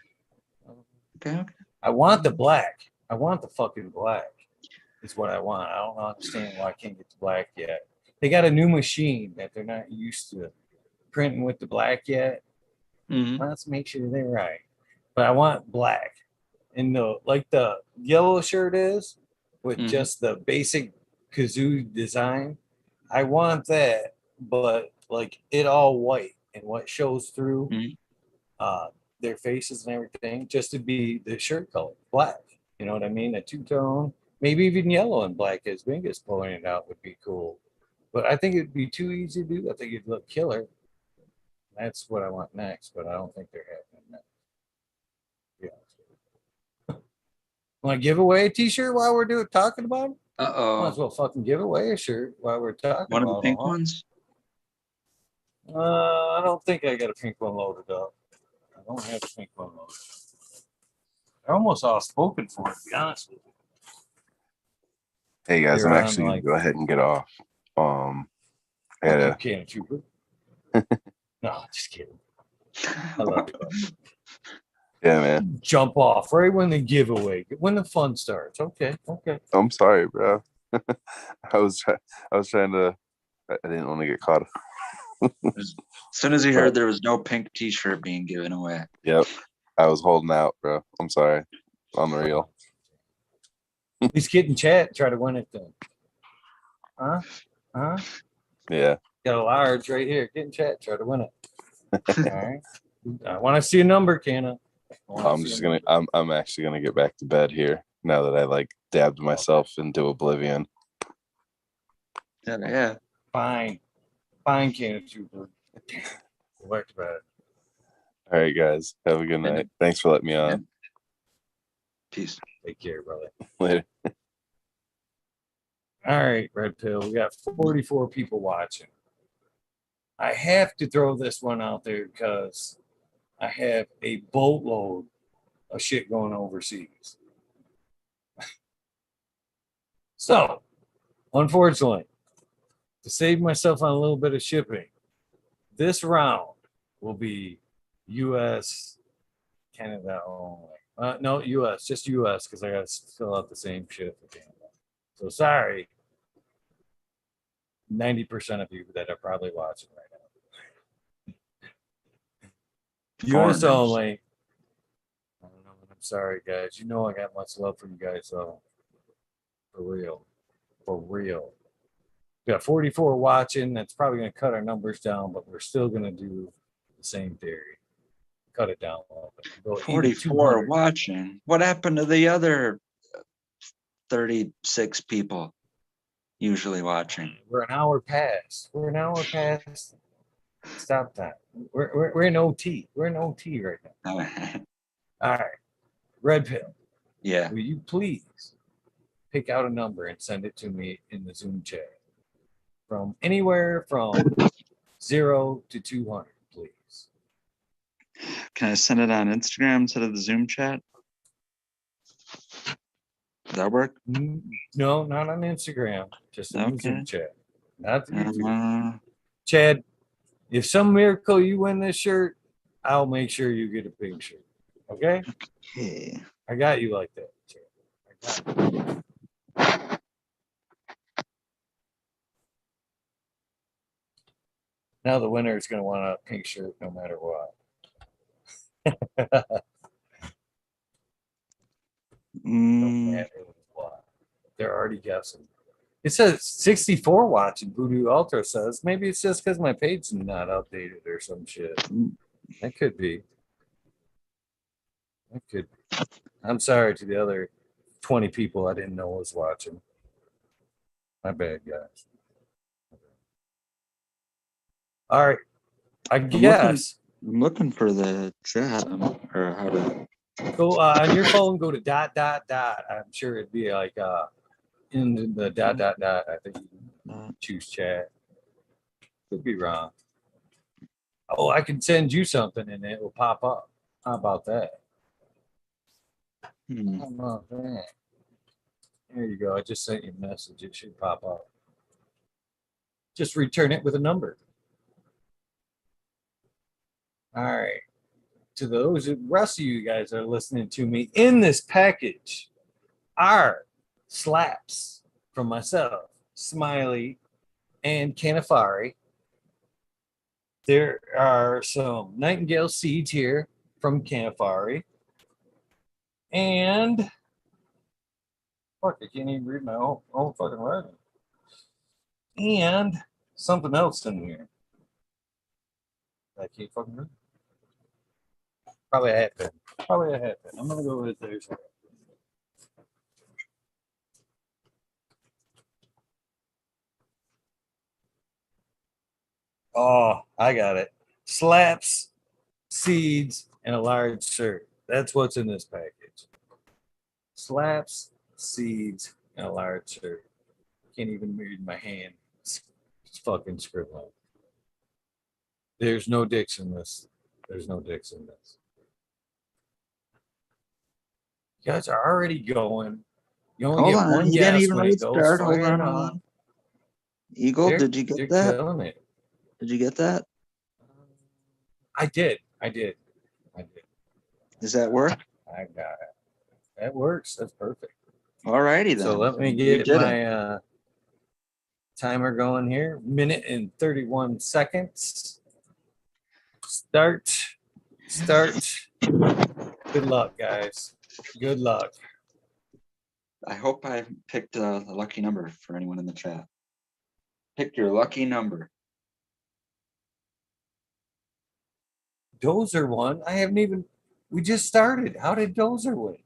Okay. I want the black. I want the fucking black. Is what I want. I don't understand why I can't get the black yet. They got a new machine that they're not used to printing with the black yet. Mhm. Let's make sure they're right. But I want black. And the yellow shirt is with Mhm. just the basic kazoo design. I want that, but like it all white and what shows through Mhm. their faces and everything, just to be the shirt color, black. You know what I mean? A two-tone, maybe even yellow and black, as Bingus pointed out, would be cool. But I think it'd be too easy to do. I think it'd look killer. That's what I want next, but I don't think they're happening next. Yeah. Want to give away a T-shirt while we're talking about it? Might as Uh-oh. well fucking give away a shirt while we're talking One of the about pink it. ones? I don't think I got a pink one loaded up. I don't have a pink one loaded. They're almost all spoken for, to be honest with you. Hey guys, They're I'm on, actually gonna like- go ahead and get off. I Fuck had you, a cannatrooper. No, just kidding. I love you, bud. yeah, man. Jump off right when the giveaway, when the fun starts. Okay. I'm sorry, bro. I was trying to. I didn't want to get caught. As soon as he heard there was no pink T-shirt being given away. Yep, I was holding out, bro. I'm sorry. Unreal. Please get in chat. Try to win it then. Huh? Yeah. Got a large right here. Get in chat. Try to win it. All right. I want to see a number, Canna. I'm actually gonna get back to bed here now that I like dabbed myself into oblivion. Yeah. Fine, cannatrooper. Go back to bed. All right, guys. Have a good night. Thanks for letting me on. Peace. Take care, brother. Later. All right, Red Pill. We got 44 people watching. I have to throw this one out there because I have a boatload of shit going overseas. So, unfortunately, to save myself on a little bit of shipping, this round will be US, Canada only. No, US, just US, because I got to fill out the same shit for Canada. So sorry, 90% of you that are probably watching right now. US only. I don't know. I'm sorry, guys. You know I got much love for you guys, though. For real. For real. We got 44 watching. That's probably going to cut our numbers down, but we're still going to do the same theory. Cut it down a little bit. Go even 44 200. watching. What happened to the other 36 people usually watching? We're an hour past. Stop that. We're in OT. We're in OT right now. All right. Red Pill. Yeah. Will you please pick out a number and send it to me in the Zoom chat? From anywhere from 0 to 200, please. Can I send it on Instagram instead of the Zoom chat? Does that work? No, not on Instagram. Just in the Zoom chat. Not the YouTube. Chad, if some miracle you win this shirt, I'll make sure you get a pink shirt. Okay? Okay. I got you like that, Chad. I got you. Now the winner is going to want a pink shirt no matter what. No matter what. They're already guessing. It says 64 watching. Voodoo Ultra says maybe it's just because my page is not updated or some shit. That could be. That could be. I'm sorry to the other 20 people I didn't know was watching. My bad, guys. All right. I guess. I'm looking for the chat or how to. Go on your phone, go to ... I'm sure it'd be like in the ... I think you can choose chat. Could be wrong. Oh, I can send you something and it will pop up. How about that? How about that? There you go. I just sent you a message. It should pop up. Just return it with a number. All right. To those rest of you guys that are listening to me, in this package are slaps from myself, Smiley, and Canafari. There are some nightingale seeds here from Canafari. And fuck, I can't even read my own fucking writing. And something else in here. I can't fucking read. Probably a hat pin. Probably a hat pin. I'm gonna go with theirs. Oh, I got it. Slaps, seeds, and a large shirt. That's what's in this package. Slaps, seeds, and a large shirt. Can't even read my hand. It's fucking scribbling. There's no dicks in this. There's no dicks in this. You guys are already going. You only Hold get on, one you didn't guess even when it goes restart. Hold firing on, hold off. on. Eagle, did you They're get that? killing it. Did you get that? I did. Does that work? I got it. That works. That's perfect. Alrighty then. So let me You get did it. my timer going here. Minute and 31 seconds. Start. Good luck, guys. Good luck. I hope I picked a lucky number for anyone in the chat. Pick your lucky number. Dozer won. I haven't even. We just started. How did Dozer win?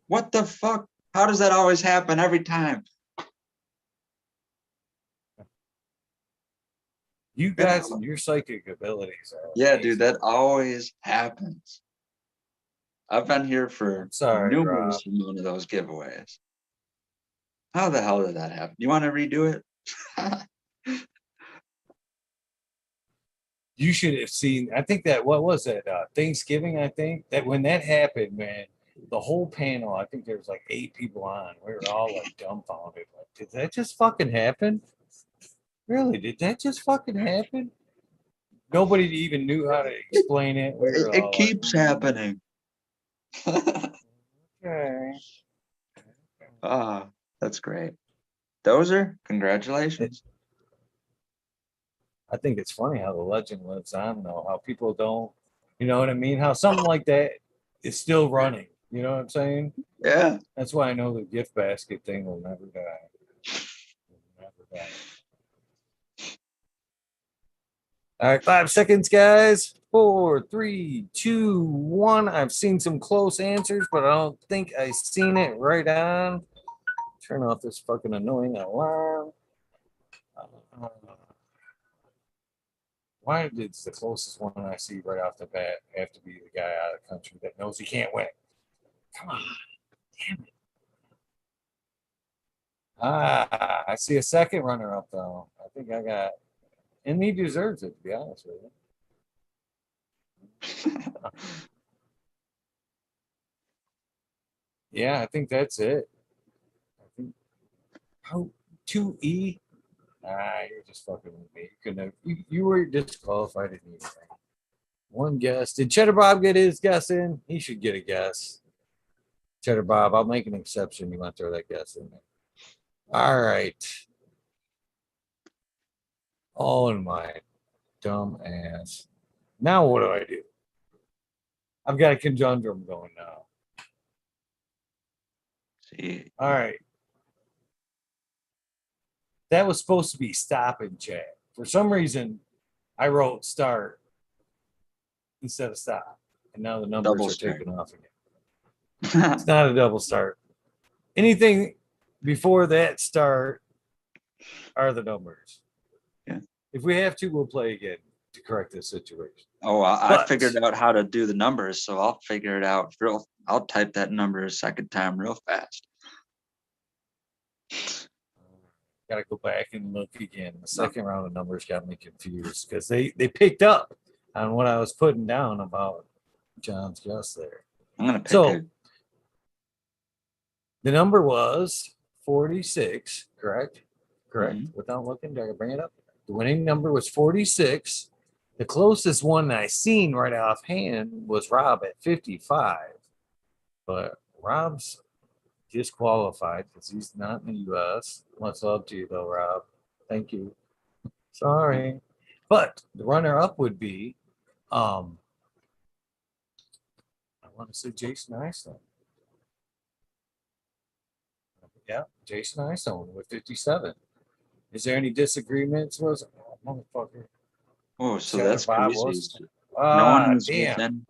What the fuck? How does that always happen every time? You guys and your psychic abilities are. Yeah, amazing. dude, that always happens. I've been here for numerous amount of those giveaways. How the hell did that happen? You want to redo it? You should have seen. I think that what was it? Thanksgiving. I think that when that happened, man, the whole panel. I think there was like 8 people on. We were all like dumbfounded. Like, did that just fucking happen? Really? Did that just fucking happen? Nobody even knew how to explain it. We were all It keeps happening. okay. Ah, that's great. Dozer, congratulations. I think it's funny how the legend lives on, though. How people don't, you know what I mean? How something like that is still running. You know what I'm saying? Yeah. That's why I know the gift basket thing will never die. Never die. All right, 5 seconds, guys. 4, 3, 2, 1. I've seen some close answers, but I don't think I seen it right on. Turn off this fucking annoying alarm. Why did the closest one I see right off the bat have to be the guy out of the country that knows he can't win? Come on. Damn it. I see a second runner up, though. I think I got, and he deserves it, to be honest with you. Yeah, I think that's it. I think, oh, 2E. You're just fucking with me. You couldn't have, you were disqualified in anything. One guess. Did Cheddar Bob get his guess in? He should get a guess. Cheddar Bob, I'll make an exception. You want to throw that guess in there. All right. Oh, my dumb ass. Now what do I do? I've got a conundrum going now. See. All right. that was supposed to be stop and chat. For some reason, I wrote start instead of stop, and now the numbers Double are start. taken off again. It's not a double start. Anything before that start are the numbers. Yeah. If we have to, we'll play again to correct this situation. Oh, I But- figured out how to do the numbers, so I'll figure it out. I'll type that number a second time real fast. Got to go back and look again. The second round of numbers got me confused because they picked up on what I was putting down about John's guess there. I'm gonna pick So it. the number was 46, correct? Correct. Mhm. Without looking, did I bring it up? The winning number was 46. The closest one I seen right offhand was Rob at 55. But Rob's disqualified because he's not in the U.S. Much love to you, though, Rob. Thank you. Sorry. But the runner-up would be, I want to say Jason Eistone. Yeah, Jason Eistone with 57. Is there any disagreements? Was oh, motherfucker? Oh, so Cheddar that's Bob crazy. was- No Ah, one was damn. within.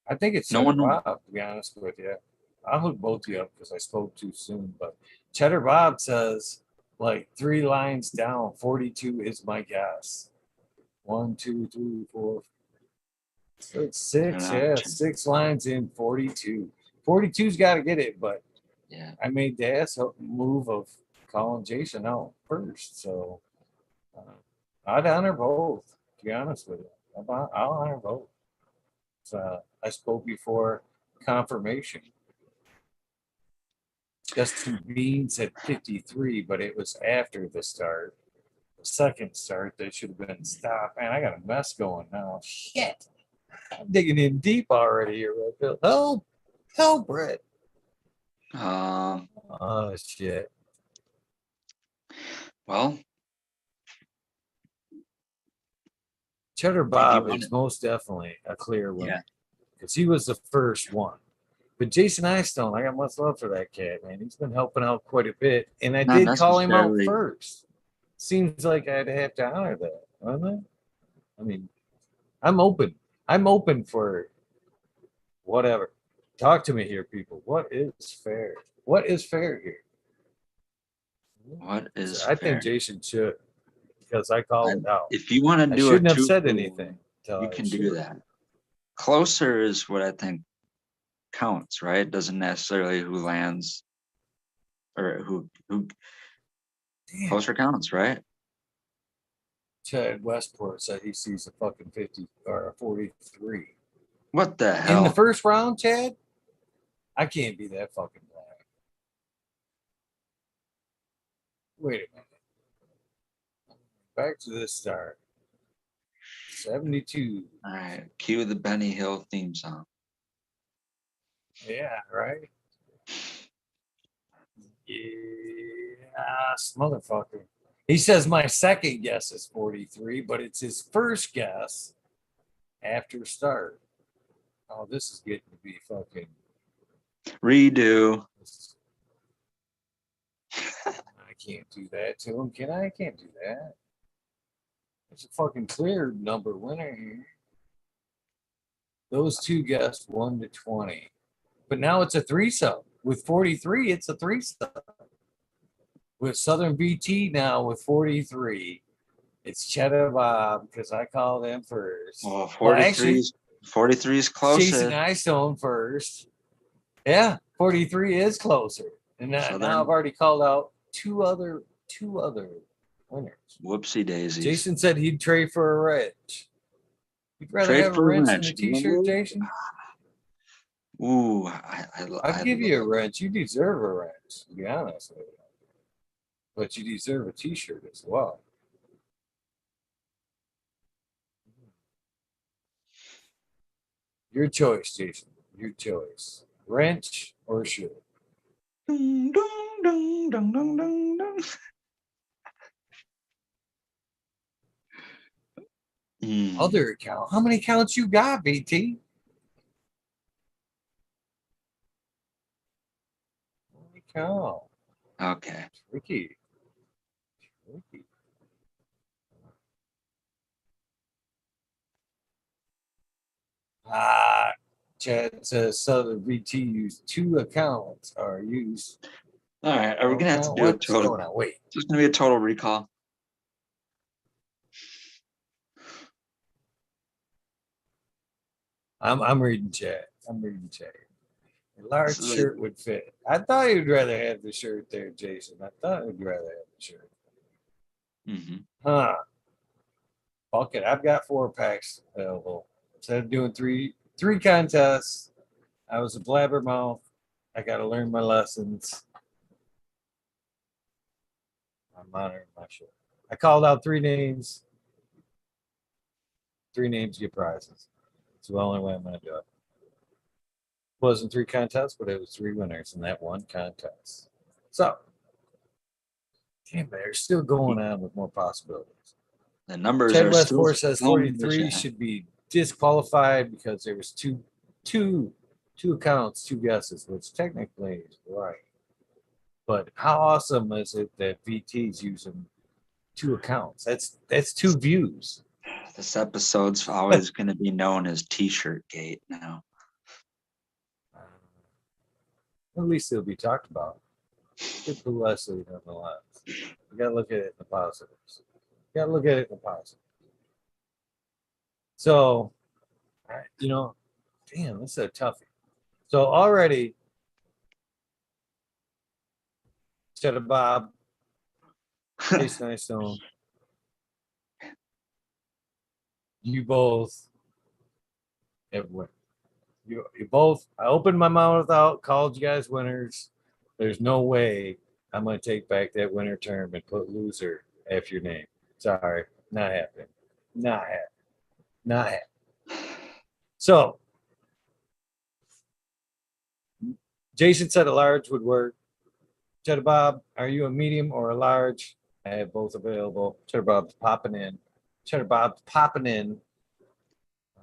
I think it's No Cheddar one- Bob, to be honest with you. I'll hook both of you up because I spoke too soon. But Cheddar Bob says, like 3 lines down, 42 is my guess. 1, 2, 3, 4. It's 6, Yeah. yeah, 6 lines in 42. 42's got to get it, but Yeah. I made the ass move of calling Jason out first. So I'd honor both, to be honest with you. I'll honor both. So I spoke before confirmation. Justin Bean said 53, but it was after the start. The second start, that should have been stopped. Man, I got a mess going now. Shit. I'm digging in deep already here, Redpill. Help! Help, Brett. Oh, shit. Well, Cheddar Bob want is it. most definitely a clear Yeah. winner because he was the first one. But Jason Eistone, I got much love for that cat, man. He's been helping out quite a bit, and I Not did call him out necessarily. first. Seems like I'd have to honor that, wouldn't I? I mean, I'm open. I'm open for whatever. Talk to me here, people. What is fair? What is fair here? what is I fair? think Jason should because I called it out. If you want to I do shouldn't a have two said for anything. one, till you I can should. do that. Closer is what I think counts, right? Doesn't necessarily who lands or who Damn. closer counts, right? Chad Westport said he sees a fucking 50 or a 43. What the In hell? the first round, Chad? I can't be that fucking black. Wait a minute. Back to this start. 72. All right, cue the Benny Hill theme song. Yeah, right? Yes, motherfucker. He says my second guess is 43, but it's his first guess after start. Oh, this is getting to be fucking. Redo. I can't do that to him, can I? I can't do that. It's a fucking clear number winner here. Those two guessed 1 to 20. But now it's a threesome. With 43, it's a threesome. With Southern BT now with 43, it's Cheddar Bob because I called him first. Well, Well, 43 actually, is 43 is closer. Jason Eistone first. Yeah, 43 is closer. And now, So now then- I've already called out two other winners. Whoopsie daisies. Jason said he'd trade for a wrench. You'd rather Trade have a for a wrench than wrench. a t-shirt, Jason? Ooh, I'd give you a wrench. You deserve a wrench, to be honest with you. But you deserve a t-shirt as well. Your choice, Jason. Your choice. Wrench or shirt. Dun, dun, dun, dun, dun, dun, dun. Other account. How many accounts you got, BT? Holy cow. Okay. Tricky. Chad says Southern VT used 2 accounts or used. All right, are we gonna have to do a What's total? going on? Wait. It's gonna be a total recall. I'm reading chat. I'm reading chat. A large This is like- shirt would fit. I thought you'd rather have the shirt there, Jason. I thought you'd rather have the shirt. Mhm. Huh. Fuck it. I've got 4 packs available. Instead of doing three contests, I was a blabbermouth. I got to learn my lessons. I'm monitoring my shit. I called out 3 names. 3 names get prizes. It's the only way I'm going to do it. It wasn't 3 contests, but it was 3 winners in that one contest. So, damn, they're still going on with more possibilities. The numbers Ted are still Westport says flowing in the 43 chat. should be disqualified because there was two accounts, 2 guesses, which technically is right. But how awesome is it that VT's using 2 accounts? That's 2 views. This episode's always going to be known as T-shirt Gate now. At least it'll be talked about. Good for Leslie, nonetheless. You gotta look at it in the positives. You gotta look at it in the positives. So, you know, damn, this is a toughie. So already, Cheddar Bob, Jason Eystone, you both have won. You both, I opened my mouth out, called you guys winners. There's no way I'm going to take back that winner term and put loser after your name. Sorry, not happening. Not happening. Not happening. So, Jason said a large would work. Cheddar Bob, are you a medium or a large? I have both available. Cheddar Bob's popping in. Cheddar Bob's popping in.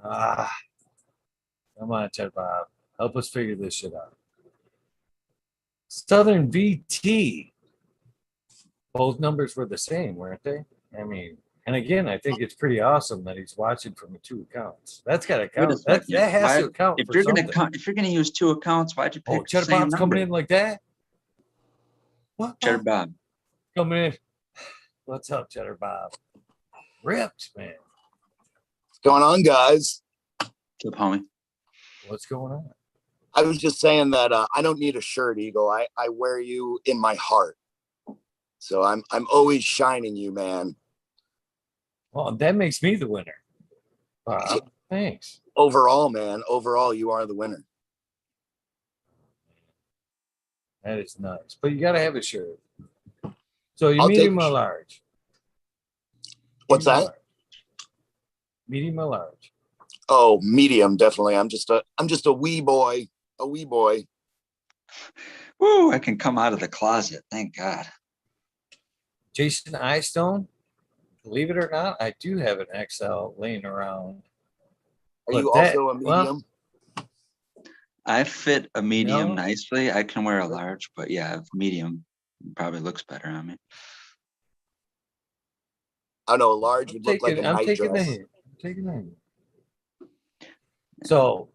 Come on, Cheddar Bob. Help us figure this shit out. Southern VT. Both numbers were the same, weren't they? I mean, and again, I think it's pretty awesome that he's watching from the 2 accounts. That's got to Wait a count. second. That has Why- to count If for you're something. gonna use 2 accounts, why'd you pick Oh, the Cheddar same Bob's number? coming in like that? What? Cheddar Bob. Coming in. What's up, Cheddar Bob? Ripped, man. What's going on, guys? What's up, homie? What's going on? I was just saying that I don't need a shirt, Eagle. I wear you in my heart. So I'm always shining you, man. Well, that makes me the winner. Bob, thanks. Overall, man. Overall, you are the winner. That is nice. But you got to have a shirt. So you I'll medium take a or shirt. large? What's Medium or that? large? Medium or large? Oh, medium, definitely. I'm just a wee boy. A wee boy. Woo! I can come out of the closet. Thank God. Jason Eystone, believe it or not, I do have an XL laying around. Are But you that- also a medium? I fit a medium No. nicely. I can wear a large, but yeah, medium probably looks better on me. I know a large would look like a I'm night taking the dress. hint. I'm taking the hint. So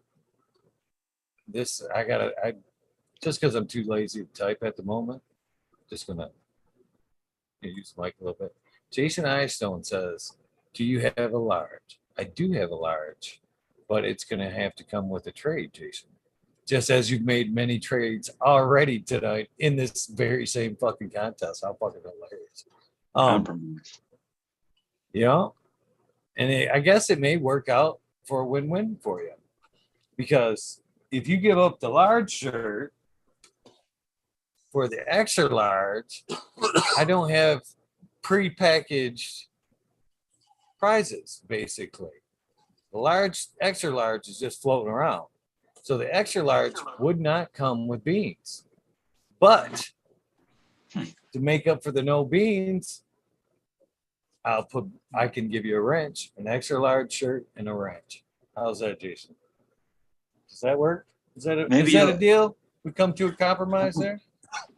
this I just because I'm too lazy to type at the moment, just gonna use the mic a little bit. Jason Eystone says, do you have a large? I do have a large, but it's gonna have to come with a trade, Jason. Just as you've made many trades already tonight in this very same fucking contest. How fucking hilarious. Compromise. Yeah. And I guess it may work out for a win-win for you. Because if you give up the large shirt for the extra large, I don't have pre-packaged prizes, basically. The large, extra large is just floating around. So the extra large would not come with beans. But to make up for the no beans, I can give you a wrench, an extra large shirt, and a wrench. How's that, Jason? Does that work? Is that a deal? We come to a compromise there?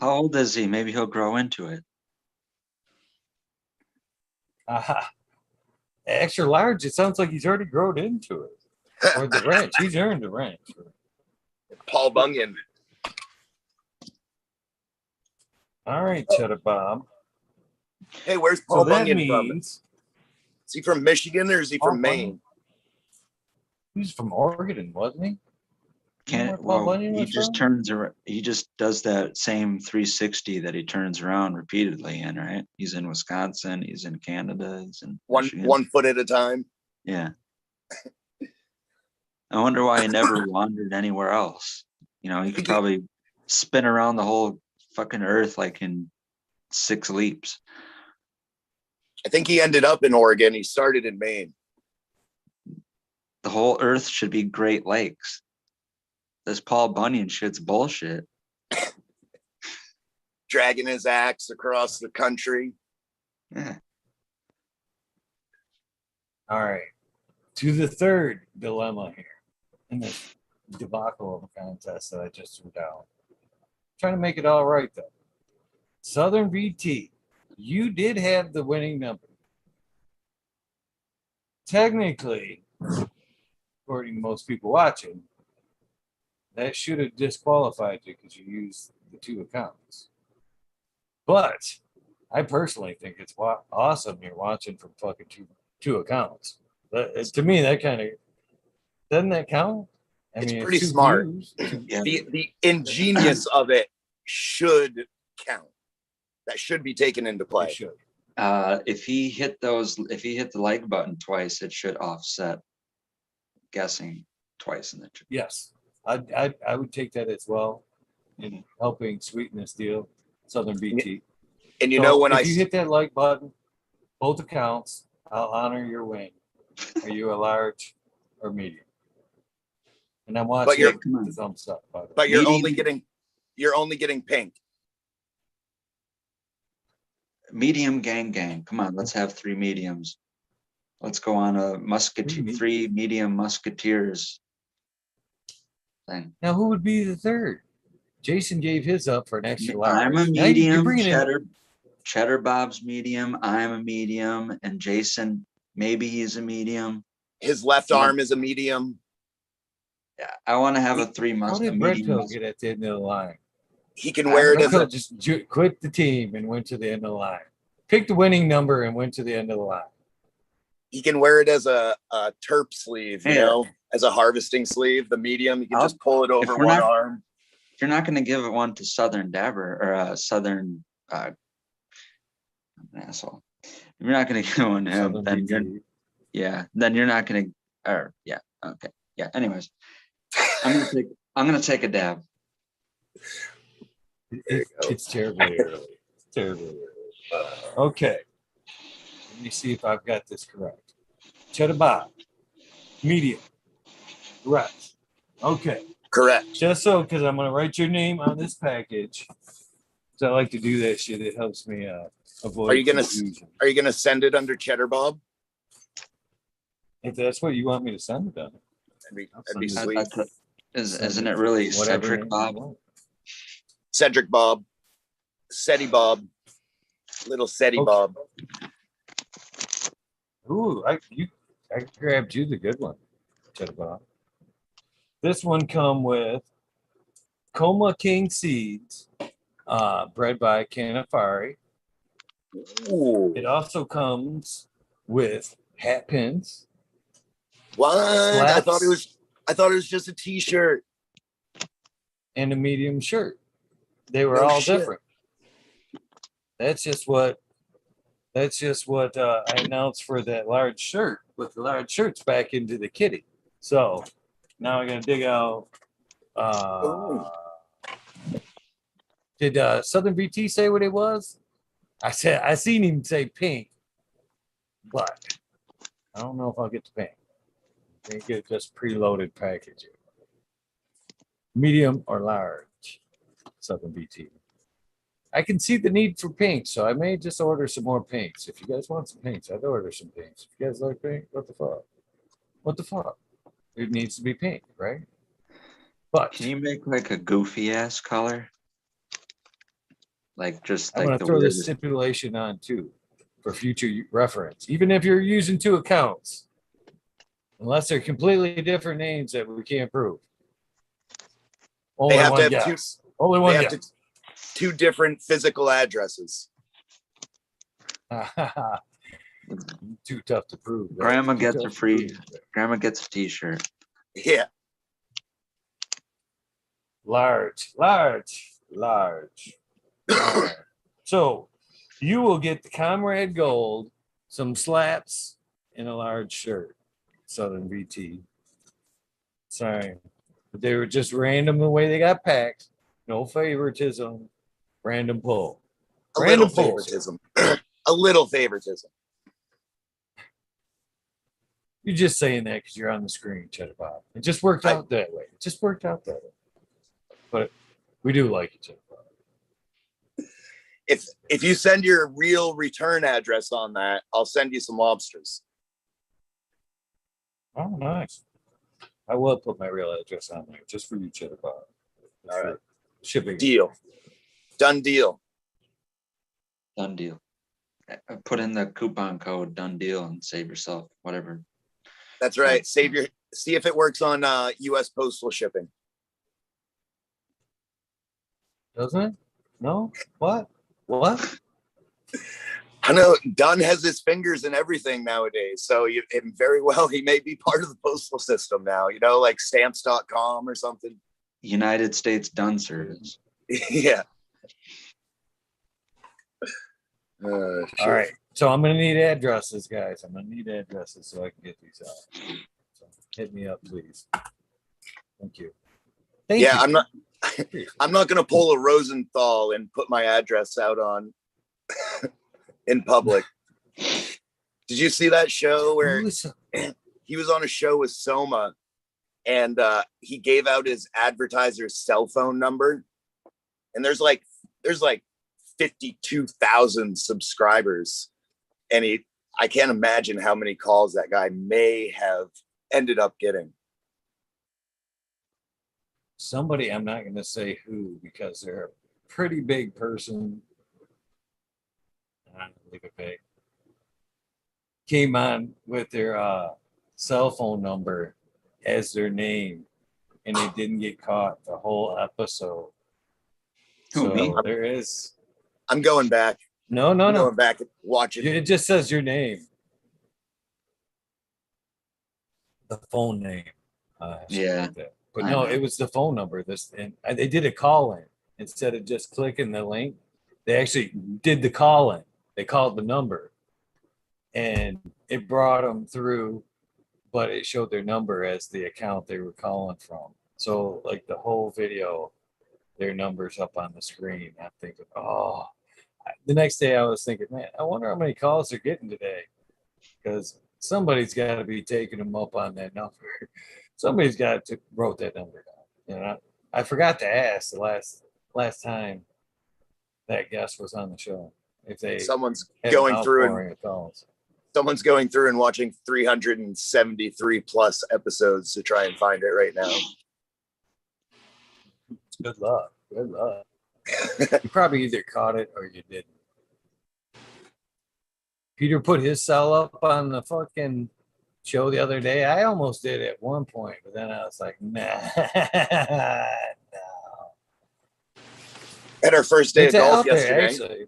How old is he? Maybe he'll grow into it. Aha. Extra large, it sounds like he's already grown into it. Or the ranch. He's earned the ranch. Paul Bunyan. All right, Cheddar Bob. Hey, where's So Paul that Bunyan from? means Is he from Michigan or is he Paul from Bunyan? Maine? He's from Oregon, wasn't he? Can't, Paul well, Bunyan he was just from? turns around. He just does that same 360 that he turns around repeatedly in, right? He's in Wisconsin. He's in Canada. He's in Michigan. One foot at a time. Yeah. I wonder why he never wandered anywhere else. You know, he could probably spin around the whole fucking earth like in 6 leaps. I think he ended up in Oregon. He started in Maine. The whole earth should be Great Lakes. This Paul Bunyan shit's bullshit. Dragging his axe across the country. Yeah. All right. To the third dilemma here in this debacle of a contest that I just threw down. Trying to make it all right, though. Southern VT, you did have the winning number. Technically, according to most people watching, that should have disqualified you because you used the 2 accounts. But I personally think it's awesome you're watching from fucking two accounts. To me, that kind of doesn't that count? I It's mean, pretty 2 smart. views. Yeah. The ingenious of it should count. That should be taken into It play. should. If he hit the like button twice, it should offset guessing twice in the trip. Yes, I would take that as well in helping sweeten this deal, Southern VT. And you know when if you hit that like button, both accounts, I'll honor your win. Are you a large or medium? And I'm watching the thumbs up. By the way. But you're only getting pink. Medium gang. Come on, let's have 3 mediums. Let's go on a three medium musketeers thing. Now, who would be the third? Jason gave his up for an extra large. I'm a Now you're medium. bringing Cheddar Bob's medium. I'm a medium, and Jason, maybe he's a medium. His left arm is a medium. Yeah, I want to have a 3 How musket did medium. redpill get at the end of the line? He can wear it as Redpill a just quit the team and went to the end of the line. Picked the winning number and went to the end of the line. he can wear it as a terp sleeve, you know, as a harvesting sleeve. The medium, you can just pull it over one arm. If you're not going to give it one to Southern Dabber or a Southern I'm an asshole. If you're not going to give one to him, then you're not going to. Or okay, Anyways, I'm gonna take a dab. It's terribly early. It's terribly early. Okay. Let me see if I've got this correct. Cheddar Bob. Medium. Correct. Okay. Correct. Just so, because I'm going to write your name on this package. So I like to do that shit. It helps me avoid confusion. Are you gonna send it under Cheddar Bob? If that's what you want me to send it on. That'd be sweet. Isn't it really Cedric Bob? Cedric Bob. Seti Bob. Little Seti Bob. Ooh, I grabbed you the good one, Cheddar Bob. This one come with Coma King seeds, bred by Cannatrooper. Ooh. It also comes with hat pins. What? Slaps, I thought it was just a t-shirt. And a medium shirt. They were all different. That's just what I announced for that large shirt. With the large shirts back into the kitty. So now I'm gonna dig out. Did Southern BT say what it was? I seen him say pink, but I don't know if I'll get the pink. I think it's just preloaded packaging. Medium or large, Southern BT. I can see the need for pink, so I may just order some more pinks. If you guys want some pinks, I'd order some pinks. If you guys like pink, what the fuck? What the fuck? It needs to be pink, right? But can you make like a goofy ass color? Like just I'm like gonna throw this stipulation on too for future reference. Even if you're using 2 accounts, Unless they're completely different names that we can't prove. They have to have guess. Only one They have guess. two different physical addresses. Too tough to prove. Right? Grandma Too gets tough a to free. prove. Grandma gets a T-shirt. Yeah. Large. All right. So you will get the Comrade Gold, some slaps, and a large shirt. Southern VT. Sorry. But they were just random the way they got packed. No favoritism. Random pull. A Random little pulls. favoritism. A little favoritism. You're just saying that because you're on the screen, Cheddar Bob. It just worked out that way. It just worked out that way. But we do like each other. If you send your real return address on that, I'll send you some lobsters. Oh, nice. I will put my real address on there just for you, Cheddar Bob. All right. Shipping. Deal. Done deal. Done deal. Put in the coupon code "done deal" and save yourself whatever. That's right. See if it works on U.S. postal shipping. Doesn't it? No? What? I know Dunn has his fingers in everything nowadays. So very well, he may be part of the postal system now, like stamps.com or something. United States Done Service. Yeah. All right. So I'm going to need addresses, guys. I'm going to need addresses so I can get these out. So hit me up, please. Thank you. Thank you. I'm not going to pull a Rosenthal and put my address out on in public. Did you see that show where he was on a show with Soma and he gave out his advertiser's cell phone number? And there's like 52,000 subscribers. And I can't imagine how many calls that guy may have ended up getting. Somebody, I'm not going to say who because they're a pretty big person. I'm leave it big. Came on with their cell phone number as their name, and they didn't get caught the whole episode. So there is. I'm going back. No. Going back and watching. It just says your name. The phone name. Yeah. Like but no, it was the phone number. And they did a call in instead of just clicking the link. They actually did the call in. They called the number, and it brought them through, but it showed their number as the account they were calling from. So like the whole video, their number's up on the screen. I'm thinking, the next day I was thinking, man, I wonder how many calls they're getting today, because somebody's got to be taking them up on that number. Somebody's got to wrote that number down. I forgot to ask the last time that guest was on the show if they someone's going through and watching 373 plus episodes to try and find it right now. Good luck. You probably either caught it or you didn't. Peter put his cell up on the fucking show the other day. I almost did at one point, but then I was like, nah. At our first day of golf yesterday. Actually.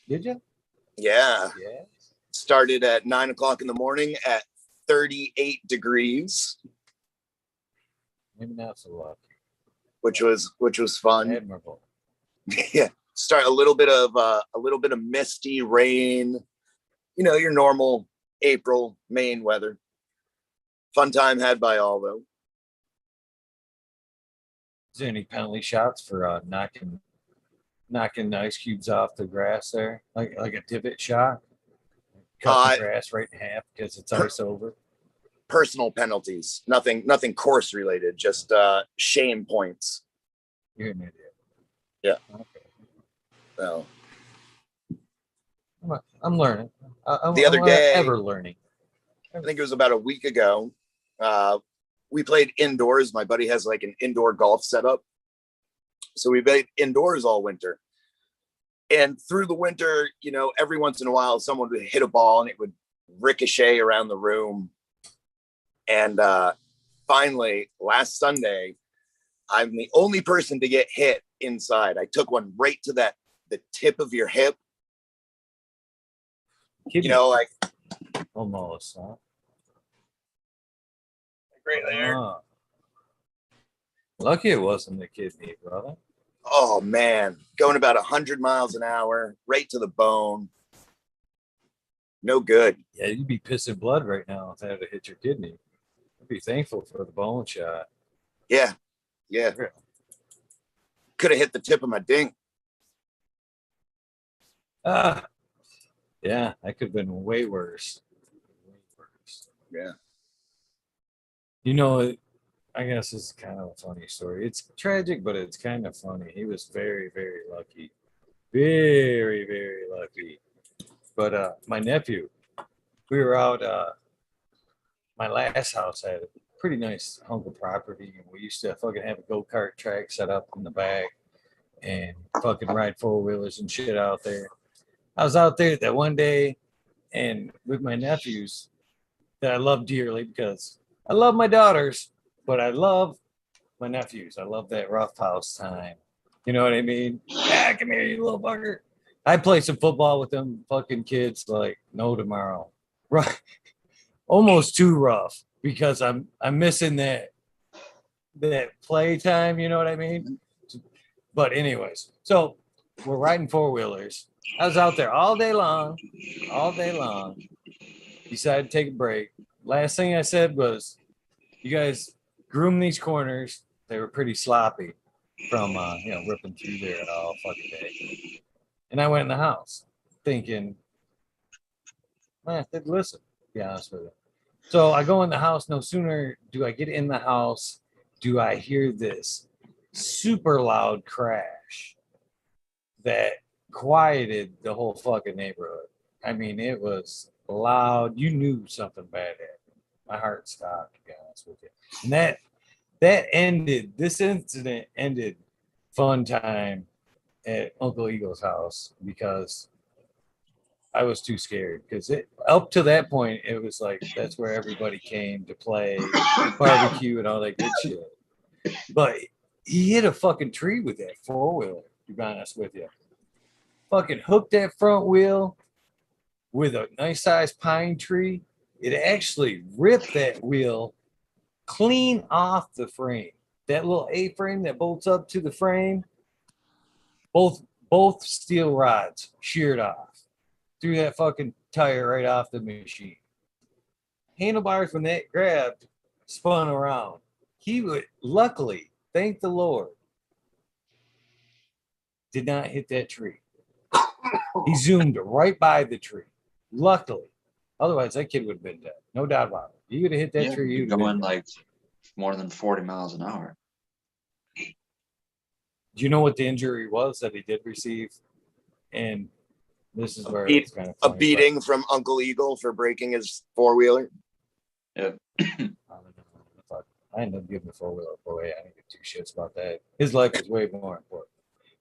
Did you? Yeah. Yeah. Started at 9 o'clock in the morning at 38 degrees. Maybe not so lucky. Which was fun. Admirable. Yeah. Start a little bit of misty rain. Your normal April, Maine weather. Fun time had by all though. Is there any penalty shots for knocking ice cubes off the grass there, like a divot shot? Cut the grass right in half because it's ice over. Personal penalties, nothing course related, just shame points. You're an idiot. Yeah. Okay. So I'm learning. The other day, ever learning. I think it was about a week ago. We played indoors. My buddy has like an indoor golf setup. So we played indoors all winter. And through the winter, every once in a while, someone would hit a ball and it would ricochet around the room. And finally, last Sunday, I'm the only person to get hit inside. I took one right to the tip of your hip. Kidney. You know, like almost, huh? Right there. Lucky it wasn't the kidney, brother. Oh man, going about 100 miles an hour, right to the bone. No good. Yeah, you'd be pissing blood right now if that had hit your kidney. I'd be thankful for the bone shot. Yeah. Could have hit the tip of my ding. Yeah, that could have been way worse. Yeah. You know, I guess it's kind of a funny story. It's tragic, but it's kind of funny. He was very, very lucky. Very, very lucky. But my nephew, we were out, my last house had a pretty nice hunk of property, and we used to fucking have a go-kart track set up in the back and fucking ride four-wheelers and shit out there. I was out there that one day and with my nephews that I love dearly because I love my daughters, but I love my nephews. I love that rough house time. You know what I mean? Ah, come here, you little fucker. I play some football with them fucking kids like no tomorrow. Right. Almost too rough because I'm missing that play time, you know what I mean? But anyways, so we're riding four-wheelers. I was out there all day long. Decided to take a break. Last thing I said was, you guys groom these corners. They were pretty sloppy from ripping through there all fucking day. And I went in the house thinking, they'd listen, to be honest with you. So I go in the house. No sooner do I get in the house, do I hear this super loud crash that quieted the whole fucking neighborhood. I mean, it was loud. You knew something bad happened. My heart stopped, to be honest with you. And this incident ended fun time at Uncle Eagle's house because I was too scared. Because up to that point, it was like that's where everybody came to play barbecue and all that good shit. But he hit a fucking tree with that four-wheeler, to be honest with you. Fucking hooked that front wheel with a nice sized pine tree. It actually ripped that wheel clean off the frame. That little A-frame that bolts up to the frame, both steel rods sheared off. Threw that fucking tire right off the machine. Handlebars, when that grabbed, spun around. He would, luckily, thank the Lord, did not hit that tree. He zoomed right by the tree. Luckily. Otherwise, that kid would have been dead. No doubt about it. You would have hit that tree. You'd going like more than 40 miles an hour. Do you know what the injury was that he did receive? And this is where it's kind of funny, a beating from Uncle Eagle for breaking his four-wheeler. Yeah. I ended up giving the four-wheeler away. I didn't give two shits about that. His life was way more important.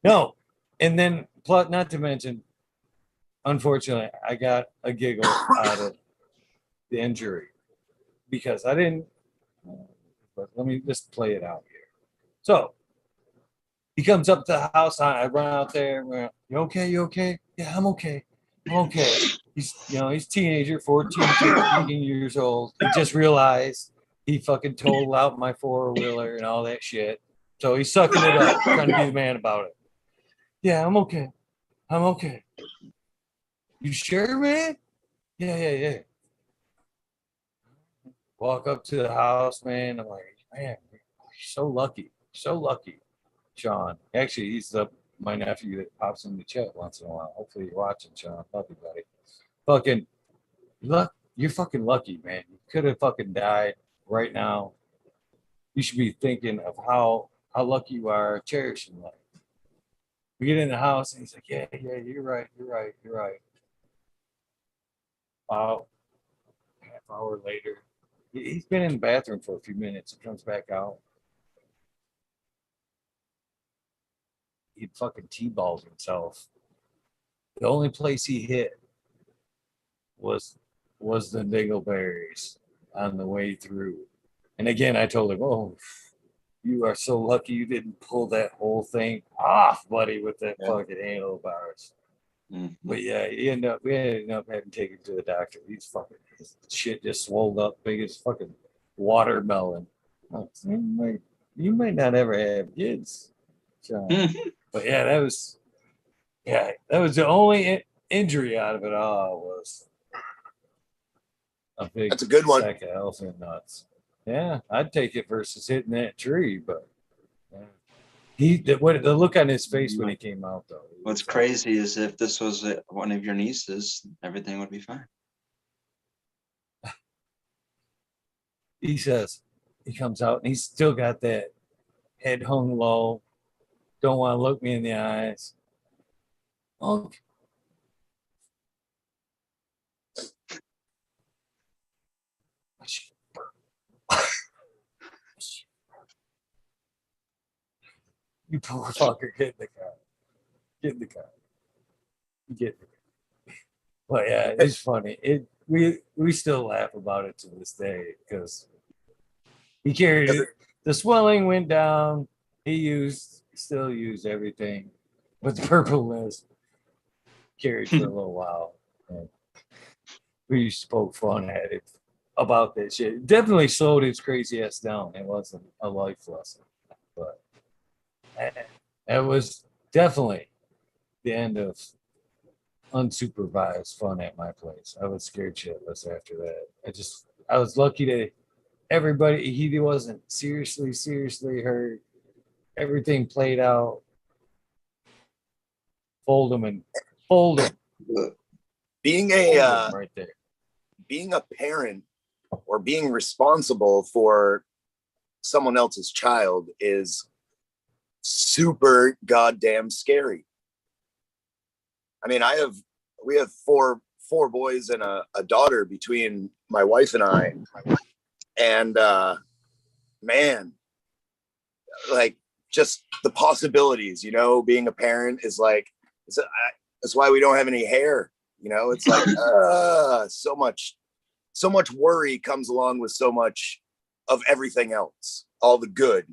No. And then, plus, not to mention, unfortunately, I got a giggle out of the injury because I didn't. But let me just play it out here. So he comes up to the house. I run out there. You okay? You okay? Yeah, I'm okay. I'm okay. He's a teenager, 14, 15 years old. He just realized he fucking totaled out my four-wheeler and all that shit. So he's sucking it up, trying to be the man about it. Yeah, I'm okay. I'm okay. You sure, man? Yeah. Walk up to the house, man. I'm like, man, you're so lucky. So lucky, Sean. Actually, he's my nephew that pops in the chat once in a while. Hopefully you're watching, Sean. Love you, buddy. Fucking you're fucking lucky, man. You could have fucking died right now. You should be thinking of how lucky you are, cherishing life. We get in the house and he's like, yeah, you're right. About half hour later, he's been in the bathroom for a few minutes. He comes back out. He fucking T-balled himself. The only place he hit was was the dingleberries on the way through. And again, I told him, "Oh, you are so lucky you didn't pull that whole thing off, buddy, with that fucking handlebars." But yeah, we ended up having to take him to the doctor. His shit just swelled up big as fucking watermelon. You might not ever have kids, John. But yeah, that was the only injury out of it all was a big That's a good one. sack of elephant nuts. Yeah, I'd take it versus hitting that tree, but the look on his face when he came out though. What's crazy is if this was one of your nieces, everything would be fine. He says he comes out and he's still got that head hung low, don't want to look me in the eyes. Okay. You poor fucker, get in the car. Get in the car. Get in the car. But yeah, it's funny. We still laugh about it to this day because he carried it. The swelling went down. He still used everything, but the purpleness carried for a little while. And we spoke fun at it about that shit. It definitely slowed his crazy ass down. It wasn't a life lesson, but it was definitely the end of unsupervised fun at my place. I was scared shitless after that. I was lucky to everybody. He wasn't seriously hurt. Everything played out. Fold him. Being right there. Being a parent or being responsible for someone else's child is super goddamn scary. I mean, we have four boys and a daughter between my wife and I, and man, like just the possibilities, being a parent is like, that's why we don't have any hair. It's like so much worry comes along with so much of everything else, all the good,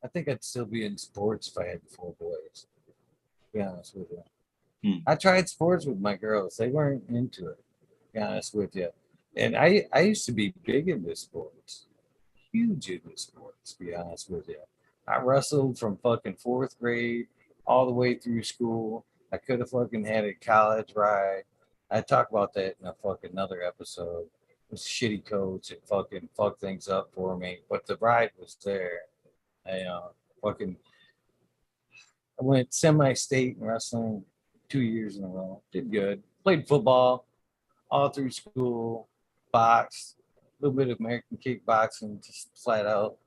I think I'd still be in sports if I had 4 boys, to be honest with you. I tried sports with my girls. They weren't into it, to be honest with you. And I used to be big into sports, huge into sports, to be honest with you. I wrestled from fucking 4th grade all the way through school. I could have fucking had a college ride. I talk about that in a fucking another episode. It was a shitty coach and fucking fucked things up for me, but the ride was there. I went semi-state in wrestling 2 years in a row. Did good. Played football all through school. Boxed. A little bit of American kickboxing, just flat out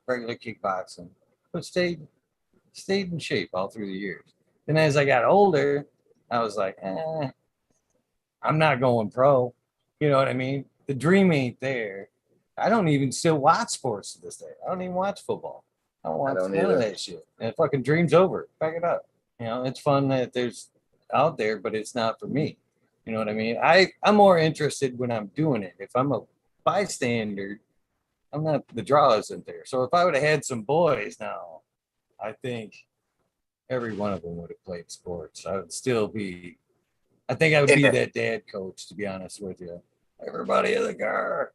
regular kickboxing. But stayed in shape all through the years. Then as I got older, I was like, I'm not going pro. You know what I mean? The dream ain't there. I don't even still watch sports to this day. I don't even watch football. I don't watch none of that shit. And fucking dream's over. Back it up. It's fun that there's out there, but it's not for me. You know what I mean? I'm more interested when I'm doing it. If I'm a bystander, the draw isn't there. So if I would have had some boys now, I think every one of them would have played sports. I would be that dad coach, to be honest with you. Everybody in the car,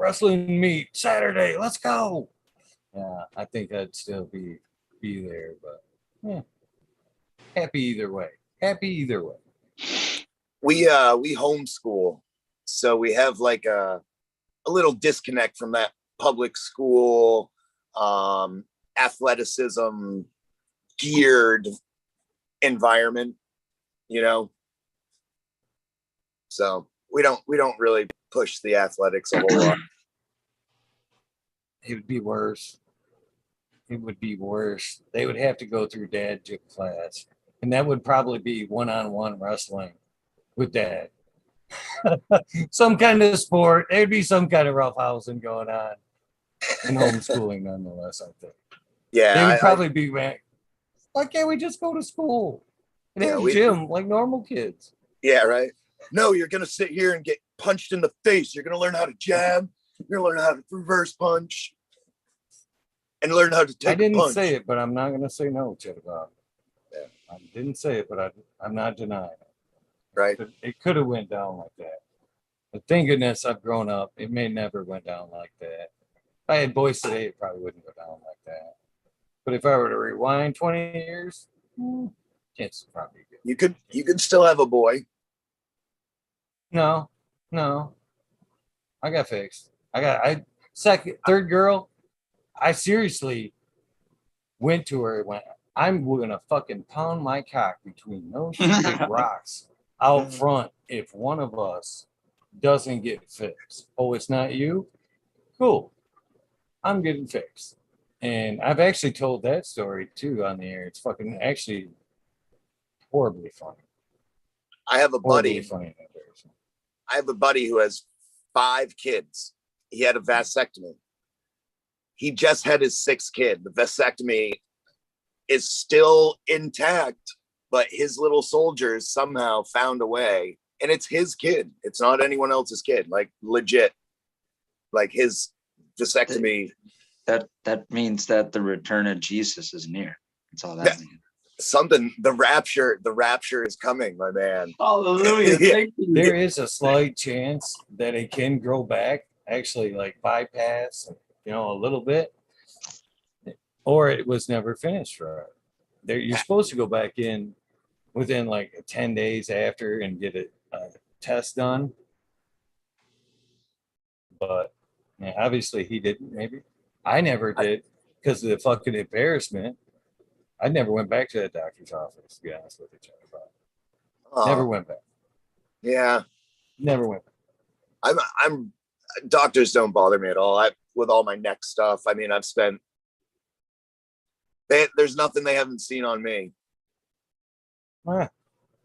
wrestling meet Saturday, let's go. Yeah, I think I'd still be there, but happy either way. We homeschool, so we have like a little disconnect from that public school athleticism geared environment, so we don't really push the athletics a whole lot. It would be worse. They would have to go through dad gym class, and that would probably be one-on-one wrestling with dad. Some kind of sport. There'd be some kind of roughhousing going on, and homeschooling nonetheless, I think. Yeah, they would probably be, man, why can't we just go to school? And have a gym like normal kids. Yeah, right. No, you're gonna sit here and get punched in the face. You're gonna learn how to jab. You're gonna learn how to reverse punch, and learn how to take. I didn't a punch. say it, but I'm not gonna say no, Chittabog. Yeah. I didn't say it, but I'm not denying it. Right. It could have went down like that. But thank goodness I've grown up. It may never went down like that. If I had boys today, it probably wouldn't go down like that. But if I were to rewind 20 years, chances are probably good. You could still have a boy. No. I got fixed. Third girl, I seriously went to her and went, I'm gonna fucking pound my cock between those big rocks out front if one of us doesn't get fixed. Oh, it's not you? Cool. I'm getting fixed. And I've actually told that story too on the air. It's fucking actually horribly funny. I have a buddy. Funny. I have a buddy who has 5 kids. He had a vasectomy. He just had his 6th kid. The vasectomy is still intact, but his little soldiers somehow found a way. And it's his kid. It's not anyone else's kid. Like legit. Like his vasectomy. That means that the return of Jesus is near. That's all that means. Something, the rapture is coming, my man. Hallelujah. Thank you. There is a slight chance that it can grow back, actually like bypass, a little bit, or it was never finished right. You're supposed to go back in within like 10 days after and get a test done. But obviously he didn't, maybe. I never did because of the fucking embarrassment. I never went back to that doctor's office, to be honest with you. Never went back. Yeah. Never went back. I'm doctors don't bother me at all. With all my neck stuff, I mean, I've spent there's nothing they haven't seen on me.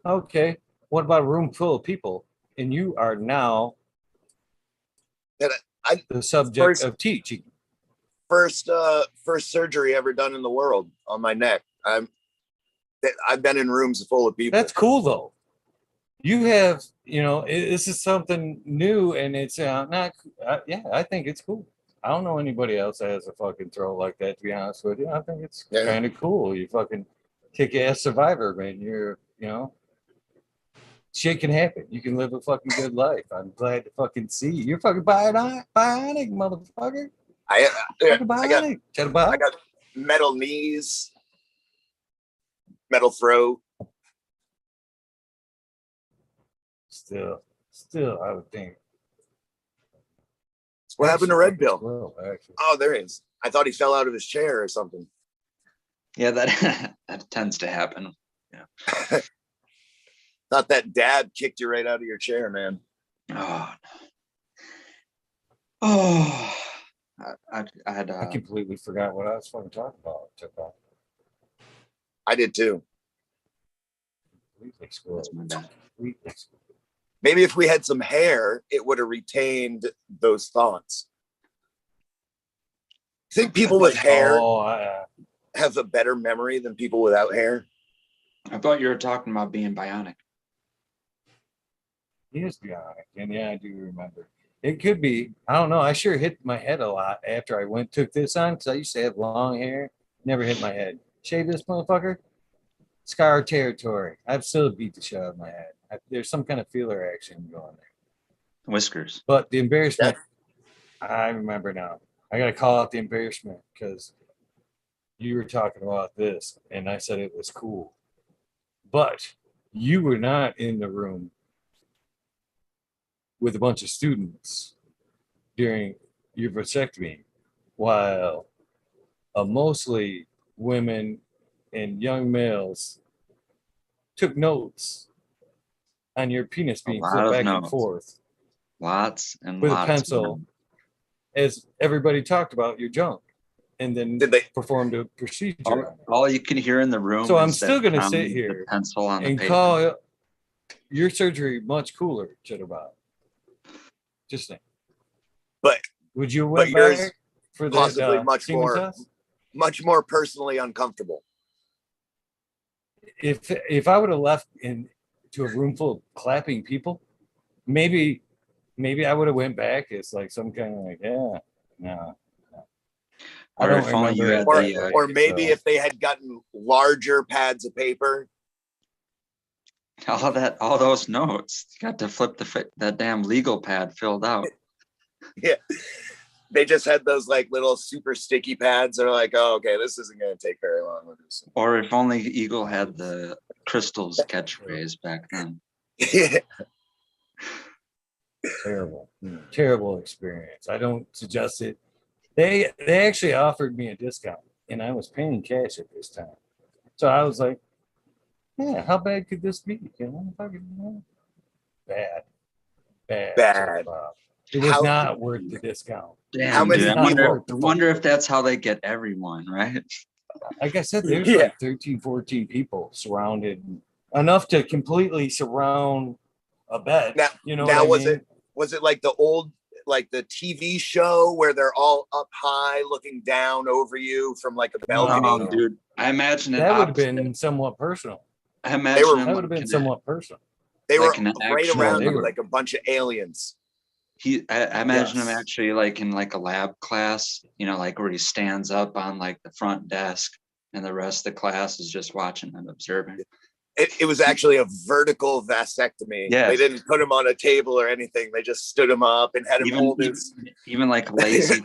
Okay. What about a room full of people? And you are now the subject of teaching. First surgery ever done in the world on my neck. I've been in rooms full of people. That's cool though. You have, this is something new, and it's not. I think it's cool. I don't know anybody else that has a fucking throat like that. To be honest with you, I think it's kind of cool. You fucking kick-ass survivor, man. You're, shit can happen. You can live a fucking good life. I'm glad to fucking see you. You're fucking bionic, motherfucker. I got metal knees, metal throat. Still, I would think. What happened to Redpill? Oh, there he is. I thought he fell out of his chair or something. Yeah, that tends to happen. Yeah. Thought that dad kicked you right out of your chair, man. Oh. I completely forgot what I was fucking talking about. I did too. Completely screwed. Maybe if we had some hair, it would have retained those thoughts. Think people with hair have a better memory than people without hair? I thought you were talking about being bionic. He is bionic, and I do remember. It could be. I don't know. I sure hit my head a lot after I took this on because I used to have long hair. Never hit my head. Shave this motherfucker. Scar territory. I've still beat the shit out of my head. There's some kind of feeler action going there. Whiskers. But the embarrassment, I remember now. I got to call out the embarrassment because you were talking about this and I said it was cool. But you were not in the room with a bunch of students during your vasectomy, while mostly women and young males took notes on your penis being flipped back and forth. Lots and with lots a pencil, as everybody talked about your junk, and then did they performed a procedure. All you can hear in the room. So I'm still going to sit here pencil on and call your surgery much cooler, Jitterbot. Just saying. But would you went yours back for possibly that, much more personally uncomfortable? if I would have left to a room full of clapping people, maybe I would have went back. It's like some kind of like, yeah, no. I Or don't if only you remember had it the, that Or way, maybe so. if they had gotten larger pads of paper. all those notes. You got to flip that damn legal pad filled out. Yeah. They just had those like little super sticky pads. They're like, oh, okay, this isn't going to take very long. We'll do some. Or if only Eagle had the crystals catchphrase back then. Yeah. Terrible experience. I don't suggest it. They actually offered me a discount, and I was paying cash at this time. So I was like, yeah, how bad could this be? Bad. Bad. It was How- not worth the discount. Damn, How many dude, people- I wonder if that's how they get everyone, right? Like I said, there's Yeah. like 13, 14 people surrounded, enough to completely surround a bed. Now- you know now what I mean? Was it like the old, like the TV show where they're all up high looking down over you from like a balcony? No. Dude, I imagine it That would have opposite. been somewhat personal. I imagine were- him That would have been like somewhat personal. They like were an right actual- around They you were- like a bunch of aliens. I imagine him Yes. actually like in like a lab class, like where he stands up on like the front desk and the rest of the class is just watching and observing. It was actually a vertical vasectomy. Yes. They didn't put him on a table or anything. They just stood him up and had him hold his, Even like lazy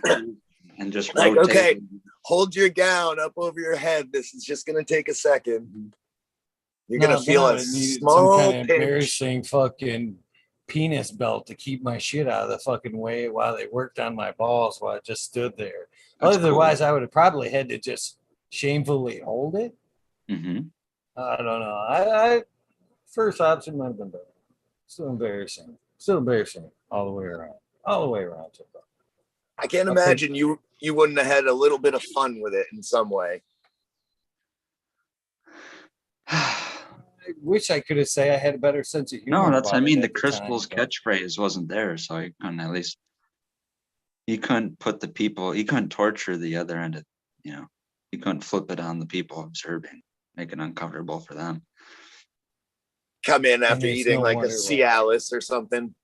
and just like, rotate. okay, hold your gown up over your head. This is just going to take a second. You're going to feel a it needed small some kind of pinch. embarrassing fucking penis belt to keep my shit out of the fucking way while they worked on my balls while I just stood there. That's Otherwise, I would have probably had to just shamefully hold it. Mm-hmm. I don't know. I first option might have been better. Still embarrassing. All the way around. I can't Okay. imagine you wouldn't have had a little bit of fun with it in some way. I wish I could have said I had a better sense of humor. No, that's, about I mean, it the at time, crystals but- catchphrase wasn't there, so he couldn't at least, he couldn't torture the other end of, he couldn't flip it on the people observing, make it uncomfortable for them. Come in after it's eating no like a wonder why. Cialis or something.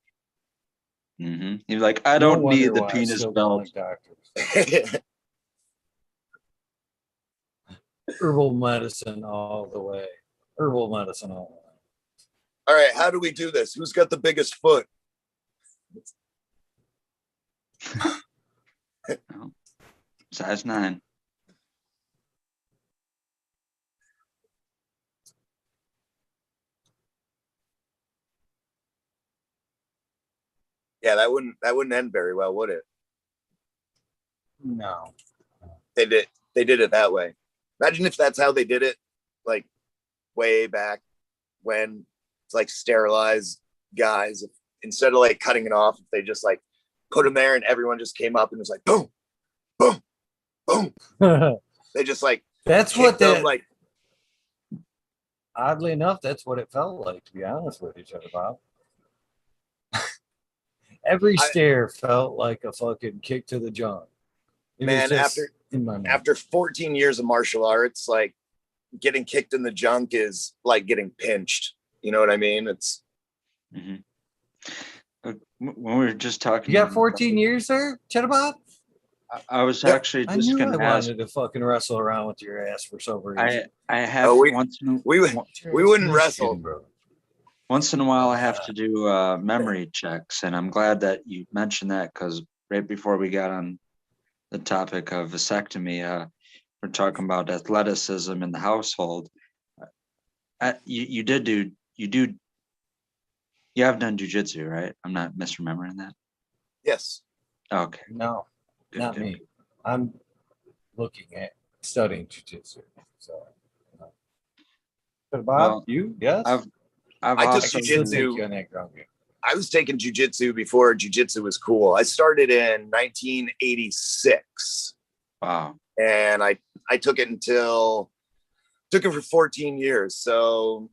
Mm-hmm. He's like, I No don't wonder need the why I penis still don't belt. like doctors. Herbal medicine all the way. All right, how do we do this? Who's got the biggest foot? Size 9. Yeah, that wouldn't end very well, would it? No. They did it that way. Imagine if that's how they did it, like way back when it's like sterilized guys. If, instead of like cutting it off, if they just like put them there and everyone just came up and was like boom, boom, boom. They just like That's what kicked them, that. like Oddly enough, that's what it felt like. To be honest with each other, Bob. Every stare felt like a fucking kick to the jaw. It was man, just in my mind. after 14 years of martial arts, like getting kicked in the junk is like getting pinched. You know what I mean? It's Mm-hmm. When we were just talking, You got 14 years there, Cheddar Bob? I was Yep. actually I just knew I going to ask. wanted to fucking wrestle around with your ass for some reason. I have we we wouldn't wrestle. Bro. once in a while I have to do memory checks, and I'm glad that you mentioned that, because right before we got on the topic of vasectomy, we're talking about athleticism in the household. You have done jujitsu, right? I'm not misremembering that. Yes. Okay. No, Good, not good. me. I'm looking at studying jiu-jitsu. So, But Bob, Well, you? Yes? I've I took also Still jujitsu. take you on that ground game. I was taking jujitsu before jujitsu was cool. I started in 1986, wow. and I took it for 14 years. So,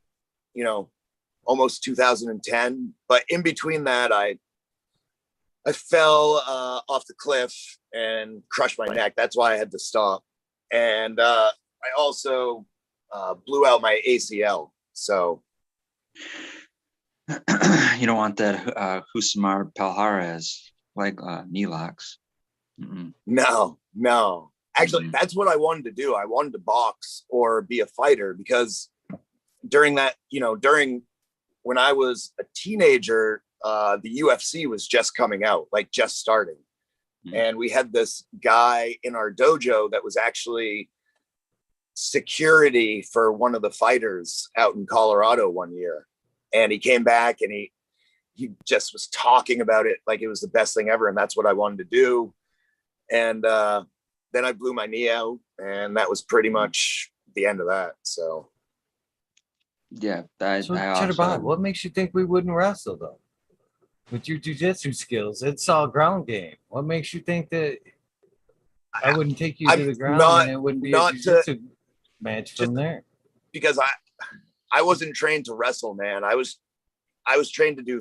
almost 2010. But in between that, I fell off the cliff and crushed my neck. That's why I had to stop. And I also blew out my ACL. So you don't want that Husamar Palhares like knee locks. Mm-mm. No. Actually, that's what I wanted to do. I wanted to box or be a fighter because during when I was a teenager, the UFC was just coming out, like just starting. And we had this guy in our dojo that was actually security for one of the fighters out in Colorado one year. And he came back and he just was talking about it like it was the best thing ever. And that's what I wanted to do. And then I blew my knee out, and that was pretty much the end of that. So yeah. Cheddar Bob, what makes you think we wouldn't wrestle though? With your jiu-jitsu skills, it's all ground game. What makes you think that I wouldn't take you to the ground and it wouldn't be a jiu-jitsu match from there? Because I wasn't trained to wrestle, man. I was trained to do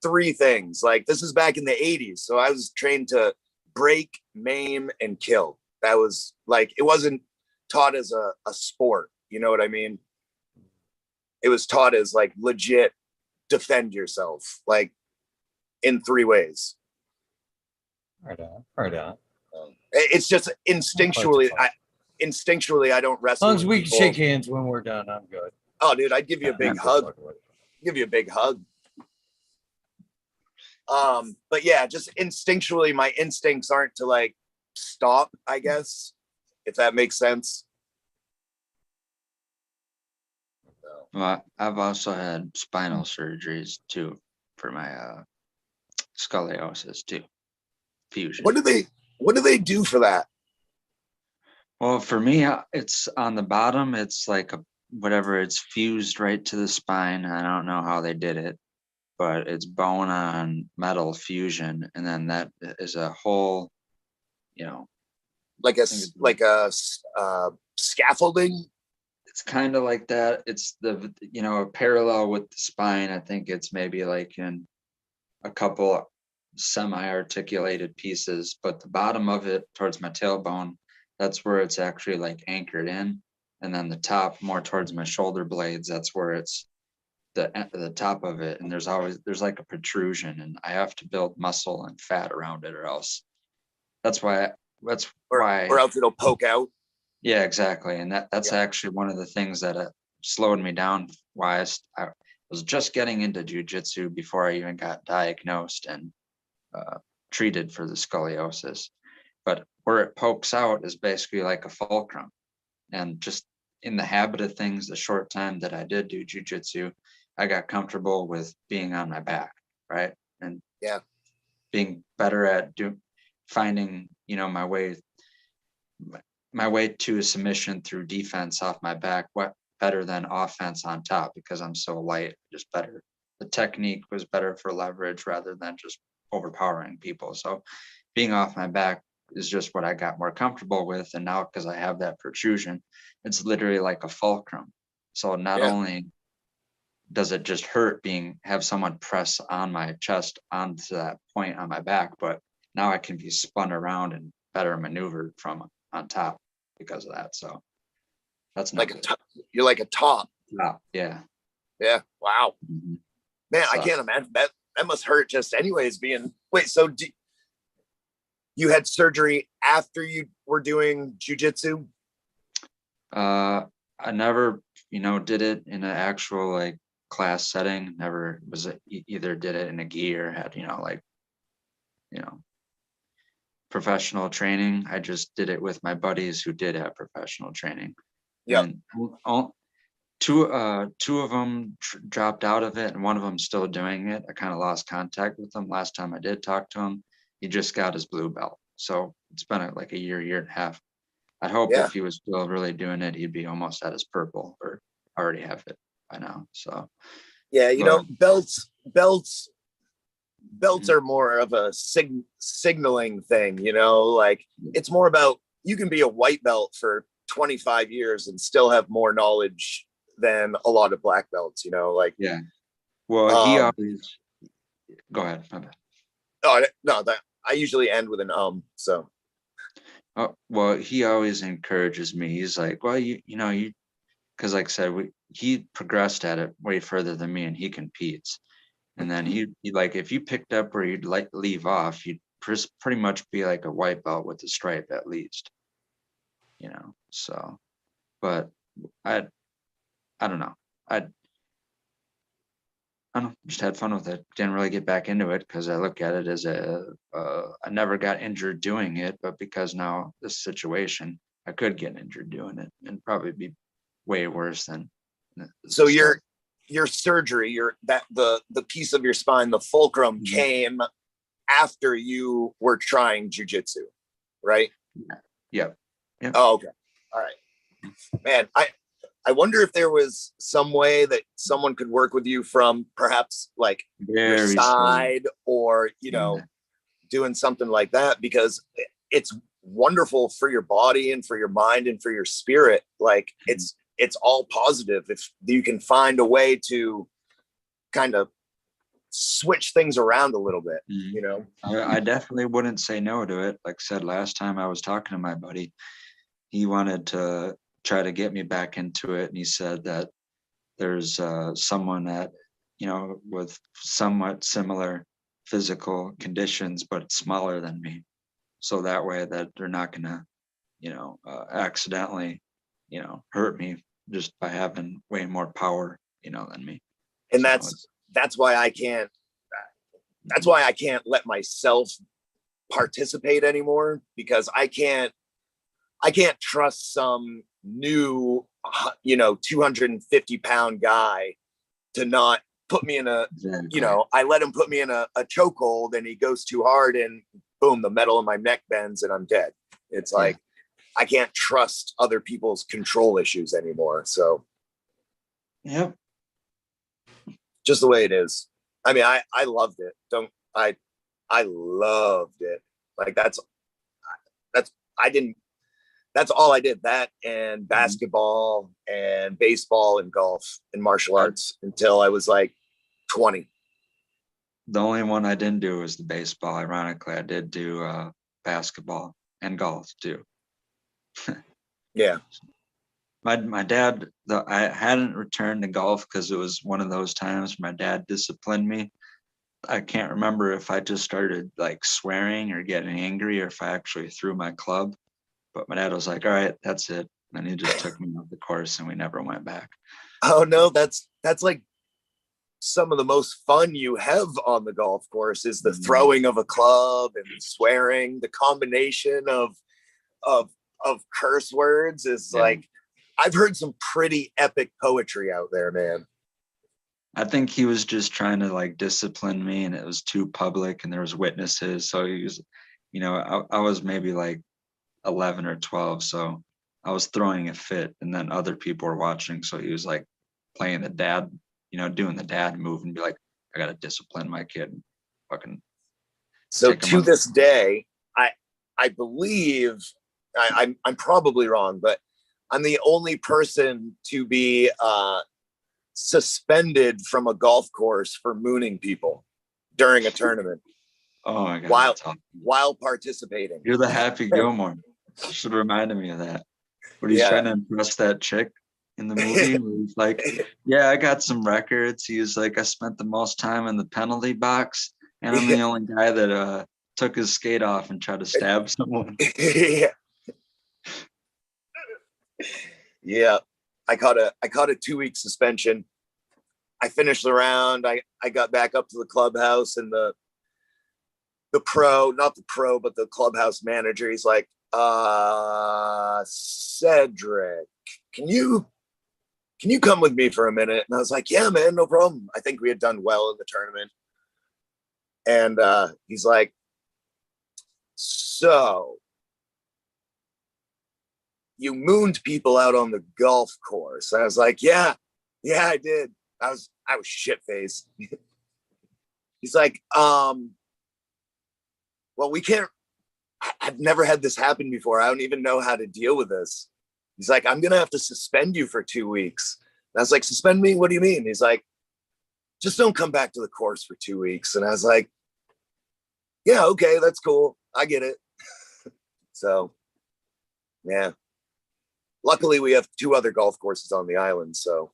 3 things. Like, this is back in the 80s. So I was trained to break, maim, and kill. That was like, it wasn't taught as a sport. You know what I mean? It was taught as like legit defend yourself, like in 3 ways. Right on. It's just instinctually, I don't wrestle. As long as we can shake hands when we're done, I'm good. Oh, dude, I'd give you a big hug. Give you a big hug. But yeah, just instinctually, my instincts aren't to like stop, I guess, if that makes sense. Well, I've also had spinal surgeries too for my scoliosis too. Fusion. What do they do for that? Well, for me, it's on the bottom. It's like it's fused right to the spine. I don't know how they did it, but it's bone on metal fusion, and then that is a whole, like a scaffolding. It's kind of like that. It's parallel with the spine. I think it's maybe like in a couple semi-articulated pieces, but the bottom of it towards my tailbone, that's where it's actually like anchored in. And then the top more towards my shoulder blades, that's where it's the top of it. And there's like a protrusion, and I have to build muscle and fat around it, or else or else it'll poke out. Yeah, exactly. And that's actually one of the things that slowed me down. Why I was just getting into jiu-jitsu before I even got diagnosed and treated for the scoliosis. But where it pokes out is basically like a fulcrum. And just in the habit of things, the short time that I did do jiu-jitsu, I got comfortable with being on my back, right? And being better at finding, my way to a submission through defense off my back, better than offense on top, because I'm so light, just better. The technique was better for leverage rather than just overpowering people. So being off my back is just what I got more comfortable with. And now, because I have that protrusion, it's literally like a fulcrum. So not only does it just hurt have someone press on my chest onto that point on my back, but now I can be spun around and better maneuvered from on top because of that. So that's like you're like a top. Yeah. Wow. Mm-hmm. Man, I can't imagine that must hurt just anyways so you had surgery after you were doing jiu-jitsu? I never, did it in an actual like class setting. Never was either did it in a gi or had, professional training. I just did it with my buddies who did have professional training. Yeah. Two of them dropped out of it, and one of them still doing it. I kind of lost contact with him last time I did talk to him. He just got his blue belt, so it's been like a year and a half. I'd hope if he was still really doing it, he'd be almost at his purple, or already have it by now. So belts are more of a signaling thing, like it's more about, you can be a white belt for 25 years and still have more knowledge than a lot of black belts, like. Yeah. Well, he always, go ahead. My bad. Oh, no, I usually end with an so. Oh, well, he always encourages me. He's like, well, you because like I said, he progressed at it way further than me, and he competes. And then he like, if you picked up where you'd like leave off, you'd pretty much be like a white belt with a stripe at least, you know. So, but I don't know. I don't know, just had fun with it. Didn't really get back into it because I look at it as I never got injured doing it, but because now this situation, I could get injured doing it and probably be way worse than. So your surgery, the piece of your spine, the fulcrum, came after you were trying jujitsu, right? Yep. Oh, okay. All right, man. I wonder if there was some way that someone could work with you from perhaps like your side, or doing something like that, because it's wonderful for your body and for your mind and for your spirit. Like it's all positive if you can find a way to kind of switch things around a little bit. I definitely wouldn't say no to it. Like I said, last time I was talking to my buddy, he wanted to try to get me back into it, and he said that there's someone that with somewhat similar physical conditions but smaller than me, so that way that they're not gonna accidentally hurt me just by having way more power than me. And that's why I can't let myself participate anymore, because I can't trust some new 250-pound guy to not put me in a I let him put me in a chokehold, and he goes too hard, and boom, the metal in my neck bends and I'm dead. It's like I can't trust other people's control issues anymore. So yep, just the way it is. I mean, I loved it. I loved it. Like that's all I did. That and basketball and baseball and golf and martial arts until I was like 20. The only one I didn't do was the baseball. Ironically, I did do basketball and golf too. Yeah. My dad, I hadn't returned to golf because it was one of those times my dad disciplined me. I can't remember if I just started like swearing or getting angry, or if I actually threw my club. But my dad was like, "All right, that's it." And he just took me off the course, and we never went back. Oh no, that's like some of the most fun you have on the golf course is the throwing of a club and swearing. The combination of curse words is like, I've heard some pretty epic poetry out there, man. I think he was just trying to like discipline me, and it was too public and there was witnesses. So he was, I was maybe like 11 or 12. So I was throwing a fit, and then other people were watching. So he was like playing the dad, doing the dad move, and be like, I got to discipline my kid. Fucking. So to this day, I believe I'm probably wrong, but I'm the only person to be suspended from a golf course for mooning people during a tournament. Oh my God. While participating. You're the Happy Gilmore. You should have reminded me of that. But he's trying to impress that chick in the movie. He's like, yeah, I got some records. He was like, I spent the most time in the penalty box, and I'm the only guy that took his skate off and tried to stab someone. Yeah. I caught a 2-week suspension. I finished the round. I got back up to the clubhouse, and the clubhouse manager, he's like, Cedric, can you come with me for a minute? And I was like, yeah, man, no problem. I think we had done well in the tournament. And he's like, so you mooned people out on the golf course. And I was like, yeah, I did. I was shit-faced. He's like, well, we can't, I've never had this happen before. I don't even know how to deal with this. He's like, I'm going to have to suspend you for 2 weeks. And I was like, suspend me? What do you mean? He's like, just don't come back to the course for 2 weeks. And I was like, yeah, okay, that's cool. I get it. So, yeah. Luckily, we have 2 other golf courses on the island, so.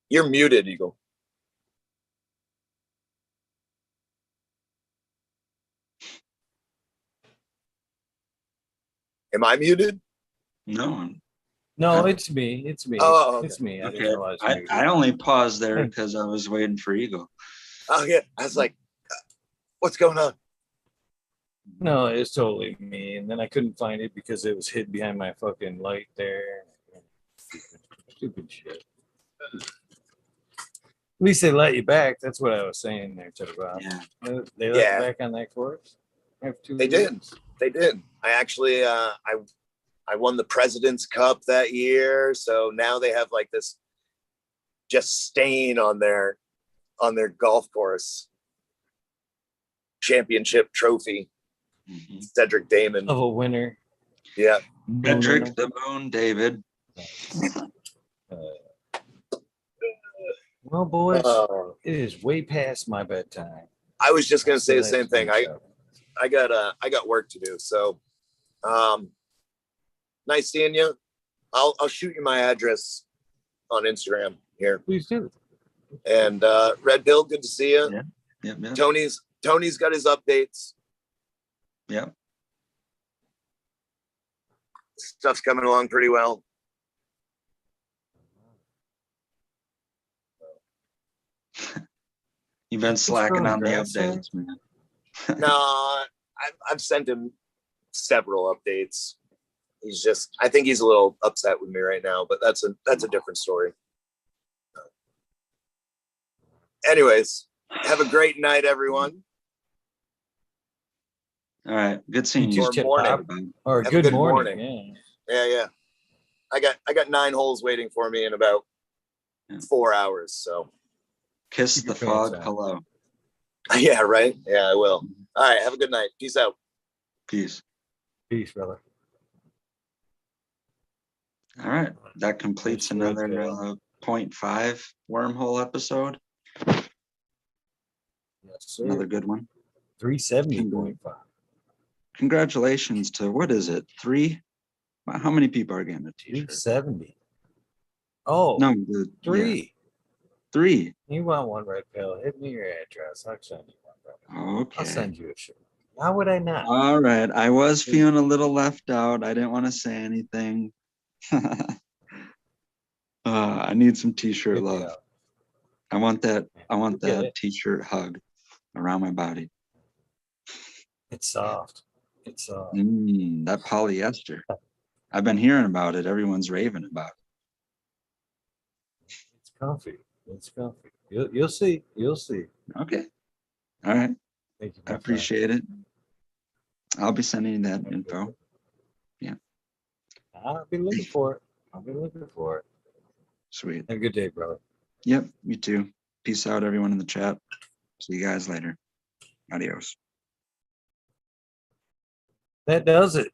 You're muted, Eagle. Am I muted? No. No, it's me. It's me. Oh, okay. It's me. I Okay. didn't realize you. I only paused there because I was waiting for Eagle. Oh, yeah. I was like, what's going on? No, it's totally me. And then I couldn't find it because it was hid behind my fucking light there. Stupid shit. At least they let you back. That's what I was saying there, Cheddar Bob. Yeah. They let you back on that course? They did. They did. I actually, I won the President's Cup that year. So now they have like this just stain on their golf course championship trophy. Mm-hmm. Cedric Damon. Of a winner. Yeah. Cedric the Moon David. Well, boys, it is way past my bedtime. I was just gonna say the same thing. I got work to do. So nice seeing you. I'll shoot you my address on Instagram here. Please do. And Red Pill, good to see you. Yeah. Tony's got his updates. Yeah. Stuff's coming along pretty well. You've been slacking on the updates, man. No, I've sent him several updates. I think he's a little upset with me right now, but that's a different story. Anyways, have a great night, everyone. All right, good seeing you. Or morning. Or Have a good morning. Yeah. I got 9 holes waiting for me in about 4 hours. So kiss the fog. Hello. Yeah, right. Yeah, I will. All right. Have a good night. Peace out. Peace, brother. All right, that completes another 0.5 wormhole episode. Yes, sir. Another good one. 370.5. Congratulations to, what is it? 3? How many people are getting a t-shirt? 370. Oh, no, 3. Yeah. 3. You want one, Red Pill? Hit me your address. I'll send you one, brother. Okay. I'll send you a shirt. Why would I not? All right. I was feeling a little left out. I didn't want to say anything. I need some t-shirt love. I want that t-shirt hug around my body. It's soft. It's soft. That polyester. I've been hearing about it. Everyone's raving about it. It's comfy. It's comfy. You'll see. You'll see. Okay. All right. Thank you. I appreciate it. I'll be sending you that info. Yeah. I'll be looking for it. Sweet. Have a good day, brother. Yep. You too. Peace out, everyone in the chat. See you guys later. Adios. That does it.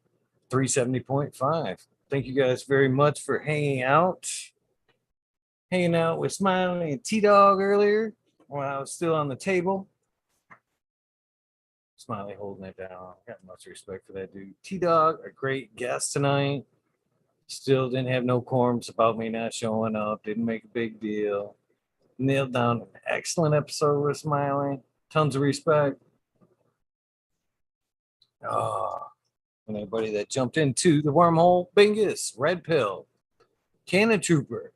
370.5. Thank you guys very much for hanging out with Smiley and T-Dog earlier when I was still on the table. Smiley holding it down. Got much respect for that dude. T-Dog, a great guest tonight. Still didn't have no quorums about me not showing up. Didn't make a big deal. Nailed down an excellent episode with Smiley. Tons of respect. And everybody that jumped into the wormhole, bingus, red pill, cannatrooper.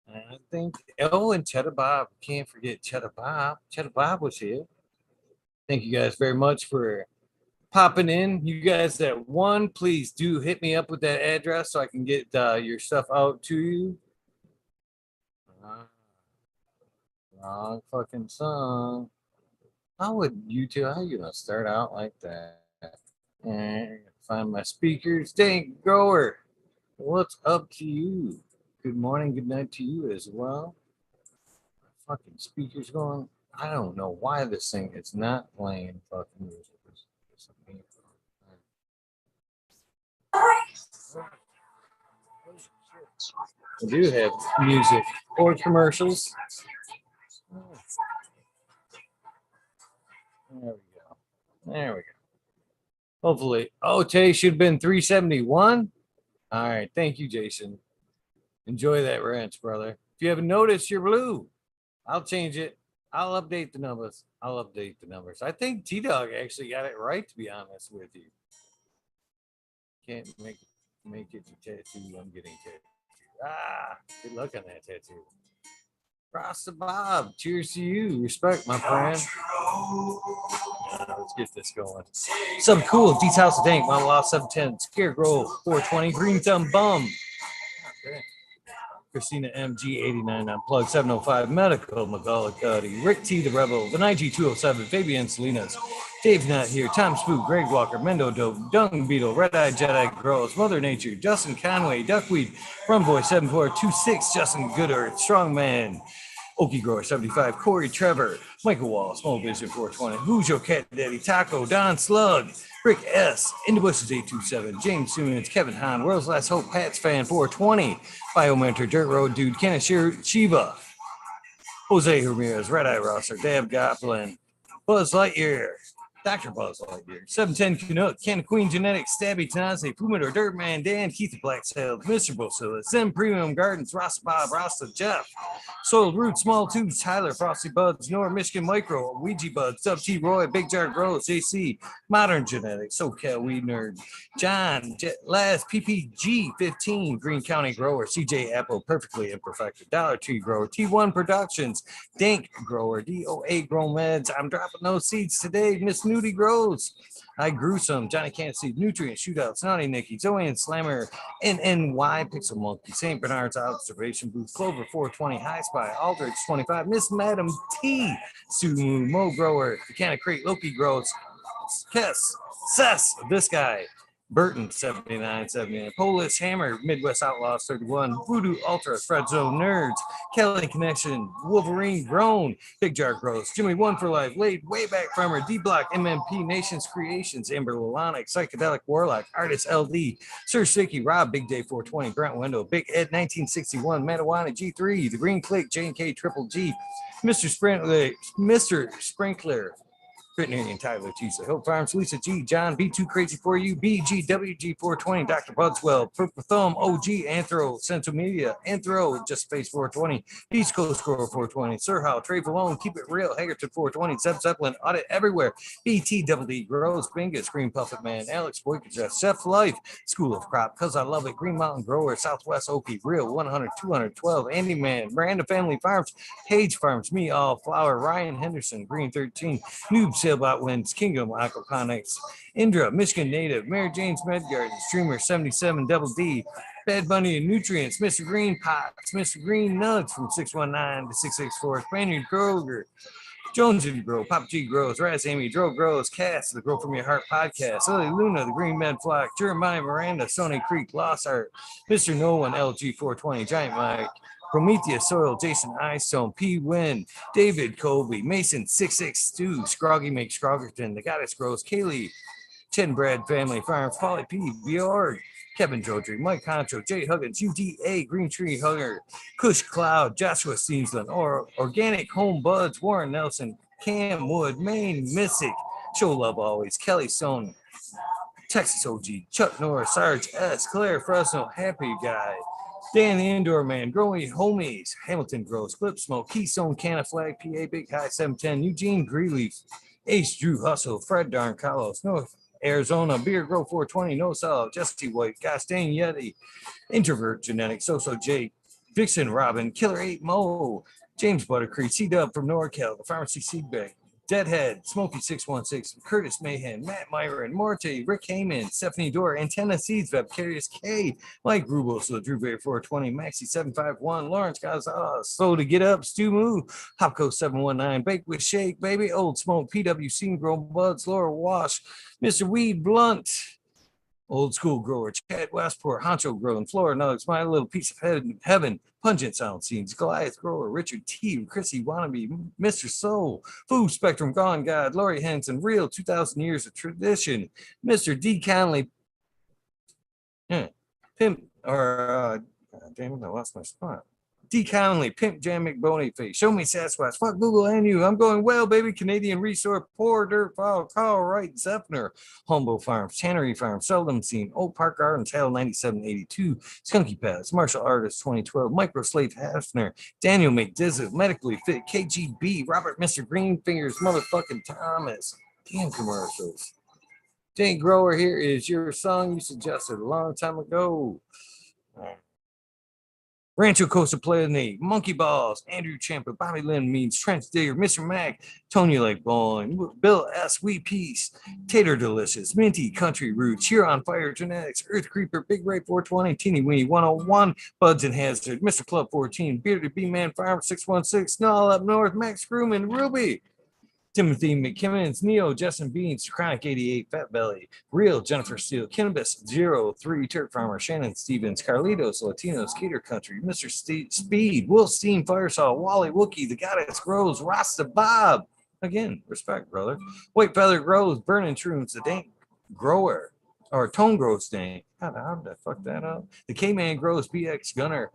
I think, and Cheddar Bob. Can't forget Cheddar Bob. Cheddar Bob was here. Thank you guys very much for popping in. You guys that won, please do hit me up with that address so I can get your stuff out to you. Wrong fucking song. How would you two, how you gonna start out like that? And find my speakers. Dang, Grower, what's up to you? Good morning, good night to you as well. Fucking speakers going. I don't know why this thing is not playing fucking music. I do have music or commercials. There we go. Hopefully. Oh, today should have been 371. All right. Thank you, Jason. Enjoy that ranch, brother. If you haven't noticed, you're blue. I'll change it. I'll update the numbers. I think T-Dog actually got it right, to be honest with you. Can't make it a tattoo. I'm getting tattooed. Good luck on that tattoo. Rasta Bob, cheers to you. Respect, my friend. Let's get this going. Some cool. D's House of Dank, Mama Law 710, Scarecrow 420, Green Thumb Bum. Okay. Christina MG 89 Unplugged 705 Medical McGullicuddy, Rick T the Rebel, the IG 207, Fabian Salinas, Dave's Not Here, Tom Spook, Greg Walker, Mendo Dope, Dung Beetle, Red Eye Jedi Grows, Mother Nature, Justin Conway, Duckweed, Rumboy 7426, Justin Goodearth, Strongman, Okie Grower 75, Corey Trevor, Michael Wall, Small Vision 420, Who's Your Cat Daddy, Taco, Don Slug, Rick S, Into Bushes 827, James Simmons, Kevin Hahn, World's Last Hope, Pats Fan 420, Biomentor, Dirt Road Dude, Kenneth Shiva, Jose Ramirez, Red Eye Rosser, Dab Goblin, Buzz Lightyear, Dr. Buzz Lightyear, 710 Canuck, Ken Queen Genetics, Stabby Tanaze, Fumitor, Dirtman, Dan, Keith the Black Sailed, Mr. Bosilla, Zen Premium Gardens, Rasta Bob, Rasta Jeff, Soiled Root, Small Tubes, Tyler, Frosty Buds, Nor Michigan Micro, Ouija Buds, Sub T Roy, Big Jar Grows, JC, Modern Genetics, SoCal Weed Nerd, John, Last PPG 15, Green County Grower, CJ Apple, Perfectly Imperfected, Dollar Tree Grower, T1 Productions, Dank Grower, DOA Grow Meds. I'm dropping those seeds today. Miss Nudie Grows. I grew some. Johnny Can't See, Nutrient Shootout, Snotty Nicky, Zoe and Slammer, NNY, Pixel Monkey, St. Bernard's Observation Booth, Clover 420, High Spy, Aldrich 25, Miss Madam T, Sumu, Mo Grower, the Can of Crate, Loki Grows, Kess, Sess, this guy, Burton 7979, Polish Hammer, Midwest Outlaws 31, Voodoo Ultra, Fred Zone Nerds, Kelly Connection, Wolverine Grown, Big Jar Gross, Jimmy One for Life, Laid Way Back Farmer, D Block, MMP Nations Creations, Amber Lalonic, Psychedelic Warlock, Artist LD, Sir Sticky, Rob, Big Day 420, Grant Window, Big Ed 1961, Matawana G3, The Green Click, J&K Triple G, Mr. Sprinkler, Brittany and Tyler Tisa, Hope Farms, Lisa G, John B2 Crazy for You, BGWG 420, Dr. Budswell, Purple Thumb, OG, Anthro, Central Media, Anthro, Just Space 420, East Coast Score 420, Sir Howe, Trey Malone, Keep It Real, Hagerton 420, Zeb Zeppelin, Audit Everywhere, BT Double D, Grows, Bingus, Green Puffet Man, Alex Boykajeff, Chef Life, School of Crop, Cause I Love It, Green Mountain Grower, Southwest Okie, Real 100, 212, Andy Man, Miranda Family Farms, Page Farms, Me All Flower, Ryan Henderson, Green 13, Noob Sailbot Wins, Kingdom Aquaponics, Indra, Michigan Native, Mary Jane's Medgarden, Streamer 77 Double D, Bad Bunny and Nutrients, Mr. Green Pots, Mr. Green Nugs from 619 to 664, Spaniard Kroger, Jones and Grow, Papa G Grows, Raz Amy, Dro Grows, Cass, the Grow From Your Heart podcast, Lily Luna, the Green Med Flock, Jeremiah Miranda, Sony Creek, Lost Art, Mr. No One, LG 420, Giant Mike, Prometheus Soil, Jason Eyestone, P. Win, David Colby, Mason 66 Stu, Scroggy Make Scroggerton, The Goddess Grows, Kaylee, Chen Brad Family Farms, Polly P. Bjorg, Kevin Jodry, Mike Concho, Jay Huggins, UDA, Green Tree Hugger, Kush Cloud, Joshua Steensland, Organic Home Buds, Warren Nelson, Cam Wood, Maine Missick, Show Love Always, Kelly Stone, Texas OG, Chuck Norris, Sarge S, Claire Fresno, Happy Guy, Dan the Indoor Man, Growing Homies, Hamilton Grows, Clip Smoke, Keystone Canna Flag, PA Big High 710, Eugene Greeleaf, Ace Drew Hustle, Fred Darn Carlos, North Arizona, Beer Grow 420, No Solid, Jesse White, Gostain Yeti, Introvert Genetics, So Jake, Vixen Robin, Killer 8 Mo, James Buttercreek, C-Dub from NorCal, the Pharmacy Seed Bank, Deadhead, Smokey 616, Curtis Mahan, Matt Myron, Morty, Rick Heyman, Stephanie Dorr, Antenna Seeds, Curious K, Mike Rubos, the Drew Bear 420, Maxi 751, Lawrence Gonzalez, Slow to Get Up, Stu Moo, Hopco 719, Bake with Shake, Baby, Old Smoke, PWC, Grow Buds, Laura Wash, Mr. Weed Blunt, Old School Grower, Chad Westport, Honcho Grow, and Flora Nugs, My Little Piece of Heaven, Pungent Sound Scenes, Goliath Grower, Richard T, Chrissy Wannabe, Mr. Soul, Food Spectrum Gone God, Lori Henson, Real 2,000 Years of Tradition, Mr. D. Conley, Pimp, or, damn it, I lost my spot. D. Conley, Pimp Jam McBoneyface, Show Me Sasquatch, fuck Google and you. I'm going well, baby. Canadian Resort, Poor Dirt Fall, Carl Wright, Zephyr, Humboldt Farms, Tannery Farms, Seldom Seen, Old Park Garden, Title 9782, Skunky Pads, Martial Artist 2012, Micro Slave Hafner, Daniel McDizzle, Medically Fit, KGB, Robert Mr. Greenfingers, motherfucking Thomas. Damn commercials. Jane Grower, here is your song you suggested a long time ago. Rancho Costa Planet, Monkey Balls, Andrew Champa, Bobby Lynn Means, Trent Digger, Mr. Mac, Tony Lake Bowling, Bill S. Wee Peace, Tater Delicious, Minty, Country Roots, Huron Fire Genetics, Earth Creeper, Big Ray 420, Teeny Weeny 101, Buds and Hazard, Mr. Club 14, Bearded B-Man Farm 616, Snarl Up North, Max Crewman, Ruby, Timothy McKimmons, Neo, Justin Beans, Chronic 88, Fat Belly, Real, Jennifer Steele, Cannabis 03, Turk Farmer, Shannon Stevens, Carlitos, Latinos, Cater Country, Mr. Speed, Will Steen, Firesaw, Wally Wookie, The Goddess Grows, Rasta Bob. Again, respect, brother. White Feather Grows, Burning Shrooms, The Dank Grower, or Tone Grows Dank. How did I fuck that up? The K-Man Grows, BX Gunner,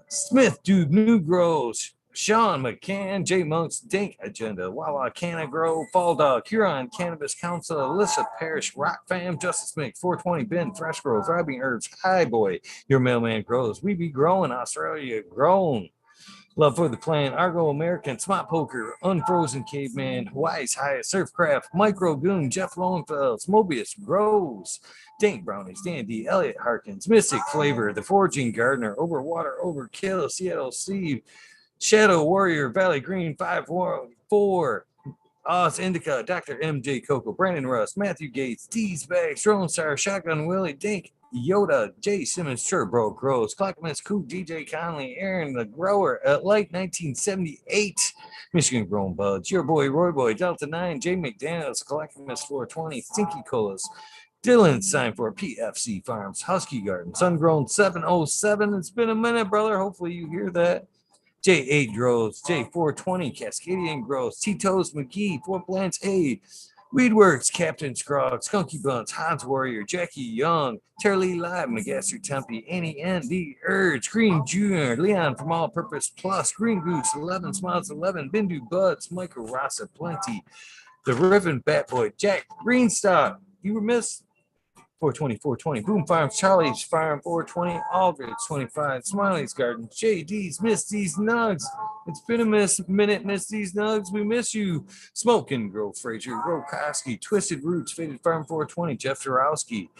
Smith, Dude, New Grows, Sean McCann, J Monk's Dank Agenda, Wawa Canna Grow, Fall Dog, Huron Cannabis Council, Alyssa Parrish, Rock Fam, Justice Mix, 420 Ben, Fresh Grows, Robbing Herbs, Hi Boy, Your Mailman Grows, We Be Growing, Australia Grown, Love for the Plant, Argo American, Smart Poker, Unfrozen Caveman, Hawaii's Highest, Surfcraft, Micro Goon, Jeff Lowenfels, Mobius Grows, Dank Brownies, Dandy, Elliot Harkins, Mystic Flavor, The Foraging Gardener, Overwater, Overkill, Seattle Steve, Shadow Warrior, Valley Green 514, Oz Indica, Dr. MJ Coco, Brandon Russ, Matthew Gates, D's Bags, Drone Star, Shotgun Willie, Dink, Yoda, Jay Simmons, Turbo Grows, Clockmas, Coop, DJ Conley, Aaron the Grower, Light 1978, Michigan Grown Buds, Your Boy Roy Boy, Delta 9, Jay McDaniels, Clockmas 420, Stinky Colas, Dylan signed for PFC Farms, Husky Garden, Sungrown 707. It's been a minute, brother. Hopefully you hear that. J8 Grows, J420, Cascadian Grows, Tito's McGee, Fort Plants A, Weedworks, Captain Scrog, Skunky Buns, Hans Warrior, Jackie Young, Terry Live, McGaster Tempe, Annie N, The Urge, Green Jr., Leon from All Purpose Plus, Green Goose, 11 Smiles 11, Bindu Buds, Michael Rasa Plenty, The Riven Bat Boy, Jack Greenstock, you were missed. 420, Boom Farms, Charlie's Farm, 420, Aldridge, 25, Smiley's Garden, JD's, Misty's Nugs. It's been a minute, Misty's Nugs. We miss you. Smoking, Grow Frazier, Grow Koski, Twisted Roots, Faded Farm, 420, Jeff Zarowski,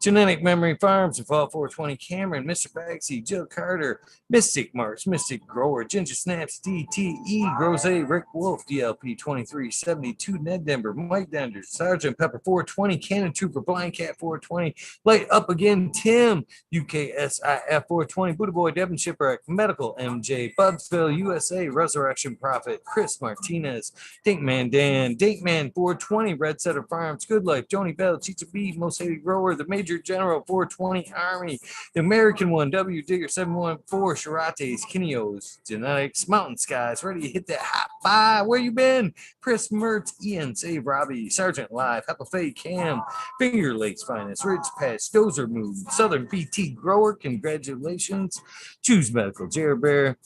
Genetic Memory Farms, Fall 420, Cameron, Mr. Bagsy, Jill Carter, Mystic Marks, Mystic Grower, Ginger Snaps, DTE, Grows A, Rick Wolf, DLP 2372, Ned Denver, Mike Dender, Sergeant Pepper 420, Cannon Trooper, Blind Cat 420, Light Up Again, Tim, UKSIF 420, Buddha Boy, Devin Shipwreck, Medical MJ, Budsville, USA, Resurrection Prophet, Chris Martinez, Dinkman Dan, Dinkman 420, Red Setter Farms, Good Life, Joni Bell, Chicha B, Most Hated Grower, the Major General 420 Army, the American one, W Digger 714, Shirates, Kineos, Genetics, Mountain Skies, ready to hit that hot five. Where you been? Chris Mertz, Ian, Save Robbie, Sergeant Live, Hepa Faye Cam, Finger Lakes Finest, Ridge Pass, Dozer Mood, Southern BT Grower, congratulations, Choose Medical, Jared Bear,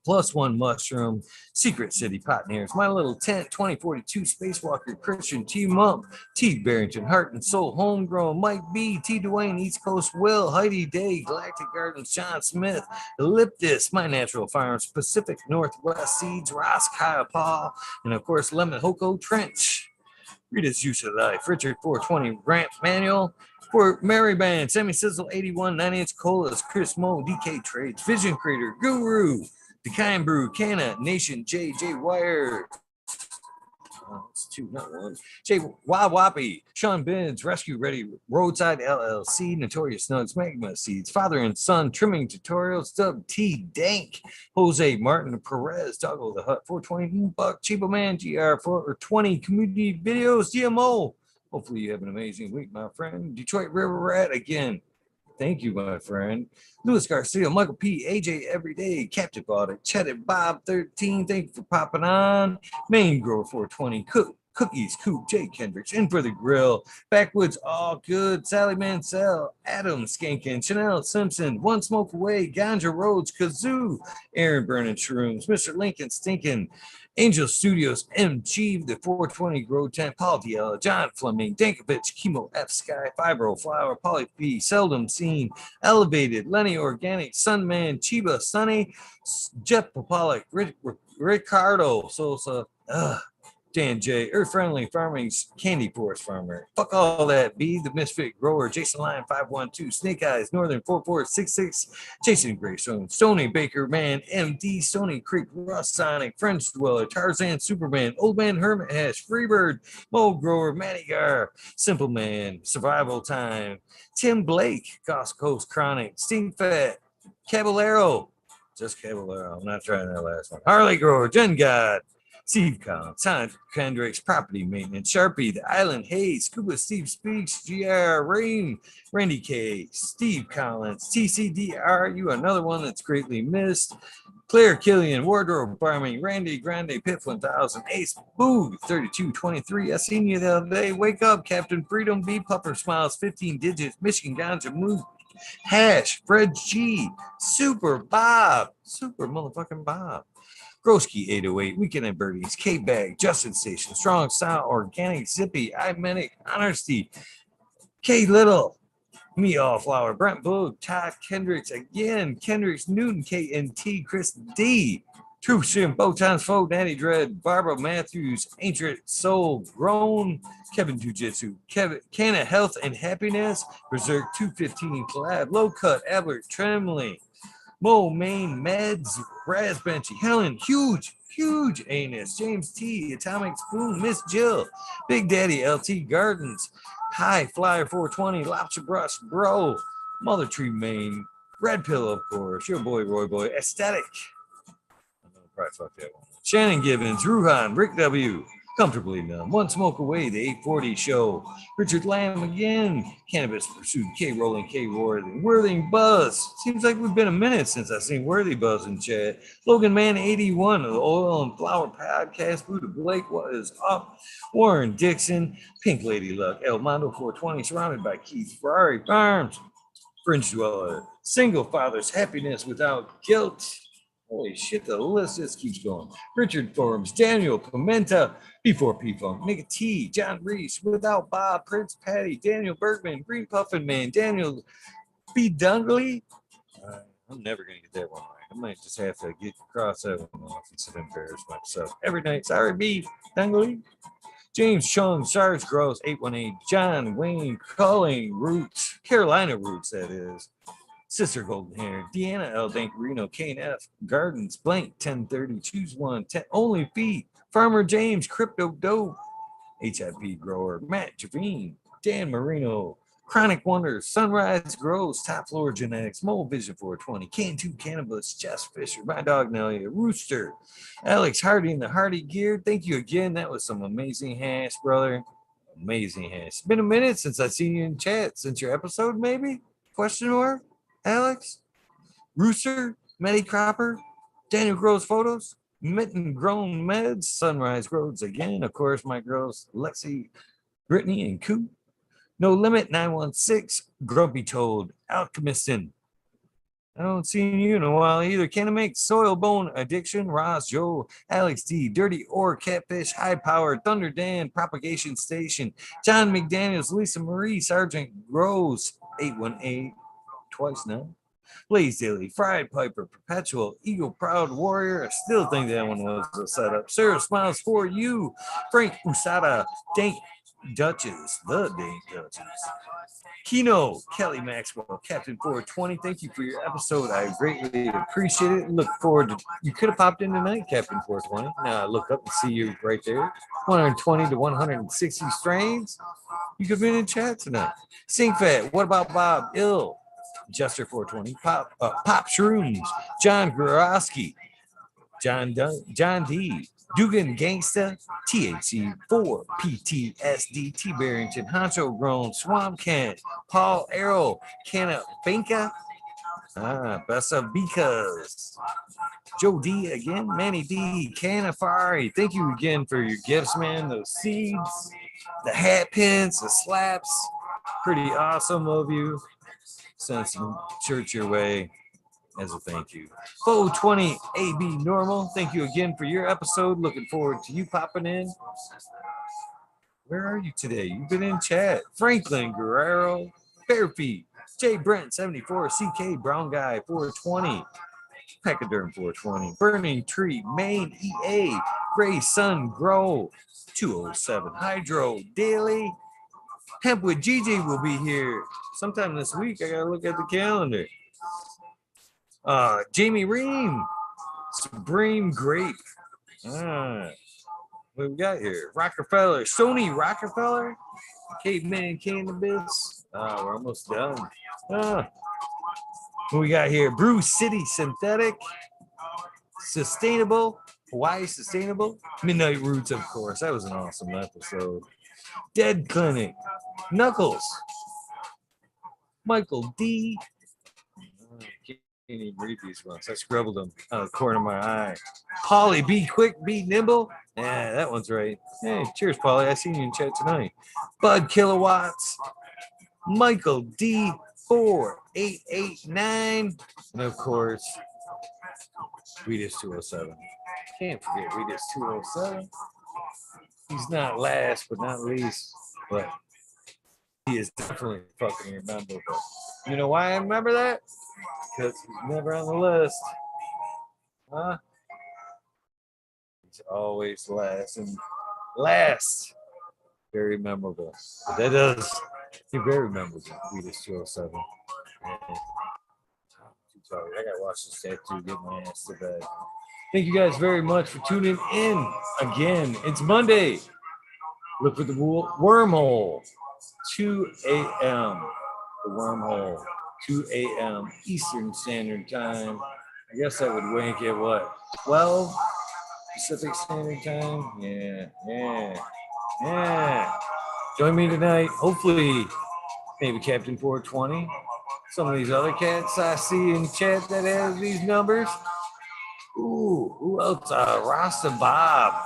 Plus One Mushroom, Secret City Pioneers, My Little Tent, 2042 Spacewalker, Christian T. Mump, T. Barrington, Heart and Soul, Homegrown, Mike B, T. Dwayne, East Coast Will, Heidi Day, Galactic Gardens, John Smith, Elliptis, My Natural Farms, Pacific Northwest Seeds, Ross, Kyle Paul, and of course Lemon Hoko Trench. Rita's Use of Life, Richard 420, Grant Manuel, for Mary Band, Sammy Sizzle 81, 9-inch Colas, Chris Mo, DK Trades, Vision Creator, Guru, The Kind Brew, Canna, Nation, J Wire. Oh, it's two, not one. Jay Wawapi, Sean Binns, Rescue Ready, Roadside LLC, Notorious Nugs, Magma Seeds, Father and Son, Trimming Tutorials, Dub T Dank, Jose Martin Perez, Doggo the Hut, 420 Buck, Chiba Man, GR 420 Community Videos, GMO. Hopefully you have an amazing week, my friend. Detroit River Rat again. Thank you, my friend. Louis Garcia, Michael P, AJ Everyday, Captive Audit, Chatted Bob 13. Thank you for popping on. Main Grower 420, Cookies, Coop, Jay Kendricks, In for the Grill, Backwoods, All Good, Sally Mansell, Adam Skankin, Chanel Simpson, One Smoke Away, Ganja Rhodes, Kazoo, Aaron Burning Shrooms, Mr. Lincoln Stinkin, Angel Studios, MG, the 420 Grow Tent, Paul Diella, John Fleming, Dankovich, Chemo F Sky, Fibro Flower, Polly P, Seldom Seen, Elevated, Lenny Organic, Sunman, Chiba, Sunny, Jeff Popalik, Ricardo Sosa, Dan J, Earth Friendly Farming's Candy Forest Farmer. Fuck all that. B, the Misfit Grower, Jason Lyon 512, Snake Eyes, Northern 4466, Jason Greystone, Stony Baker Man, MD, Stony Creek, Russ Sonic, French Dweller, Tarzan Superman, Old Man Hermit Hash, Freebird, Mold Grower, Matty Gar, Simple Man, Survival Time, Tim Blake, Goss Coast Chronic, Stink Fat, Caballero, just Caballero, I'm not trying that last one. Harley Grower, Gen God, Steve Collins, Sonic Kendricks, Property Maintenance, Sharpie, The Island Hayes, Scuba Steve Speaks, GR, Rain, Randy K, Steve Collins, TCDR, you another one that's greatly missed, Claire Killian, Wardrobe Farming, Randy Grande, Pit 1000, Ace Boog, 3223, I seen you the other day, Wake Up, Captain Freedom, B Puffer Smiles, 15 digits, Michigan Ganja Move, Hash, Fred G, Super Bob, Super motherfucking Bob, Groski 808, Weekend at Birdies, K-Bag, Justin Station, Strong Sound, Organic, Zippy, iMedic, Honesty, K Little, Me All Flower, Brent Boog, Todd Kendricks again, Kendricks, Newton, KNT, Chris D, Truth Sim, Bowtons, Fo, Natty Dread, Barbara Matthews, Ancient Soul, Grown, Kevin Jujitsu, Kevin, Canna Health and Happiness, Berserk 215 Collab, Low Cut, Albert Tremley, Mo Main Meds, Raz Benchy, Helen, huge anus, James T, Atomic Spoon, Miss Jill, Big Daddy LT Gardens, High Flyer 420, Lobster Brush Bro, Mother Tree Main, Red Pill, of course, your boy Roy Boy, Aesthetic. I'm gonna probably fuck that one. Shannon Gibbons, Ruhan, Rick W, Comfortably Numb, One Smoke Away, The 840 Show, Richard Lamb again, Cannabis Pursuit, K Rolling, K Worthing, Worthing Buzz. Seems like we've been a minute since I've seen Worthy Buzz in chat. Logan Man 81 of the Oil and Flower Podcast, Buddha Blake, What Is Up, Warren Dixon, Pink Lady Luck, El Mondo 420, surrounded by Keith Ferrari Farms, Fringe Dweller, Single Fathers, Happiness Without Guilt. Holy shit, the list just keeps going. Richard Forbes, Daniel Pimenta, Before P-Funk, Nick T, John Reese, Without Bob, Prince Patty, Daniel Bergman, Green Puffin Man, Daniel B. Dungley. I'm never going to get that one right. I might just have to get across that one off instead of embarrass myself. Every night, sorry, B. Dungley. James Chung, Sarge Gross, 818, John Wayne, Culling Roots, Carolina Roots, that is. Sister Golden Hair, Deanna L. Dankarino, Kane F. Gardens, Blank, 1030, Choose One, 10, Only Feet, Farmer James, Crypto Dope, HIP Grower, Matt Javine, Dan Marino, Chronic Wonders, Sunrise Grows, Top Floor Genetics, Mole Vision 420, Can2 Cannabis, Jess Fisher, My Dog Nelia, Rooster, Alex Hardy in the Hardy Gear. Thank you again. That was some amazing hash, brother. Amazing hash. It's been a minute since I've seen you in chat. Since your episode, maybe? Question mark? Alex, Rooster, Matty Cropper, Daniel Grows Photos, Mitten Grown Meds, Sunrise Grows again, of course, my girls, Lexi, Brittany, and Coop, No Limit, 916, Grumpy Toad, Alchemistin. I don't see you in a while either. Can I make Soil Bone Addiction, Ross, Joe, Alex D, Dirty Ore, Catfish, High Power, Thunder Dan, Propagation Station, John McDaniels, Lisa Marie, Sergeant Grows, 818. Twice now. Blaze Daily, Fried Piper, Perpetual, Eagle Proud Warrior. I still think that one was a setup. Sarah Smiles for you. Frank Usada, Dank Duchess, the Dank Duchess. Kino, Kelly Maxwell, Captain 420. Thank you for your episode. I greatly appreciate it. Look forward to you could have popped in tonight, Captain 420. Now I look up and see you right there. 120 to 160 strains. You could have been in chat tonight. Sink Fat, what about Bob Ill? Jester 420, Pop Shrooms, John Grosky, John D, Dugan Gangsta, THC 4, PTSD, T Barrington, Honcho Grown, Swamp Cat, Paul Arrow, Canna Binka, Bessa Because, Joe D again, Manny D, Canafari. Thank you again for your gifts, man. Those seeds, the hat pins, the slaps. Pretty awesome of you. Send some shirts your way as a thank you. Fo 20 AB Normal. Thank you again for your episode. Looking forward to you popping in. Where are you today? You've been in chat. Franklin Guerrero, Fairfeet, J Brent 74, CK Brown Guy 420. Pachyderm 420, Burning Tree, Maine EA, Gray Sun Grow 207, Hydro Daily, Hemp with Gigi will be here sometime this week. I gotta look at the calendar. Jamie Ream, Supreme Grape. What we got here? Rockefeller, Sony Rockefeller, Caveman Cannabis. We're almost done. What we got here? Brew City Synthetic, Sustainable, Hawaii Sustainable, Midnight Roots, of course. That was an awesome episode. Dead Clinic, Knuckles, Michael D. Can't even read these ones. I scribbled them out of the corner of my eye. Polly, be quick, be nimble. Yeah, that one's right. Hey, cheers, Polly. I seen you in chat tonight. Bud Kilowatts, Michael D. 4889, and of course, Weedus 207. Can't forget Weedus 207. He's not last, but not least, but he is definitely fucking rememberable. You know why I remember that? Because he's never on the list. Huh? He's always last, and last, very memorable. But that does. You're very memorable, Weedus 207. Man, I'm too tired. I gotta watch this tattoo, get my ass to bed. Thank you guys very much for tuning in again. It's Monday. Look for the wormhole, 2 a.m. The wormhole, 2 a.m. Eastern Standard Time. I guess that would wink at what? 12 Pacific Standard Time? Yeah. Join me tonight. Hopefully, maybe Captain 420. Some of these other cats I see in chat that has these numbers. Ooh, who else? Rasta Bob.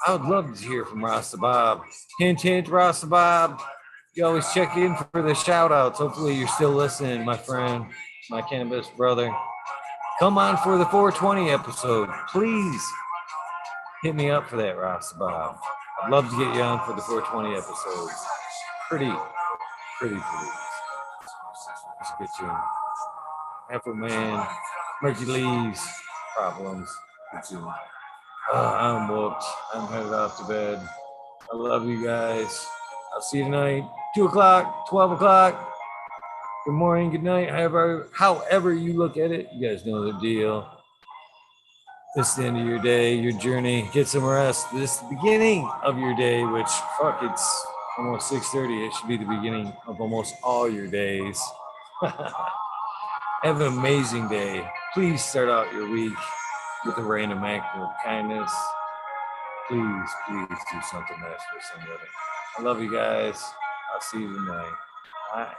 I would love to hear from Rasta Bob. Hint, hint, Rasta Bob. You always check in for the shout outs. Hopefully you're still listening, my friend, my cannabis brother. Come on for the 420 episode. Please hit me up for that, Rasta Bob. I'd love to get you on for the 420 episodes. Pretty please. Let's get you in. Apple Man, Murky Leaves, Problems. I'm whooped. I'm headed off to bed. I love you guys. I'll see you tonight. 2 o'clock, 12 o'clock. Good morning, good night. However you look at it, you guys know the deal. It's the end of your day, your journey. Get some rest. This is the beginning of your day, which, fuck, it's almost 6:30. It should be the beginning of almost all your days. Have an amazing day. Please start out your week with a random act of kindness. Please do something nice for somebody. I love you guys. I'll see you tonight. I am